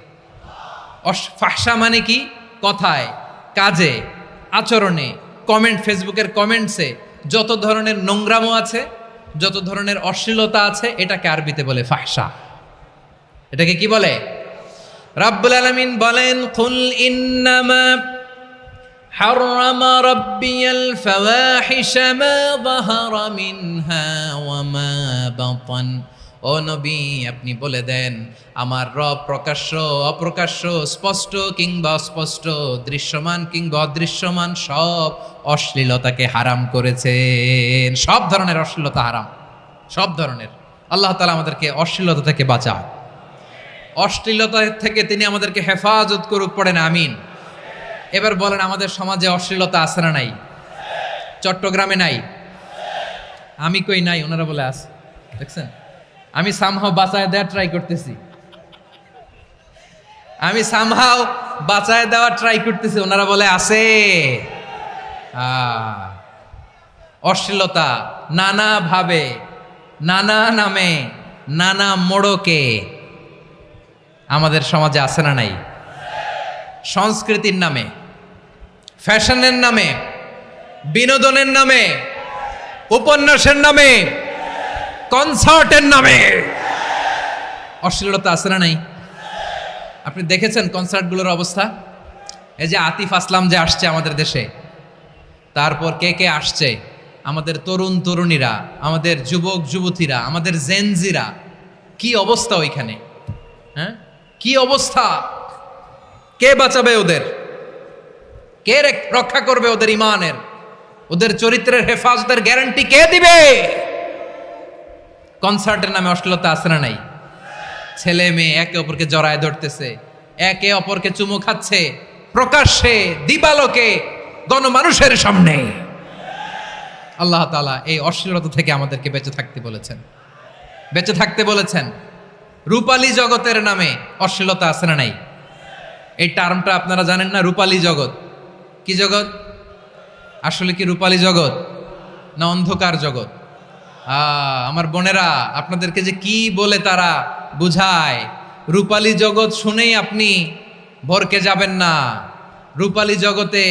ফাহশা মানে কি? কথায়, কাজে, আচরণে, কমেন্ট, ফেসবুকের কমেন্টসে যত ধরনের নোংরামো আছে, যত ধরনের অশ্লীলতা আছে, এটাকে আরবিতে বলে ফাহশা। এটাকে কি বলে? রাব্বুল আলামিন বলেন, কুল ইন্নামা হাররামা রাব্বিয়াল ফাওয়াহিশা মা যাহারা মিনহা ওয়া মা বাতান। ও নবী, আপনি বলে দেন, আমার রব প্রকাশ্য, অপ্রকাশ্য, স্পষ্ট কিংবা অস্পষ্ট, দৃশ্যমান কিংবা অদৃশ্যমান সব অশ্লীলতাকে হারাম করেছেন। সব ধরনের অশ্লীলতা হারাম, সব ধরনের। আল্লাহ তাআলা আমাদেরকে অশ্লীলতা থেকে বাঁচান, অশ্লীলতা থেকে তিনি আমাদেরকে হেফাজত করুক। পড়েন আমিন। এবার বলেন, আমাদের সমাজে অশ্লীলতা আছে না নাই? চট্টগ্রামে নাই? আমি কই নাই, ওনারা বলে আছে। দেখছেন, আমি সামহাও বাঁচায় দেওয়ার ট্রাই করতেছি, ওনারা বলে আছে। অশ্লীলতা নানা ভাবে, নানা নামে, নানা মোড়কে আমাদের সমাজে আছে না নাই? সংস্কৃতির নামে, ফ্যাশনের নামে, বিনোদনের নামে, উপন্যাসের নামে, কনসার্টের নামে অশ্লীলতা আছে না নাই? আপনি দেখেছেন কনসার্টগুলোর অবস্থা? এই যে আতিফ আসলাম যে আসছে আমাদের দেশে, তারপর কে কে আসছে, আমাদের তরুণ তরুণীরা, আমাদের যুবক যুবতীরা, আমাদের জেনজিরা, কি অবস্থা ওইখানে? হ্যাঁ, কি অবস্থা? কে বাঁচাবে ওদের? কে রক্ষা করবে ওদের ইমানের, ওদের চরিত্রের হেফাজতের গ্যারান্টি কে দিবে? কনসার্টের নামে অশ্লীলতা আছে না নাই? ছেলে মেয়ে একে অপরকে জড়ায় ধরতেছে, একে অপরকে চুমু খাচ্ছে, প্রকাশ্যে, দিবালোকে, গণমানুষের সামনে। আল্লাহ তাআলা এই অশ্লীলতা থেকে আমাদেরকে বেঁচে থাকতে বলেছেন, বেঁচে থাকতে বলেছেন। রূপালী জগতের নামে অশ্লীলতা আছে না নাই? এই টার্মটা আপনারা জানেন না? রূপালী জগৎ কি জগৎ? আসলে কি রূপালী জগৎ না অন্ধকার জগৎ? আমার বোনেরা, আপনাদেরকে যে কি বলে তারা বুঝায়, রূপালী জগৎ শুনেই আপনি ভরকে যাবেন না। রূপালী জগতে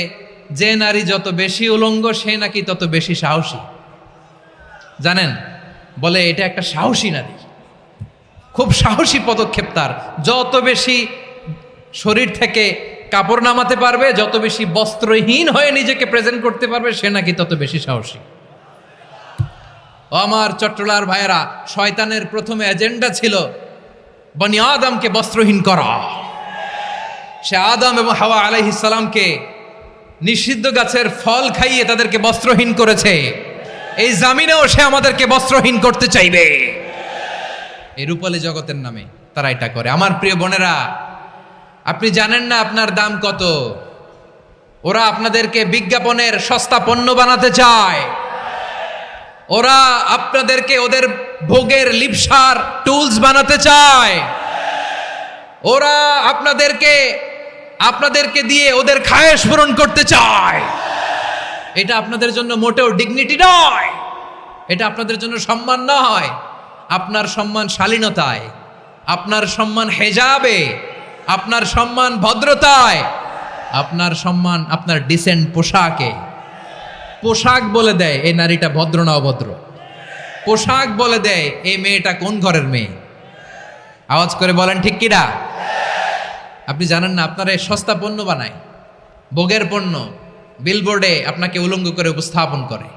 যে নারী যত বেশি উলঙ্গ, সে নাকি তত বেশি সাহসী। জানেন, বলে এটা একটা সাহসী নারী, খুব সাহসী পদক্ষেপ তার। যত বেশি শরীর থেকে কাপড় নামাতে পারবে, যত বেশি বস্ত্রহীন হয়ে নিজেকে প্রেজেন্ট করতে পারবে, সে নাকি তত বেশি সাহসী। আমার চট্টলার ভাইয়েরা, শয়তানের প্রথমে এজেন্ডা ছিল বনি আদমকে বস্ত্রহীন করা। সে আদম এবং হাওয়া আলাইহিস সালামকে নিষিদ্ধ গাছের ফল খাইয়ে তাদেরকে বস্ত্রহীন করেছে। এই জামিনেও সে আমাদেরকে বস্ত্রহীন করতে চাইবে। এই রূপালী জগতের নামে তারা এটা করে। আমার প্রিয় বোনেরা, আপনি জানেন না আপনার দাম কত? ওরা আপনাদেরকে বিজ্ঞাপনের সস্তা পণ্য বানাতে চায়। ওরা আপনাদেরকে ওদের ভোগের লিপসার টুলস বানাতে চায়। ওরা আপনাদেরকে দিয়ে ওদের খায়েশ পূরণ করতে চায়। এটা আপনাদের জন্য মোটেও ডিগনিটি নয়, এটা আপনাদের জন্য সম্মান নয়। আপনার সম্মান শালীনতায়, আপনার সম্মান হেজাবে, আপনার সম্মান ভদ্রতায়, আপনার সম্মান আপনার ডিসেন্ট পোশাকে। পোশাক বলে দেয় এই নারীটা ভদ্র না অভদ্র। পোশাক বলে দেয় এই মেয়েটা কোন ঘরের মেয়ে। আওয়াজ করে বলেন ঠিক কিনা? আপনি জানেন না আপনারা এই সস্তা পণ্য বানায়, ভোগের পণ্য, বিলবোর্ডে আপনাকে উলঙ্গ করে উপস্থাপন করে।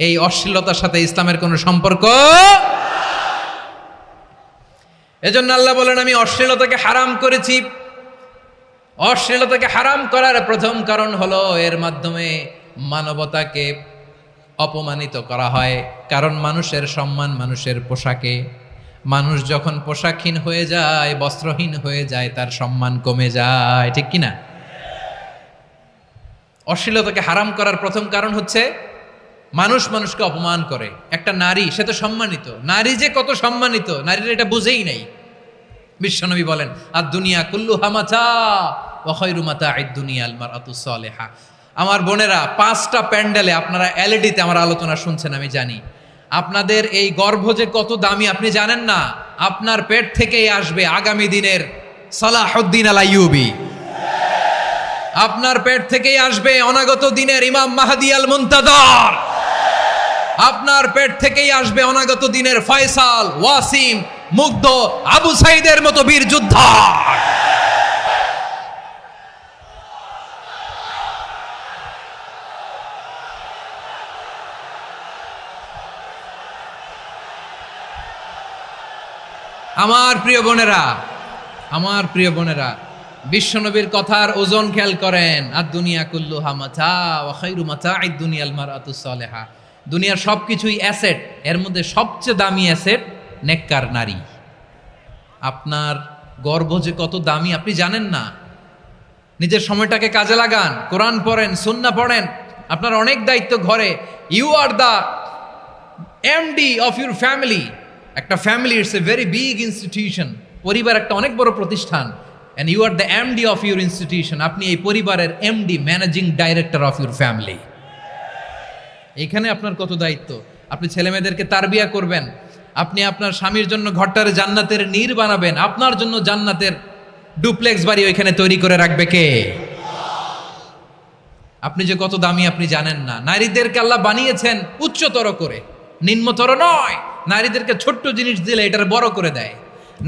এই অশ্লীলতার সাথে ইসলামের কোনো সম্পর্ক। এজন্য আল্লাহ বলেন আমি অশ্লীলতাকে হারাম করেছি। অশ্লীলতাকে হারাম করার প্রথম কারণ হলো এর মাধ্যমে মানবতাকে অপমানিত করা হয়। কারণ মানুষের সম্মান মানুষের পোশাকে। মানুষ যখন পোশাকহীন হয়ে যায়, বস্ত্রহীন হয়ে যায়, তার সম্মান কমে যায়, ঠিক কিনা? অশ্লীলতাকে হারাম করার প্রথম কারণ হচ্ছে মানুষ মানুষকে অপমান করে। একটা নারী, সে তো সম্মানিত, নারী যে কত সম্মানিত নারীর এটা বুঝেই নাই। বিশ্বনবী বলেন আর দুনিয়া কুল্লুহা মাতা ওয়া খায়রু মাতা'আদ দুনিয়া আল মারআতুস সালিহা। আমার বোনেরা, 5টা প্যান্ডেলে আপনারা এলইডিতে আমার আলোচনা শুনছেন, আমি জানি। আপনাদের এই গর্ভ যে কত দামি আপনি জানেন না। আপনার পেট থেকেই আসবে আগামী দিনের সালাহুদ্দিন আল আইয়ুবী। আপনার পেট থেকেই আসবে অনাগত দিনের ইমাম মাহদী আল মুনতাজার। আপনার পেট থেকেই আসবে অনাগত দিনের ফয়সাল, ওয়াসিম, মুগ্ধ, আবু সাইদের মতো বীর যোদ্ধা। আমার প্রিয় বোনেরা, আমার প্রিয় বোনেরা, বিশ্বনবীর কথার ওজন খেয়াল করেন। আর দুনিয়া কুল্লুহা মাতা ওয়া খায়রু মাতা'আদ দুনিয়াল মারআতুস সালিহা। দুনিয়ার সবকিছুই অ্যাসেট, এর মধ্যে সবচেয়ে দামি অ্যাসেট নেককার নারী। আপনার গর্ভ যে কত দামি আপনি জানেন না। নিজের সময়টাকে কাজে লাগান, কোরআন পড়েন, সুন্নাহ পড়েন। আপনার অনেক দায়িত্ব ঘরে। You are the MD of your family. একটা family it's a very big institution. পরিবার একটা অনেক বড় প্রতিষ্ঠান। And you are the MD of your institution. আপনি এই পরিবারের MD, managing director of your family. এখানে আপনার কত দায়িত্ব। আপনি ছেলে মেয়েদেরকে তারবিয়া করবেন। আপনি আপনার স্বামীর জন্য ঘরটারে জান্নাতের নীর বানাবেন। আপনার জন্য জান্নাতের ডুপ্লেক্স বাড়ি ওইখানে তৈরি করে রাখবে কে? আপনি যে কত দামি আপনি জানেন না। নারীদেরকে আল্লাহ বানিয়েছেন উচ্চতর করে, নিম্নতর নয়। নারীদেরকে ছোট্ট জিনিস দিলে এটার বড় করে দেয়।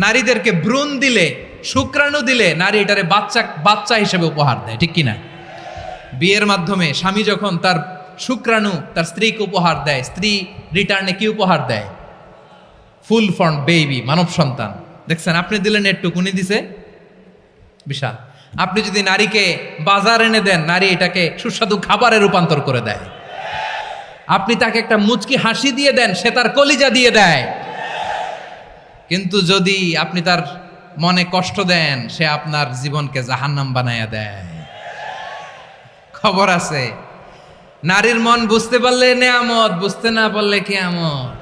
নারীদেরকে ভ্রূণ দিলে, শুক্রাণু দিলে নারী এটারে বাচ্চা হিসেবে উপহার দেয়, ঠিক কিনা? বিয়ের মাধ্যমে স্বামী যখন তার শুক্রাণু তার স্ত্রীকে উপহার দেয়, স্ত্রী রিটার্নে কি উপহার দেয়? ফুল ফর্ম বেবি, মানব সন্তান। দেখছেন, আপনি দিলেন একটুকুনি দিছে বিশাল। আপনি যদি নারীকে বাজার এনে দেন, নারী এটাকে সুস্বাদু খাবারে রূপান্তর করে দেয়। আপনি তাকে একটা মুচকি হাসি দিয়ে দেন, সে তার কলিজা দিয়ে দেয়। কিন্তু যদি আপনি তার মনে কষ্ট দেন, সে আপনার জীবনকে জাহান্নাম বানায়া দেয়। খবর আছে, নারীর মন বুঝতে পারলে নেয়ামত, বুঝতে না পারলে কিয়ামত,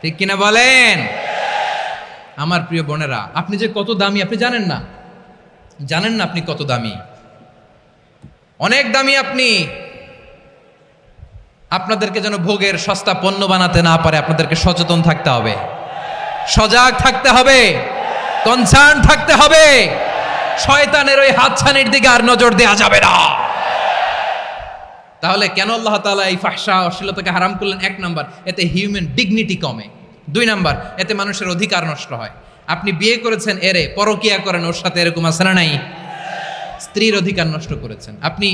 ঠিক কিনা বলেন? আমার প্রিয় বোনেরা, আপনি যে কত দামি আপনি জানেন না। জানেন না আপনি কত দামি, অনেক দামি আপনি। আপনাদেরকে যেন ভোগের সস্তা পণ্য বানাতে না পারে আপনাদেরকে সচেতন থাকতে হবে, সজাগ থাকতে হবে, কনসার্ন থাকতে হবে। শয়তানের ওই হাতছানির দিকে আর নজর দেওয়া যাবে না। তাহলে কেন আল্লাহ তাআলা এই ফাহশা অশ্লীলতাকে হারাম করলেন? 1 নাম্বার, এতে হিউম্যান ডিগনিটি কমে। 2 নাম্বার, এতে মানুষের অধিকার নষ্ট হয়। আপনি বিয়ে করেছেন এরে, পরকিয়া করেন ওর সাথে, এরকম আছে না নাই? স্ত্রীর অধিকার নষ্ট করেছেন। আপনি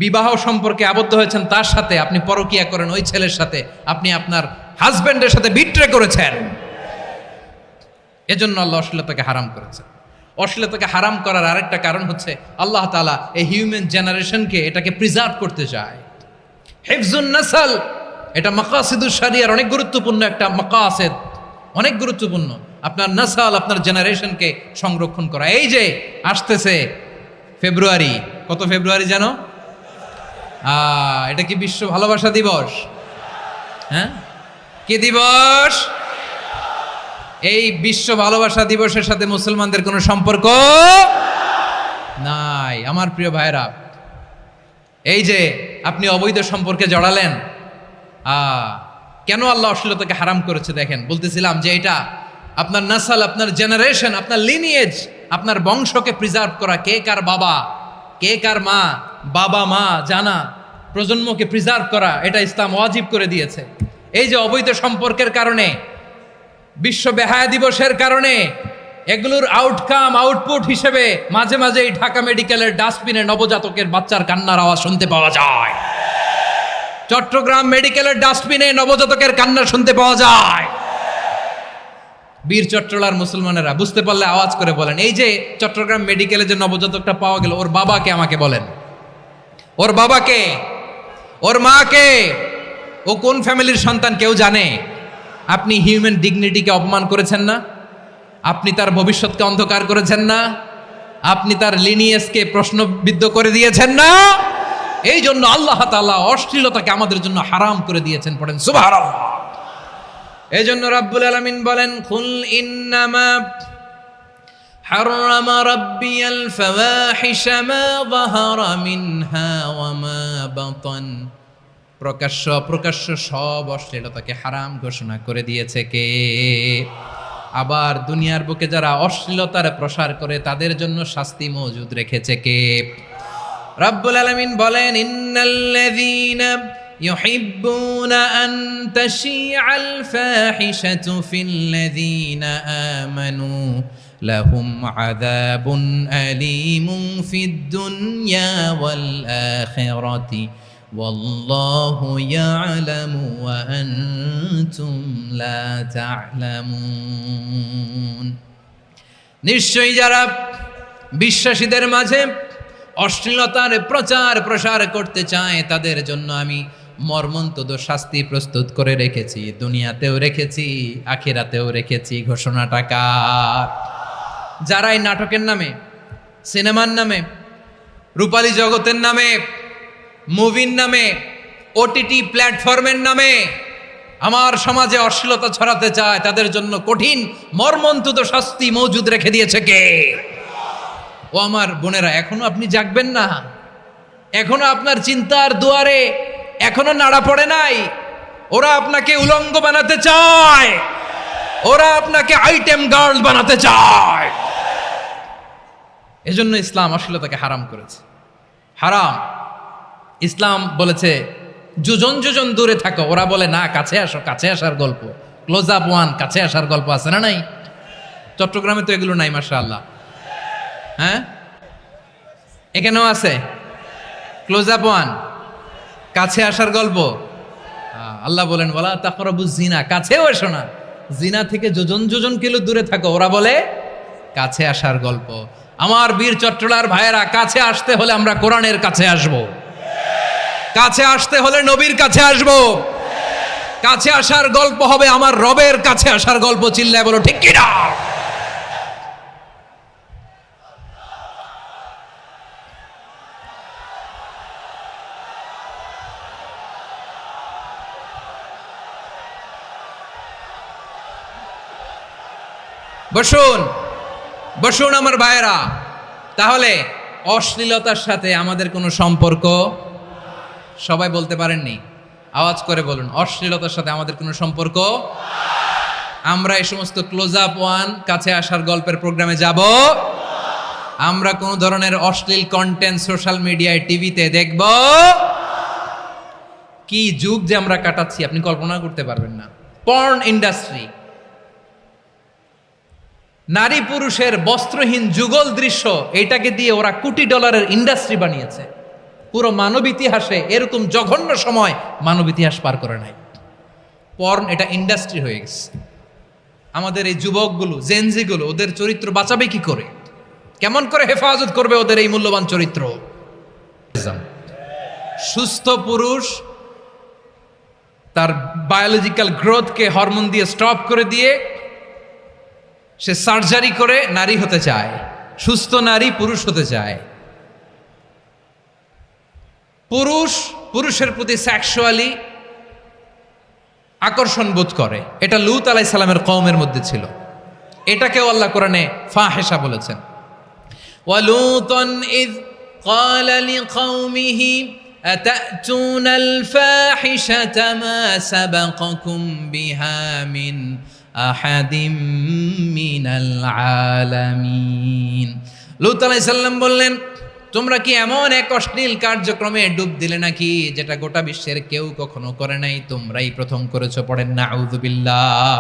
বিবাহ সম্পর্কে আবদ্ধ হয়েছেন তার সাথে, আপনি পরকিয়া করেন ওই ছেলের সাথে, আপনি আপনার হাজবেন্ডের সাথে বিট্রে করেছেন। এজন্য আল্লাহ অশ্লীলতাকে হারাম করেছেন। অশ্লীলতাকে হারাম করার আরেকটা কারণ হচ্ছে আল্লাহ তাআলা এই হিউম্যান জেনারেশনকে এটাকে প্রিজার্ভ করতে চায়। হিফজুন নাসল, এটা মাকাসিদুশ শরিয়ার অনেক গুরুত্বপূর্ণ একটা মাকাসিদ, অনেক গুরুত্বপূর্ণ। আপনার নাসাল, আপনার জেনারেশনকে সংরক্ষণ করা। এই যে আসতেছে ফেব্রুয়ারি, কত ফেব্রুয়ারি জানো? এটা কি বিশ্ব ভালোবাসা দিবস? হ্যাঁ, কি দিবস? এই বিশ্ব ভালোবাসা দিবসের সাথে মুসলমানদের কোনো সম্পর্ক নাই। আমার প্রিয় ভাইরা, এই যে আপনি অবৈধ সম্পর্কে জড়ালেন, কেন আল্লাহ অশ্লীলতাকে হারাম করেছে দেখেন। বলতেছিলাম যে এটা আপনার নাসাল, আপনার জেনারেশন, আপনার লিনিয়েজ, আপনার বংশকে প্রিজার্ভ করা, কে কার বাবা, কে কার মা, বাবা মা জানা, প্রজন্মকে প্রিজার্ভ করা, এটা ইসলাম ওয়াজিব করে দিয়েছে। এই যে অবৈধ সম্পর্কের কারণে, বিশ্ব বেহায়া দিবসের কারণে, এগুলোর আউটকাম আউটপুট হিসেবে মাঝে মাঝে এই ঢাকা মেডিকেলের ডাস্টবিনে নবজাতকের বাচ্চার কান্নার আওয়াজ শুনতে পাওয়া যায়। চট্টগ্রাম মেডিকেলের ডাস্টবিনে নবজাতকের কান্না শুনতে পাওয়া যায়। বীর চট্টলার মুসলমানেরা বুঝতে পারলে আওয়াজ করে বলেন, এই যে চট্টগ্রাম মেডিকেলে যে নবজাতকটা পাওয়া গেল, ওর বাবাকে আমাকে বলেন, ওর বাবাকে, ওর মাকে, ও কোন ফ্যামিলির সন্তান কেউ জানে? আপনি হিউম্যান ডিগনিটিকে অপমান করেছেন না? আপনি তার ভবিষ্যৎকে অন্ধকার করেছেন না? আপনি তার লিনিয়েজকে প্রশ্নবিদ্ধ করে দিয়েছেন না? এই জন্য আল্লাহ তাআলা অশ্লীলতাকে আমাদের জন্য হারাম করে দিয়েছেন। পড়েন সুবহানাল্লাহ। এই জন্য রাব্বুল আলামিন বলেন, কুল ইন্নামা হারামা রাব্বিয়াল ফাওয়াহিশা মা যাহারা মিনহা ওয়া মা বাতান। প্রকাশ্য অপ্রকাশ্য সব অশ্লীলতাকে হারাম ঘোষণা করে দিয়েছে কে? আবার দুনিয়ার বুকে যারা অশ্লীলতার প্রসার করে তাদের জন্য শাস্তি মজুদ রেখেছে কে? রাব্বুল আলামিন বলেন, ইন্নাল্লাযীনা ইউহিব্বুনা আন তাশিআল ফাহিশাতু ফিল্লাযীনা আমানু লাহুম আযাবুন আলীমুন ফিদ দুনিয়া ওয়াল আখিরাতি ওয়াল্লাহু ইয়ালামু ওয়া আনতুম লা তা'লামুন। নিশ্চয়ই যারা বিশ্বাসীদের মাঝে অশ্লীলতার প্রচার প্রসার করতে চায় তাদের জন্য আমি মর্মন্তুদ শাস্তি প্রস্তুত করে রেখেছি, দুনিয়াতেও রেখেছি, আখিরাতেও রেখেছি। ঘোষণাটা কার? যারা এই নাটকের নামে, সিনেমার নামে, রূপালী জগতের নামে, মুভির নামে, ওটিটি প্ল্যাটফর্মের নামে আমার সমাজে অশ্লীলতা ছড়াতে চায় তাদের জন্য কঠিন মর্মন্তুদ শাস্তি মজুদ রেখে দিয়েছে কে? ও আমার বোনেরা, এখনো আপনি জাগবেন না? এখনো আপনার চিন্তার দুয়ারে এখনো নাড়া পড়ে নাই? ওরা আপনাকে উলঙ্গ বানাতে চায়, ওরা আপনাকে আইটেম গার্ল বানাতে চায়। এজন্য ইসলাম অশ্লীলতাকে হারাম করেছে। হারাম। ইসলাম বলেছে যোজন যোজন দূরে থাকো, ওরা বলে না কাছে আসো, কাছে আসার গল্প, ক্লোজ আপ ওয়ান, কাছে আসার গল্প আছে না নাই? চট্টগ্রামে তো এগুলো নাই মাশাআল্লাহ। হ্যাঁ, এখানেও আছে ক্লোজ আপ ওয়ান, কাছে আসার গল্প। আল্লাহ বলেন ওয়ালা তাকরাবুজ জিনা, কাছেও এসো না, জিনা থেকে যোজন যোজন কিলো দূরে থাকো, ওরা বলে কাছে আসার গল্প। আমার বীর চট্টলার ভাইয়েরা, কাছে আসতে হলে আমরা কোরআনের কাছে আসব, কাছে আসতে হলে নবীর কাছে আসব, কাছে আসার গল্প হবে আমার রবের কাছে আসার গল্প। চিল্লায় বলো ঠিক কিনা? বসুন বসুন আমার ভাইয়েরা। তাহলে অশ্লীলতার সাথে আমাদের কোনো সম্পর্ক? সবাই বলতে পারেননি, আওয়াজ করে বলুন, অশ্লীলতার সাথে আমাদের কোনো সম্পর্ক? আমরা এই সমস্ত ক্লোজ আপ ওয়ান, কাছে আসার গল্পের প্রোগ্রামে যাব? আমরা কোন ধরনের অশ্লীল কন্টেন্ট সোশ্যাল মিডিয়ায়, টিভিতে দেখব? কি যুগ যে আমরা কাটাচ্ছি আপনি কল্পনা করতে পারবেন না। পর্ন ইন্ডাস্ট্রি, নারী পুরুষের বস্ত্রহীন যুগল দৃশ্য, এটাকে দিয়ে ওরা কোটি ডলারের ইন্ডাস্ট্রি বানিয়েছে। পুরো মানব ইতিহাসে এরকম জঘন্য সময় মানব ইতিহাস পার করে নাই। পর্ন এটা ইন্ডাস্ট্রি হয়ে গেছে। আমাদের এই যুবকগুলো, জেনজিগুলো, ওদের চরিত্র বাঁচাবে কি করে? কেমন করে হেফাজত করবে ওদের এই মূল্যবান চরিত্র? সুস্থ পুরুষ তার বায়োলজিক্যাল গ্রোথকে হরমোন দিয়ে স্টপ করে দিয়ে সে সার্জারি করে নারী হতে চায়। সুস্থ নারী পুরুষ হতে চায়। পুরুষ পুরুষের প্রতি সেক্সুয়ালি আকর্ষণ বোধ করে। এটা লূত আলাইহিস সালামের কওমের মধ্যে ছিল। এটাকেও আল্লাহ কোরআনে ফাহিশা বলেছেন। ওয়ালুতান ইয قال لقومه أتأتون الفاحشة ما سبقكم بها من أحد من العالمين লূত আলাইহিস সালাম বললেন, তোমরা কি এমন এক অশ্লীল কার্যক্রমে ডুব দিলে নাকি যেটা গোটা বিশ্বের কেউ কখনো করে নাই, তোমরাই প্রথম করেছো। পড়েন নাউযুবিল্লাহ।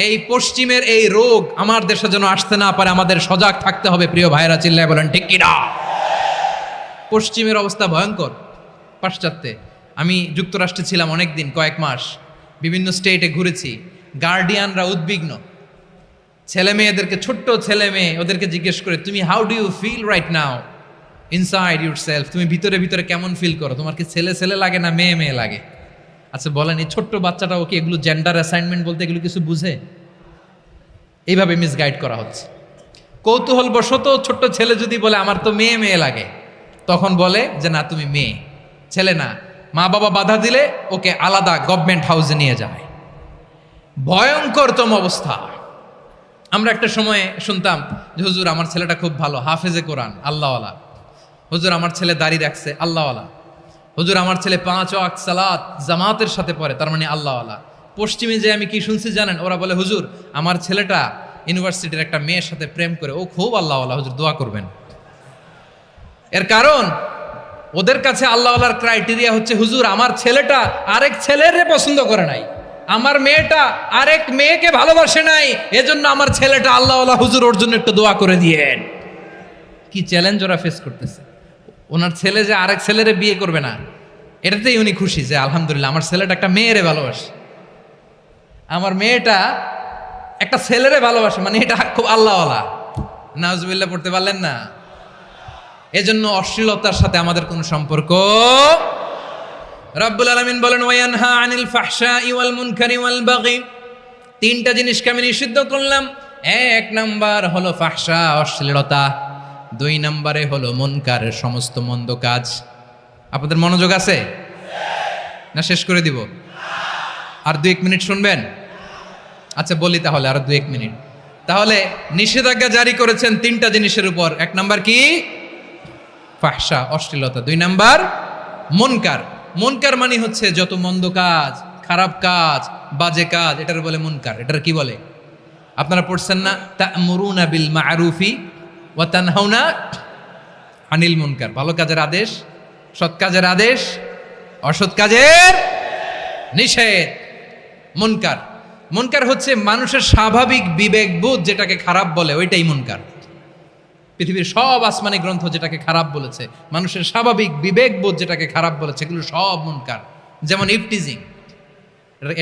এই পশ্চিমের এই রোগ আমার দেশে যেন আসতে না পারে, আমাদের সজাগ থাকতে হবে। প্রিয় ভাইরা চিল্লায় বলেন ঠিক কিনা? পশ্চিমের অবস্থা ভয়ঙ্কর। পাশ্চাত্যে আমি যুক্তরাষ্ট্রে ছিলাম অনেকদিন, কয়েক মাস, বিভিন্ন স্টেটে ঘুরেছি। গার্ডিয়ানরা উদ্বিগ্ন, ছেলে মেয়েদেরকে, ছোট্ট ছেলে মেয়ে, ওদেরকে জিজ্ঞেস করে, তুমি how do you feel right now inside yourself, তুমি ভিতরে ভিতরে কেমন ফিল করো, তোমার কি ছেলে ছেলে লাগে না মেয়ে মেয়ে লাগে? আচ্ছা বলেন, এই ছোট্ট বাচ্চাটাও কি এগুলো জেন্ডার অ্যাসাইনমেন্ট বলতে এগুলো কিছু বুঝে? এইভাবে মিসগাইড করা হচ্ছে। কৌতূহল বশত ছোট্ট ছেলে যদি বলে আমার তো মেয়ে মেয়ে লাগে, তখন বলে যে না তুমি মেয়ে, ছেলে না। মা বাবা বাধা দিলে ওকে আলাদা গভর্নমেন্ট হাউসে নিয়ে যায়। ভয়ঙ্করতম অবস্থা। আমরা একটা সময়ে শুনতাম যে হুজুর আমার ছেলেটা খুব ভালো, হাফেজে কোরআন, আল্লাহওয়ালা। হুজুর আমার ছেলে দাড়ি রাখছে, আল্লাহওয়ালা। হুজুর আমার ছেলে 5 ওয়াক্ত সালাত জামাতের সাথে পড়ে, তার মানে আল্লাহওয়ালা। পশ্চিমে যে আমি কি শুনছি জানেন? ওরা বলে হুজুর আমার ছেলেটা ইউনিভার্সিটির একটা মেয়ের সাথে প্রেম করে, ও খুব আল্লাহওয়ালা, হুজুর দোয়া করবেন। এর কারণ ওদের কাছে আল্লাহওয়ালার ক্রাইটেরিয়া হচ্ছে হুজুর আমার ছেলেটা আরেক ছেলেরে পছন্দ করে নাই, আমার মেয়েটা আরেক মেয়েকে ভালোবাসে নাই, এজন্য আমার ছেলেটা আল্লাহওয়ালা, হুজুর ওর জন্য একটু দোয়া করে দিয়েন। কি চ্যালেঞ্জ ওরা ফেস করতেছে। ওনার ছেলে যে আরেক ছেলেরে বিয়ে করবে না, এটাতেই উনি খুশি যে আলহামদুলিল্লাহ আমার ছেলেটা একটা মেয়েরে ভালোবাসে, আমার মেয়েটা একটা ছেলেরে ভালোবাসে, মানে এটা খুব আল্লাহওয়ালা। নাউজুবিল্লাহ পড়তে পারলেন না? এজন্য অশ্লীলতার সাথে আমাদের কোনো সম্পর্ক। রাব্বুল আলামিন বলেন ওয়ায়ানহা আনিল ফাহশাই ওয়াল মুনকারি ওয়াল বাগি, তিনটা জিনিসকে আমি নিষিদ্ধ করলাম। এক নাম্বার হলো ফাহশা, অশ্লীলতা। 2 নম্বরে হলো মুনকারের সমস্ত মন্দ কাজ। আপনাদের মনোযোগ আছে না? শেষ করে দিব? আর 2-1 মিনিট শুনবেন? আচ্ছা বলি তাহলে, আর 2-1 মিনিট। তাহলে নিষেধাজ্ঞা জারি করেছেন 3টা জিনিসের উপর। 1 নাম্বার কি? ফাহশা, অশ্লীলতা। 2 নাম্বার মুনকার। মুনকার মানে হচ্ছে যত মন্দ কাজ, খারাপ কাজ, বাজে কাজ, এটার বলে মুনকার। এটার কি বলে? আপনারা পড়ছেন না তা'মুরুনা বিল মা'রুফি ওয়া তানহাউনা আনিল মুনকার। ভালো কাজের আদেশ, সৎ কাজের আদেশ, অসৎ কাজের নিষেধ। মুনকার, মুনকার হচ্ছে মানুষের স্বাভাবিক বিবেকবোধ যেটাকে খারাপ বলে, ওইটাই মুনকার। পৃথিবীর সব আসমানি গ্রন্থ যেটাকে খারাপ বলেছে, মানুষের স্বাভাবিক বিবেকবোধ যেটাকে খারাপ বলেছে, এগুলো সব মুনকার। যেমন ইফটিজিং,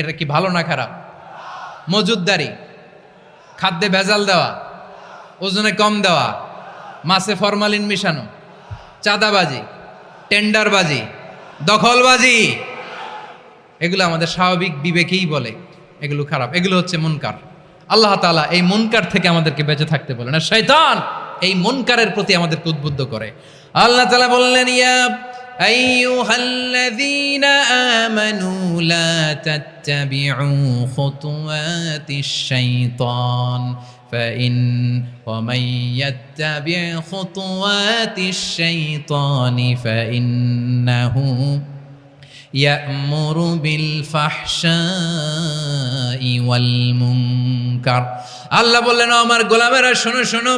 এটা কি ভালো না খারাপ? মজুদদারি, খাদ্যে ভেজাল দেওয়া, ওজনে কম দেওয়া, মাছে ফরমালিন মিশানো, চাঁদাবাজি, টেন্ডারবাজি, দখলবাজি, এগুলো আমাদের স্বাভাবিক বিবেকেই বলে এগুলো খারাপ, এগুলো হচ্ছে মুনকার। আল্লাহ তাআলা এই মুনকার থেকে আমাদেরকে বেঁচে থাকতে বলেন, আর শয়তান এই মুনকারের প্রতি আমাদেরকে উদ্বুদ্ধ করে। আল্লাহ তাআলা বললেন ইয়া আইয়ুহাল্লাযীনা আমানু লা তাত্তাবিউ খুতুওয়াতিশ শাইতান ফাইন ওয়া মান ইয়াত্তাবি' খুতুওয়াতিশ শাইতানি ফাইন্নাহু ইয়া'মুরু বিল ফাহশাই ওয়াল মুনকার। আল্লাহ বললেন ও আমার গোলামেরা শোনো শোনো,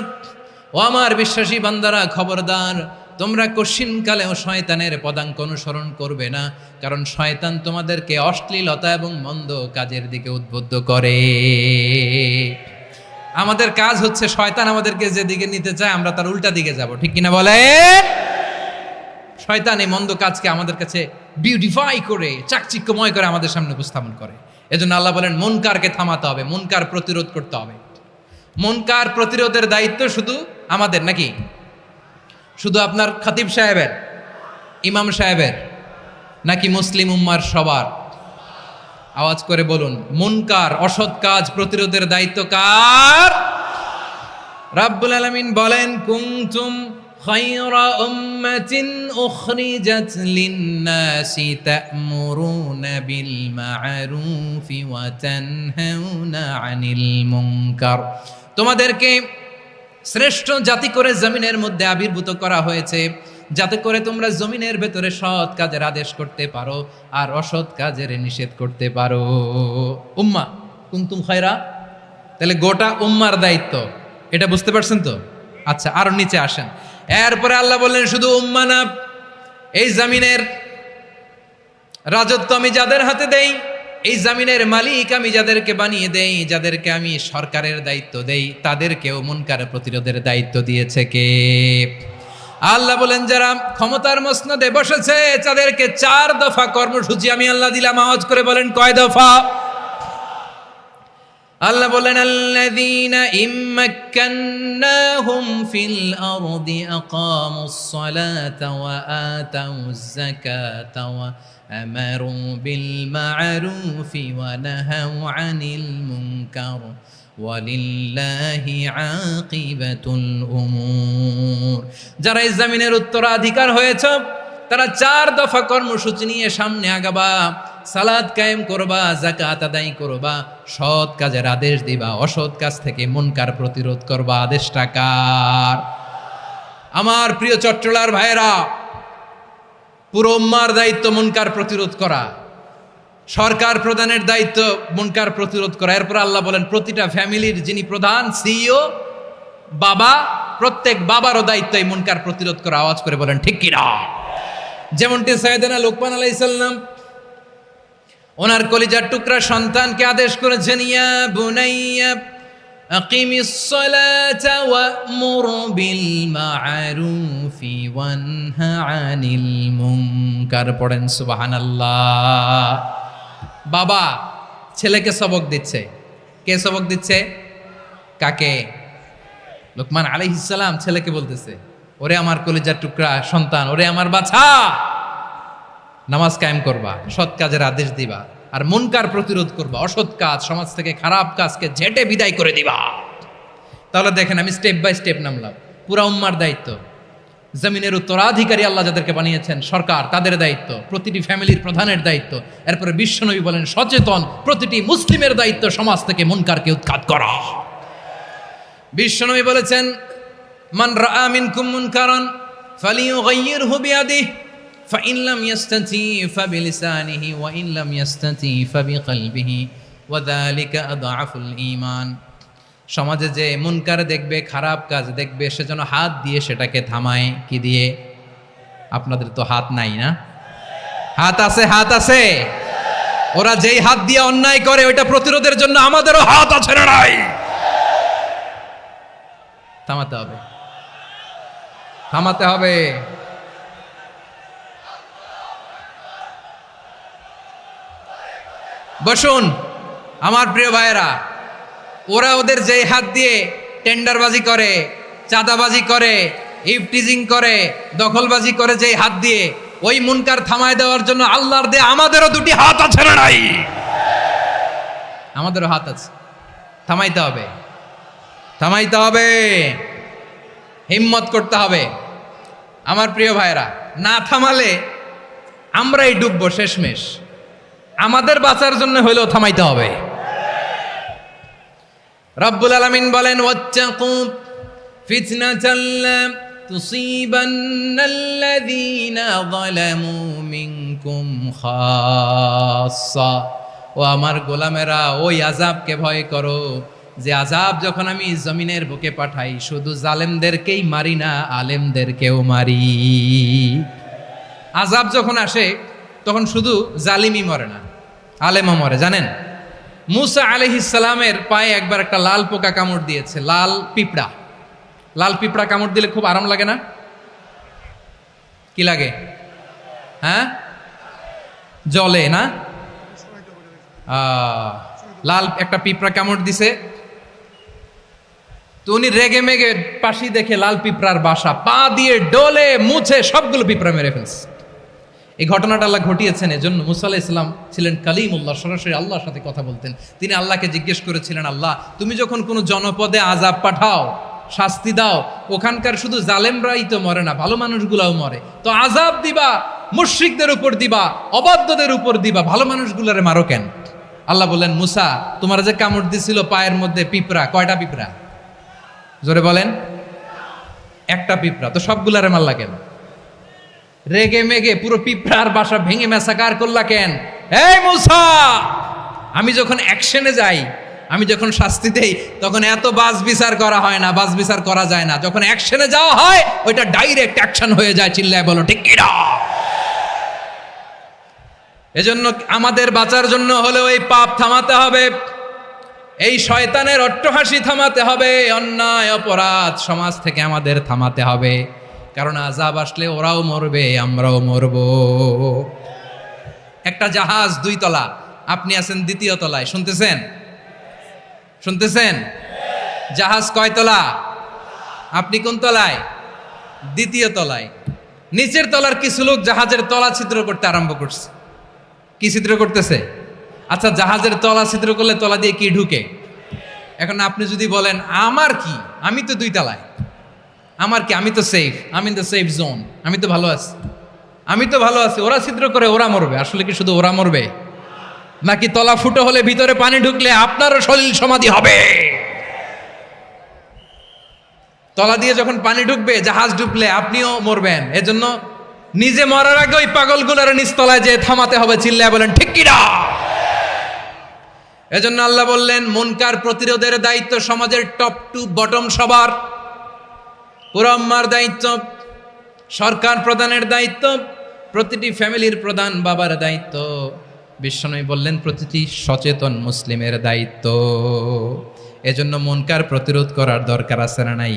ও আমার বিশ্বাসী বান্দারা খবরদার, তোমরা কশিনকালেও শয়তানের পদাঙ্ক অনুসরণ করবে না, কারণ শয়তান তোমাদেরকে অশ্লীলতা এবং মন্দ কাজের দিকে উদ্বুদ্ধ করে। আমাদের কাজ হচ্ছে শয়তান আমাদেরকে যেদিকে নিতে চায় আমরা তার উল্টা দিকে যাব, ঠিক কিনা বলেন? শয়তান এই মন্দ কাজকে আমাদের কাছে বিউটিফাই করে, চাকচিক্যময় করে আমাদের সামনে উপস্থাপন করে। এজন্য আল্লাহ বলেন মুনকারকে থামাতে হবে, মুনকার প্রতিরোধ করতে হবে। মুনকার প্রতিরোধের দায়িত্ব শুধু আমাদের নাকি? শুধু আপনার খতিব সাহেবের, ইমাম সাহেবের, নাকি মুসলিম উম্মার সবার? আওয়াজ করে বলুন, মুনকার অসৎ কাজ প্রতিরোধের দায়িত্ব কার? রাব্বুল আলামিন বলেন কুনতুম خير أمة أخرجت للناس تأمرون بالمعروف وتنهون عن المنكر তোমাদেরকে শ্রেষ্ঠ জাতি করে জমিনের মধ্যে আবির্ভূত করা হয়েছে যাতে করে তোমরা জমিনের ভেতরে সৎ কাজের আদেশ করতে পারো আর অসৎ কাজের নিষেধ করতে পারো। উম্মা কুনতুম খায়রা, তাহলে গোটা উম্মার দায়িত্ব, এটা বুঝতে পারছেন তো? আচ্ছা, আরো নিচে আসেন। এরপরে আল্লাহ বললেন শুধু উম্মা না, এই জমিনের রাজত্ব আমি যাদের হাতে দেই, এই জমিনের মালিক আমি যাদেরকে বানিয়ে দেই, যাদেরকে আমি সরকারের দায়িত্ব দেই, তাদেরকেও মুনকার প্রতিরোধের দায়িত্ব দিয়েছে কে? আল্লাহ বলেন যারা ক্ষমতার মসনদে বসেছে তাদেরকে 4 দফা কর্মসূচি আমি আল্লাহ দিলাম। আওয়াজ করে বলেন কয় দফা? আল্লাহ বলেন আল্লাযীনা ইম্মাক্কান্নাহুম ফিল আরদি আকামুস সালাতা ওয়া আতাউজ যাকাতা ওয়া আমারু বিল মা'রুফি ওয়া নাহাউ আনিল মুনকার ওয়ালিল্লাহি আকিবাতুল উমুর। যারা এই জমিনের উত্তরাধিকার হয়েছে তারা 4 দফা কর্মসূচি নিয়ে সামনে আগাবা। সালাত কায়েম করবা, যাকাত আদায় করবা, সৎ কাজের আদেশ দিবা, অসৎ কাজ থেকে মুনকার প্রতিরোধ করবা। আদেশটা কার? আমার প্রিয় চট্টলার ভাইয়েরা, পুরো উম্মার দায়িত্ব মুনকার প্রতিরোধ করা, সরকার প্রধানের দায়িত্ব মুনকার প্রতিরোধ করা। এরপর আল্লাহ বলেন প্রতিটা ফ্যামিলির যিনি প্রধান সিইও বাবা, প্রত্যেক বাবারও দায়িত্ব এই মুনকার প্রতিরোধ করা। আওয়াজ করে বলেন ঠিক কিনা? যেমনটি সাইয়েদনা লোকমান আলাইহিস সালাম ওনার কলিজার টুকরা সন্তানকে আদেশ করেছেন, ইয়া বুনাইয়া আকিমিস সালাতা ওয়া'মুর বিল মা'রুফি ওয়ানহা আনিল মুনকার। পড়েন সুবহানাল্লাহ। বাবা ছেলেকে সবক দিচ্ছে। কে সবক দিচ্ছে? কাকে? লোকমান আলাইহিস সালাম ছেলেকে বলতেছে, ওরে আমার কলিজার টুকরা সন্তান, ওরে আমার বাছা, নামাজ কায়েম করবা, সৎ কাজের আদেশ দিবা, আর মুনকার প্রতিরোধ করবা, অসৎ কাজ সমাজ থেকে খারাপ কাজকে ঝেঁটে বিদায় করে দিবা। তাহলে দেখেন আমি স্টেপ বাই স্টেপ নামলাম। পুরা উম্মার দায়িত্ব, জমিনের উত্তরাধিকারী আল্লাহ যাদেরকে বানিয়েছেন সরকার, তাদের দায়িত্ব, প্রতিটি ফ্যামিলির প্রধানের দায়িত্ব। এরপরে বিশ্বনবী বলেন সচেতন প্রতিটি মুসলিমের দায়িত্ব সমাজ থেকে মুনকারকে উৎখাত করা। বিশ্বনবী বলেছেন মান রাআ মিনকুম মুনকারান ফালিয়ুগাইয়িরহু বিয়াদিহি ফাইন লাম ইয়াস্তাতি ফাবিলিসানিহি ওয়া ইন লাম ইয়াস্তাতি ফাবিকলবিহি ওয়া যালিকা আযআফুল ঈমান। সমাজে যে মুনকার দেখবে, খারাপ কাজ দেখবে, সে যেন হাত দিয়ে সেটাকে থামায়। কি দিয়ে? আপনাদের তো হাত নাই না? হাত আছে, হাত আছে। ওরা যেই হাত দিয়ে অন্যায় করে ওইটা প্রতিরোধের জন্য আমাদেরও হাত আছে না নাই? থামাতে হবে, থামাতে হবে। বসুন আমার প্রিয় ভাইয়েরা, ওরা ওদের যেই হাত দিয়ে টেন্ডারবাজি করে, চাঁদাবাজি করে, ইফটিজিং করে, দখলবাজি করে, যেই হাত দিয়ে, ওই মুনকার থামায় দেওয়ার জন্য আল্লাহর দেয়া আমাদেরও 2টি হাত আছে না নাই? আমাদেরও হাত আছে। থামাইতে হবে, থামাইতে হবে, হিম্মত করতে হবে। আমার প্রিয় ভাইয়েরা, না থামালে আমরাই ডুববো শেষমেশ। আমাদের বাঁচার জন্য হইলেও থামাইতে হবে। রব্বুল আলামিন বলেন ওয়াত্তাকু ফিতনাতাল লা তুসিবান্নাল্লাযীনা যালামু মিনকুম খাসসা। ও আমার গোলামেরা, ওই আযাবকে ভয় করো যে আযাব যখন আমি জমিনের বুকে পাঠাই শুধু জালেমদেরকেই মারি না, আলেমদেরকেও মারি। আযাব যখন আসে তখন শুধু জালিমই মরে না, আলেমও মরে। জানেন মুসা আলাইহিস সালামের পায়ে একবার একটা লাল পোকা কামড় দিয়েছে, লাল পিঁপড়া। লাল পিঁপড়া কামড় দিলে খুব আরাম লাগে না? কি লাগে? হ্যাঁ, জলে না? লাল একটা পিঁপড়া কামড় দিছে, তো উনি রেগে মেগে পাশি দেখে লাল পিঁপড়ার বাসা, পা দিয়ে ডলে মুছে সবগুলো পিঁপড়া মেরে ফেলছে। এই ঘটনাটা আল্লাহ ঘটিয়েছেন এজন্য মুসা আলাইহিস সালাম ছিলেন কালিমুল্লাহ, সরাসরি আল্লাহর সাথে কথা বলতেন। তিনি আল্লাহকে জিজ্ঞেস করেছিলেন, আল্লাহ তুমি যখন কোনো জনপদে আযাব পাঠাও শাস্তি দাও। ওখানকার শুধু জালেমরাই তো মরে না, ভালো মানুষগুলাও মরে। তো আযাব দিবা মুশরিকদের উপর দিবা, অবাধ্যদের উপর দিবা, ভালো মানুষগুলারে মারো কেন? আল্লাহ বললেন, মুসা তোমার যে কামড় দিছিল পায়ের মধ্যে পিঁপড়া, কয়টা পিঁপড়া? জোরে বলেন। একটা পিঁপড়া, তো সবগুলারে মারলা কেন? রেগে মেগে পুরো পিঁপড়ার বাসা ভেঙে ম্যাসাকার করলা কেন? এই মুসা, আমি যখন অ্যাকশনে যাই, আমি যখন শাস্তি দেই, তখন এত বাস বিচার করা হয় না, বাস বিচার করা যায় না। যখন অ্যাকশনে যাওয়া হয়, ওইটা ডাইরেক্ট অ্যাকশন হয়ে যায়। চিল্লায় বলো ঠিক কি না? এজন্য আমাদের বাঁচার জন্য হলে ওই পাপ থামাতে হবে, এই শয়তানের অট্টহাসি থামাতে হবে, অন্যায় অপরাধ সমাজ থেকে আমাদের থামাতে হবে। কারণ আযাব আসলে ওরাও মরবে, আমরাও মরব। একটা জাহাজ 2 তলা, আপনি আছেন 2য় তলায়। শুনতেছেন? শুনতেছেন? জাহাজ কয় তলা? আপনি কোন তলায়? 2য় তলায়। নিচের তলার কিছু লোক জাহাজের তলা ছিদ্র করতে আরম্ভ করছে। কি ছিদ্র করতেছে? আচ্ছা, জাহাজের তলা ছিদ্র করলে তলা দিয়ে কি ঢুকে? এখন আপনি যদি বলেন আমার কি, আমি তো 2 তলায়, আমার কি, আমি তো সেফ, আমি ইন দ্য সেফ জোন, আমি তো ভালো আছি, আমি তো ভালো আছি, ওরা ছিদ্র করে ওরা মরবে। আসলে কি শুধু ওরা মরবে, নাকি তলা ফুটো হলে ভিতরে পানি ঢুকলে আপনারও সলিল সমাধি হবে? তলা দিয়ে যখন পানি ঢুকবে, জাহাজ ঢুকলে আপনিও মরবেন। এজন্য নিজে মরার আগে ওই পাগলগুলোর নিচতলায় যে থামাতে হবে। চিল্লায় বলেন ঠিক কি না? এজন্য আল্লাহ বললেন, মুনকার প্রতিরোধের দায়িত্ব সমাজের টপ টু বটম সবার। পুরো আম্মার দায়িত্ব, সরকার প্রধানের দায়িত্ব, প্রতিটি ফ্যামিলির প্রধান বাবার দায়িত্ব। বিশ্বনবী বললেন প্রতিটি সচেতন মুসলিমের দায়িত্ব। এজন্য মুনকার প্রতিরোধ করার দরকার আছে না নাই?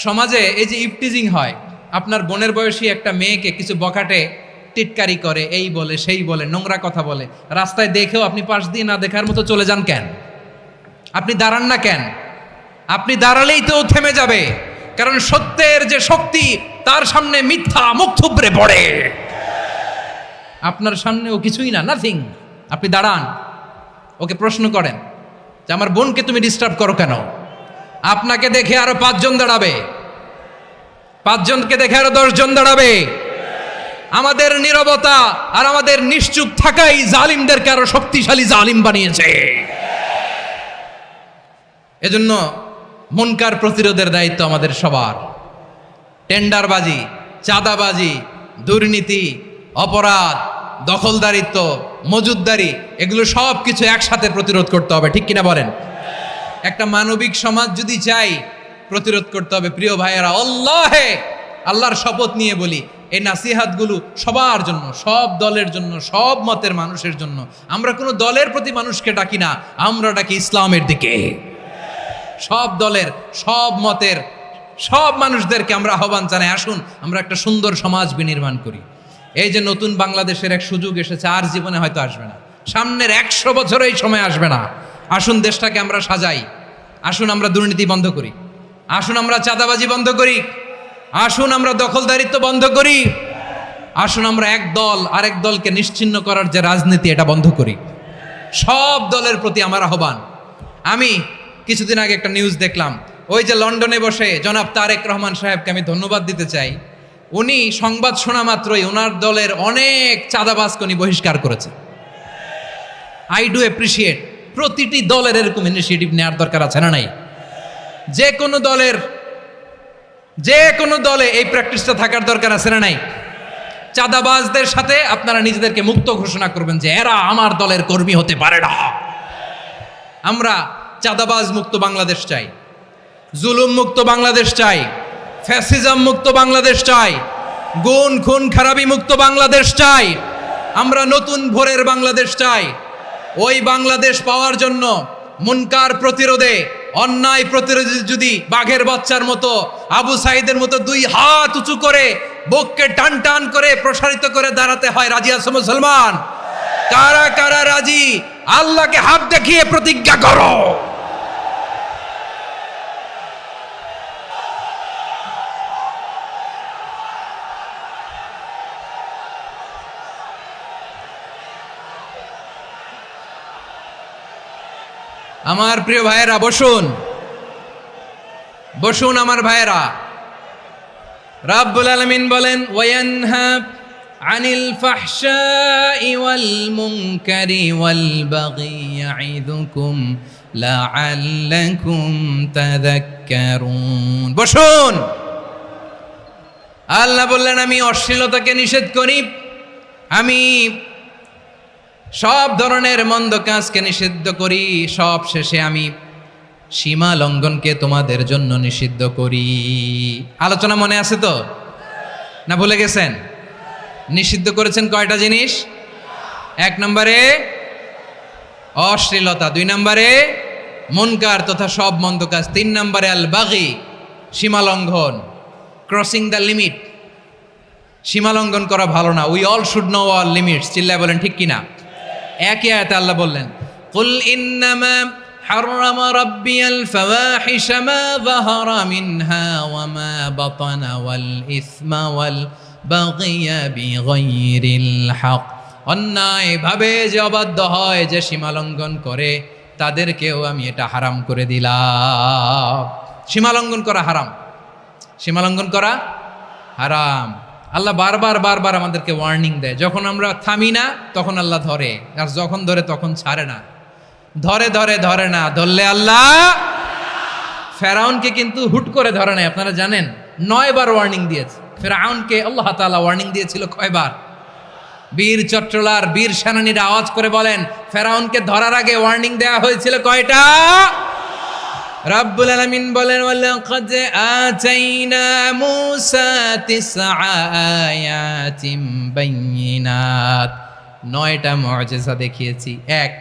সমাজে এই যে ইফটিজিং হয়, আপনার বোনের বয়সী একটা মেয়েকে কিছু বখাটে টিটকারি করে, এই বলে সেই বলে, নোংরা কথা বলে, রাস্তায় দেখেও আপনি পাশ দিয়ে না দেখার মতো চলে যান কেন? আপনি দাঁড়ান না কেন? আপনি দাঁড়ালেই তো থেমে যাবে। কারণ সত্যের যে শক্তি, তার সামনে মিথ্যা মুখ থুবড়ে পড়ে। আপনার সামনে ও কিছুই না, নাথিং। আপনি দাঁড়ান, ওকে প্রশ্ন করেন যে আমার বোনকে তুমি ডিস্টার্ব করো কেন? আপনাকে দেখে আরো 5 জন দাঁড়াবে, 5 জনকে দেখে আরো 10 জন দাঁড়াবে। আমাদের নীরবতা আর আমাদের নিশ্চুপ থাকাই জালিমদেরকে আরো শক্তিশালী জালিম বানিয়েছে। এজন্য মুনকার প্রতিরোধের দায়িত্ব আমাদের সবার। টেন্ডারবাজি, চাঁদাবাজি, দুর্নীতি, অপরাধ, দখলদারিত্ব, মজুদদারি, এগুলো সব কিছু একসাথে প্রতিরোধ করতে হবে। ঠিক কিনা বলেন? একটা মানবিক সমাজ যদি চাই, প্রতিরোধ করতে হবে। প্রিয় ভাইয়েরা, আল্লাহর শপথ নিয়ে বলি, এই নাসিহাতগুলো সবার জন্য, সব দলের জন্য, সব মতের মানুষের জন্য। আমরা কোনো দলের প্রতি মানুষকে ডাকি না, আমরা ডাকি ইসলামের দিকে। সব দলের, সব মতের, সব মানুষদেরকে আমরা আহ্বান জানাই, আসুন আমরা একটা সুন্দর সমাজ বিনির্মাণ করি। এই যে নতুন বাংলাদেশের এক সুযোগ এসেছে, আর জীবনে হয়তো আসবে না, সামনের 100 বছর এই সময় আসবে না। আসুন দেশটাকে আমরা সাজাই, আসুন আমরা দুর্নীতি বন্ধ করি, আসুন আমরা চাঁদাবাজি বন্ধ করি, আসুন আমরা দখলদারিত্ব বন্ধ করি, আসুন আমরা এক দল আরেক দলকে নিশ্চিহ্ন করার যে রাজনীতি, এটা বন্ধ করি। সব দলের প্রতি আমার আহ্বান। আমি কিছুদিন আগে একটা নিউজ দেখলাম, ওই যে লন্ডনে বসে জনাব তারেক রহমান সাহেবকে আমি ধন্যবাদ দিতে চাই। উনি সংবাদ শোনা মাত্রই ওনার দলের অনেক চাঁদাবাজকে উনি বহিষ্কার করেছে। I do appreciate. প্রতিটি দলের এরকম ইনিশিয়েটিভ নেওয়ার দরকার আছে না নাই? যে কোনো দলে এই প্র্যাকটিসটা থাকার দরকার আছে না নাই? চাঁদাবাজদের সাথে আপনারা নিজেদেরকে মুক্ত ঘোষণা করবেন যে এরা আমার দলের কর্মী হতে পারে না। আমরা চাঁদাবাজ মুক্ত বাংলাদেশ চাই, জুলুম মুক্ত বাংলাদেশ চাই, ফ্যাসিজম মুক্ত বাংলাদেশ চাই, গুণ খুন খারাপি মুক্ত বাংলাদেশ চাই। আমরা নতুন ভোরের বাংলাদেশ চাই। ওই বাংলাদেশ পাওয়ার জন্য মুনকার প্রতিরোধে, অন্যায় প্রতিরোধে যদি বাঘের বাচ্চার মতো, আবু সাইদের মতো 2 হাত উঁচু করে, বুককে টান টান করে প্রসারিত করে দাঁড়াতে হয়, রাজি আছো মুসলমান? কারা কারা রাজি? আল্লাহকে হাত দেখিয়ে প্রতিজ্ঞা করো। আমার প্রিয় ভাইয়েরা, বসুন বসুন আমার ভাইয়েরা। রাব্বুল আলামিন বলেন ওয়ায়ানহা আনিল ফাহশাই ওয়াল মুনকারি ওয়াল বাগি ইয়াইদুকুম লাআল্লাকুম তাযাক্কারুন। বসুন। আল্লাহ বললেন আমি অশ্লীলতাকে নিষেধ করি, আমি সব ধরনের মন্দ কাজকে নিষিদ্ধ করি, সব শেষে আমি সীমা লঙ্ঘনকে তোমাদের জন্য নিষিদ্ধ করি। আলোচনা মনে আছে তো, না ভুলে গেছেন? নিষিদ্ধ করেছেন কয়টা জিনিস? 1 নম্বরে অশ্লীলতা, 2 নম্বরে মুনকার তথা সব মন্দ কাজ, 3 নম্বরে আল বাগি সীমা লঙ্ঘন, ক্রসিং দ্য লিমিট। সীমা লঙ্ঘন করা ভালো না। We all should know our limits. চিল্লায় বলেন ঠিক কিনা? একই আয়াতে আল্লাহ বললেন কুল ইন্নামা حرم ربي الفواحش ما ظهر منها وما بطن والإثم والبغي بغير الحق। অন্যায় ভাবে যে অবাধ্য হয়, যে সীমা লঙ্ঘন করে, তাদেরকেও আমি এটা হারাম করে দিলাম। সীমা লঙ্ঘন করা হারাম, সীমা লঙ্ঘন করা হারাম। আল্লাহ বারবার আমাদেরকে ওয়ার্নিং দেয়। যখন আমরা থামি না তখন আল্লাহ ধরে, আর যখন ধরে তখন ছাড়ে না। ধরে না, ধরলে আল্লাহ। ফেরাউনকে কিন্তু হুট করে ধরে নাই, আপনারা জানেন 9 বার ওয়ার্নিং দিয়েছে। ফেরাউনকে আল্লাহ তাআলা ওয়ার্নিং দিয়েছিল কয়বার? বীর চট্টলার বীর সেনানীরা আওয়াজ করে বলেন ফেরাউনকে ধরার আগে ওয়ার্নিং দেওয়া হয়েছিল কয়টা? রাব্বুল আলামিন বলেন ওয়ালাকাদ আতাইনা মূসা 9 আয়াতিন বাইয়িনাত, 9টা মুআজিজা দেখিয়েছি। 1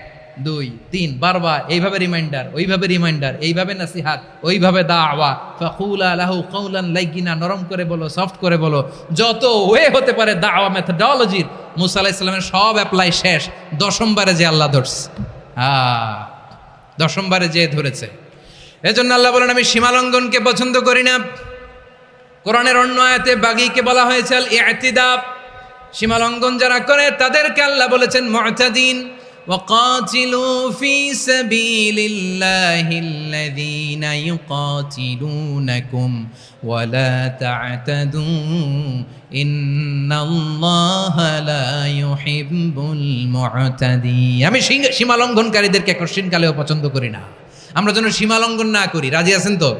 2 3 বারবার এইভাবে রিমাইন্ডার, ওইভাবে রিমাইন্ডার, এইভাবে নসিহাত, ওইভাবে দাওয়া। ফাকুলা লাহু কাওলান লাইয়িনা, নরম করে বলো, সফট করে বলো, যত ওয়ে হতে পারে দাওয়া মেথডোলজির মুসা আলাইহিস সালামের সব অ্যাপ্লাই শেষ। 10ম বারে যে আল্লাহ ধরছে, 10ম বারে যে ধরেছে। এজন্য আল্লাহ বলেন আমি সীমালঙ্ঘনকে পছন্দ করি না। কোরআনের অন্য আয়াতে বাগীকে বলা হয়েছে আল ইতিদা, সীমালঙ্ঘন যারা করে তাদেরকে আল্লাহ বলেছেন মুতাদিন। وقاتلوا في سبيل الله الذين يقاتلونكم ولا تعتدوا إن الله لا يحب المعتدين। আমি সীমালঙ্ঘনকারীদেরকে কোশ্চিনকালেও পছন্দ করি না। আমরা যেন সীমালঙ্ঘন না করি। রাজি আছেন তো?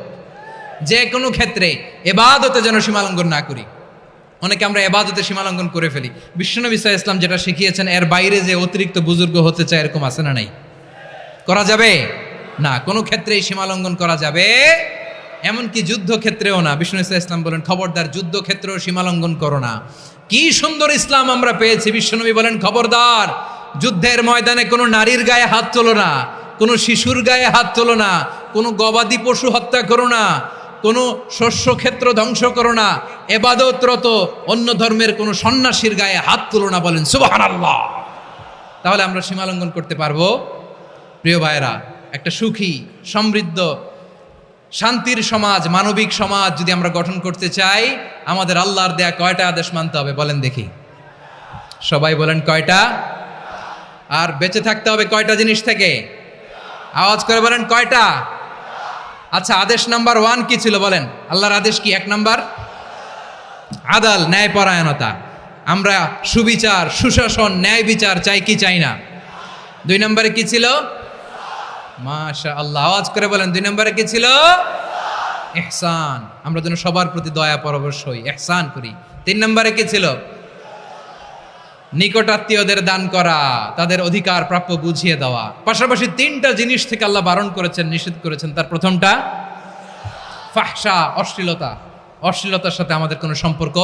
যে কোনো ক্ষেত্রে ইবাদতে যেন সীমালঙ্ঘন না করি। অনেকে আমরা ইবাদতে সীমালঙ্ঘন করে ফেলি। বিশ্বনবী সাল্লাল্লাহু আলাইহি ওয়াসাল্লাম যেটা শিখিয়েছেন এর বাইরে যে অতিরিক্ত বুজুর্গ হতে চায়, এরকম আছে না নাই? করা যাবে না, কোনো ক্ষেত্রেই সীমালঙ্ঘন করা যাবে, এমনকি যুদ্ধক্ষেত্রেও না। বিশ্বনবী সাল্লাল্লাহু আলাইহি ওয়াসাল্লাম বলেন খবরদার যুদ্ধক্ষেত্রেও সীমালঙ্ঘন করো না। কি সুন্দর ইসলাম আমরা পেয়েছি। বিশ্বনবী বলেন খবরদার যুদ্ধের ময়দানে কোনো নারীর গায়ে হাত তোলো না, কোনো শিশুর গায়ে হাত তোলো না, কোনো গবাদি পশু হত্যা করো না, কোনো শস্য ক্ষেত্র ধ্বংস করো না, ইবাদতরত অন্য ধর্মের কোনো সন্ন্যাসীর গায়ে হাত তুলো না। বলেন সুবহানাল্লাহ। তাহলে আমরা সীমালঙ্ঘন করতে পারবো? প্রিয় ভাইরা, একটা সুখী সমৃদ্ধ শান্তির সমাজ, মানবিক সমাজ যদি আমরা গঠন করতে চাই, আমাদের আল্লাহর দেয়া কয়টা আদেশ মানতে হবে বলেন দেখি? সবাই বলেন কয়টা? আর বেঁচে থাকতে হবে কয়টা জিনিস থেকে? আওয়াজ করে বলেন কয়টা? আচ্ছা, আদেশ নাম্বার 1 কি ছিল বলেন? আল্লাহর আদেশ কি? 1 নাম্বার আদাল, ন্যায়পরায়ণতা। আমরা সুবিচার, সুশাসন, ন্যায় বিচার চাই কি চাই না? 2 নম্বরে কি ছিল? মাশাআল্লাহ, আওয়াজ করে বলেন 2 নম্বরে কি ছিল? ইহসান। আমরা যেন সবার প্রতি দয়া পরবশ হই, ইহসান করি। 3 নম্বরে কি ছিল? নিকটাত্মীয়দের দান করা, তাদের অধিকার প্রাপ্য বুঝিয়ে দেওয়া। পাশাপাশি 3টা জিনিস থেকে আল্লাহ বারণ করেছেন, নিষেধ করেছেন। তার প্রথমটা ফাহশা, অশ্লীলতা। অশ্লীলতার সাথে আমাদের কোনো সম্পর্ক।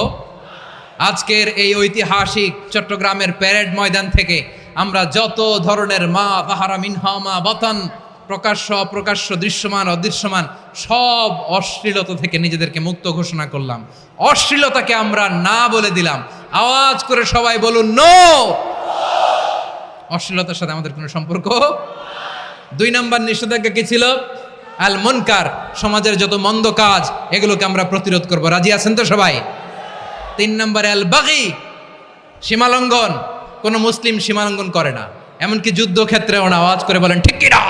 আজকের এই ঐতিহাসিক চট্টগ্রামের প্যারেড ময়দান থেকে আমরা যত ধরনের মা তাহারা মিনহা মা বাতান, প্রকাশ্য অপ্রকাশ্য, দৃশ্যমান অদৃশ্যমান, সব অশ্লীলতা থেকে নিজেদেরকে মুক্ত ঘোষণা করলাম। অশ্লীলতাকে আমরা না বলে দিলাম। আওয়াজ করে সবাই বলুন নো। অশ্লীলতার সাথে আমাদের কোনো সম্পর্ক। 2 নম্বর নিষেধাজ্ঞা কি ছিল? আল মুনকার, সমাজের যত মন্দ কাজ এগুলোকে আমরা প্রতিরোধ করব। রাজি আছেন তো সবাই? 3 নম্বরে আল বাগি, সীমালঙ্ঘন। কোন মুসলিম সীমালঙ্ঘন করে না, এমনকি যুদ্ধক্ষেত্রেও না। আওয়াজ করে বলেন ঠিক কি না?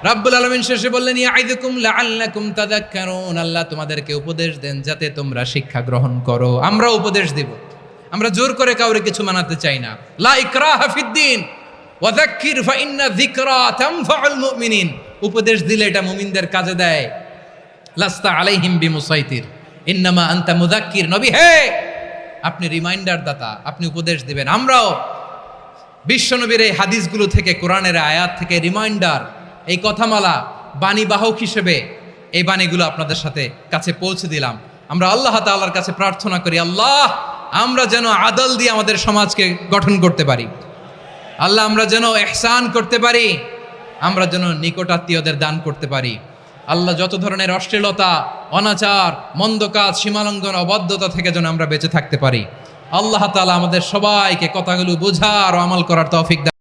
রাব্বুল আলামিন শেষে বললেন ইয়াইদুকুম লাআল্লাকুম তাযাক্কারুন, আল্লাহ তোমাদেরকে উপদেশ দেন যাতে তোমরা শিক্ষা গ্রহণ করো। আমরা উপদেশ দেব, আমরা জোর করে কাউরে কিছু মানাতে চাই না। লা ইকরাহা ফিদ্দিন ওয়া যাক্কির ফা ইন্না যিকরা তানফাউল মুমিনিন, উপদেশ দিলে এটা মুমিনদের কাজে দেয়। লাস্তা আলাইহিম বিমুসাইতির ইন্নামা আনতা মুযাক্কির, নবী হে আপনি রিমাইন্ডার দাতা, আপনি উপদেশ দিবেন। আমরাও বিশ্বনবীর এই হাদিসগুলো থেকে, কোরআনের আয়াত থেকে রিমাইন্ডার, এই কথামালা বাণী বাহক হিসেবে এই বাণীগুলো আপনাদের সাথে কাছে পৌঁছে দিলাম। আমরা আল্লাহ তাআলার কাছে প্রার্থনা করি, আল্লাহ আমরা যেন আদল দিয়ে আমাদের সমাজকে গঠন করতে পারি। আল্লাহ আমরা যেন ইহসান করতে পারি, আমরা যেন নিকটাত্মীয়দের দান করতে পারি। আল্লাহ যত ধরনের অশ্লীলতা, অনাচার, মন্দ কাজ, সীমালঙ্ঘন, অবাধ্যতা থেকে যেন আমরা বেঁচে থাকতে পারি। আল্লাহ তাআলা আমাদের সবাইকে কথাগুলো বোঝার ও আমল করার তৌফিক দান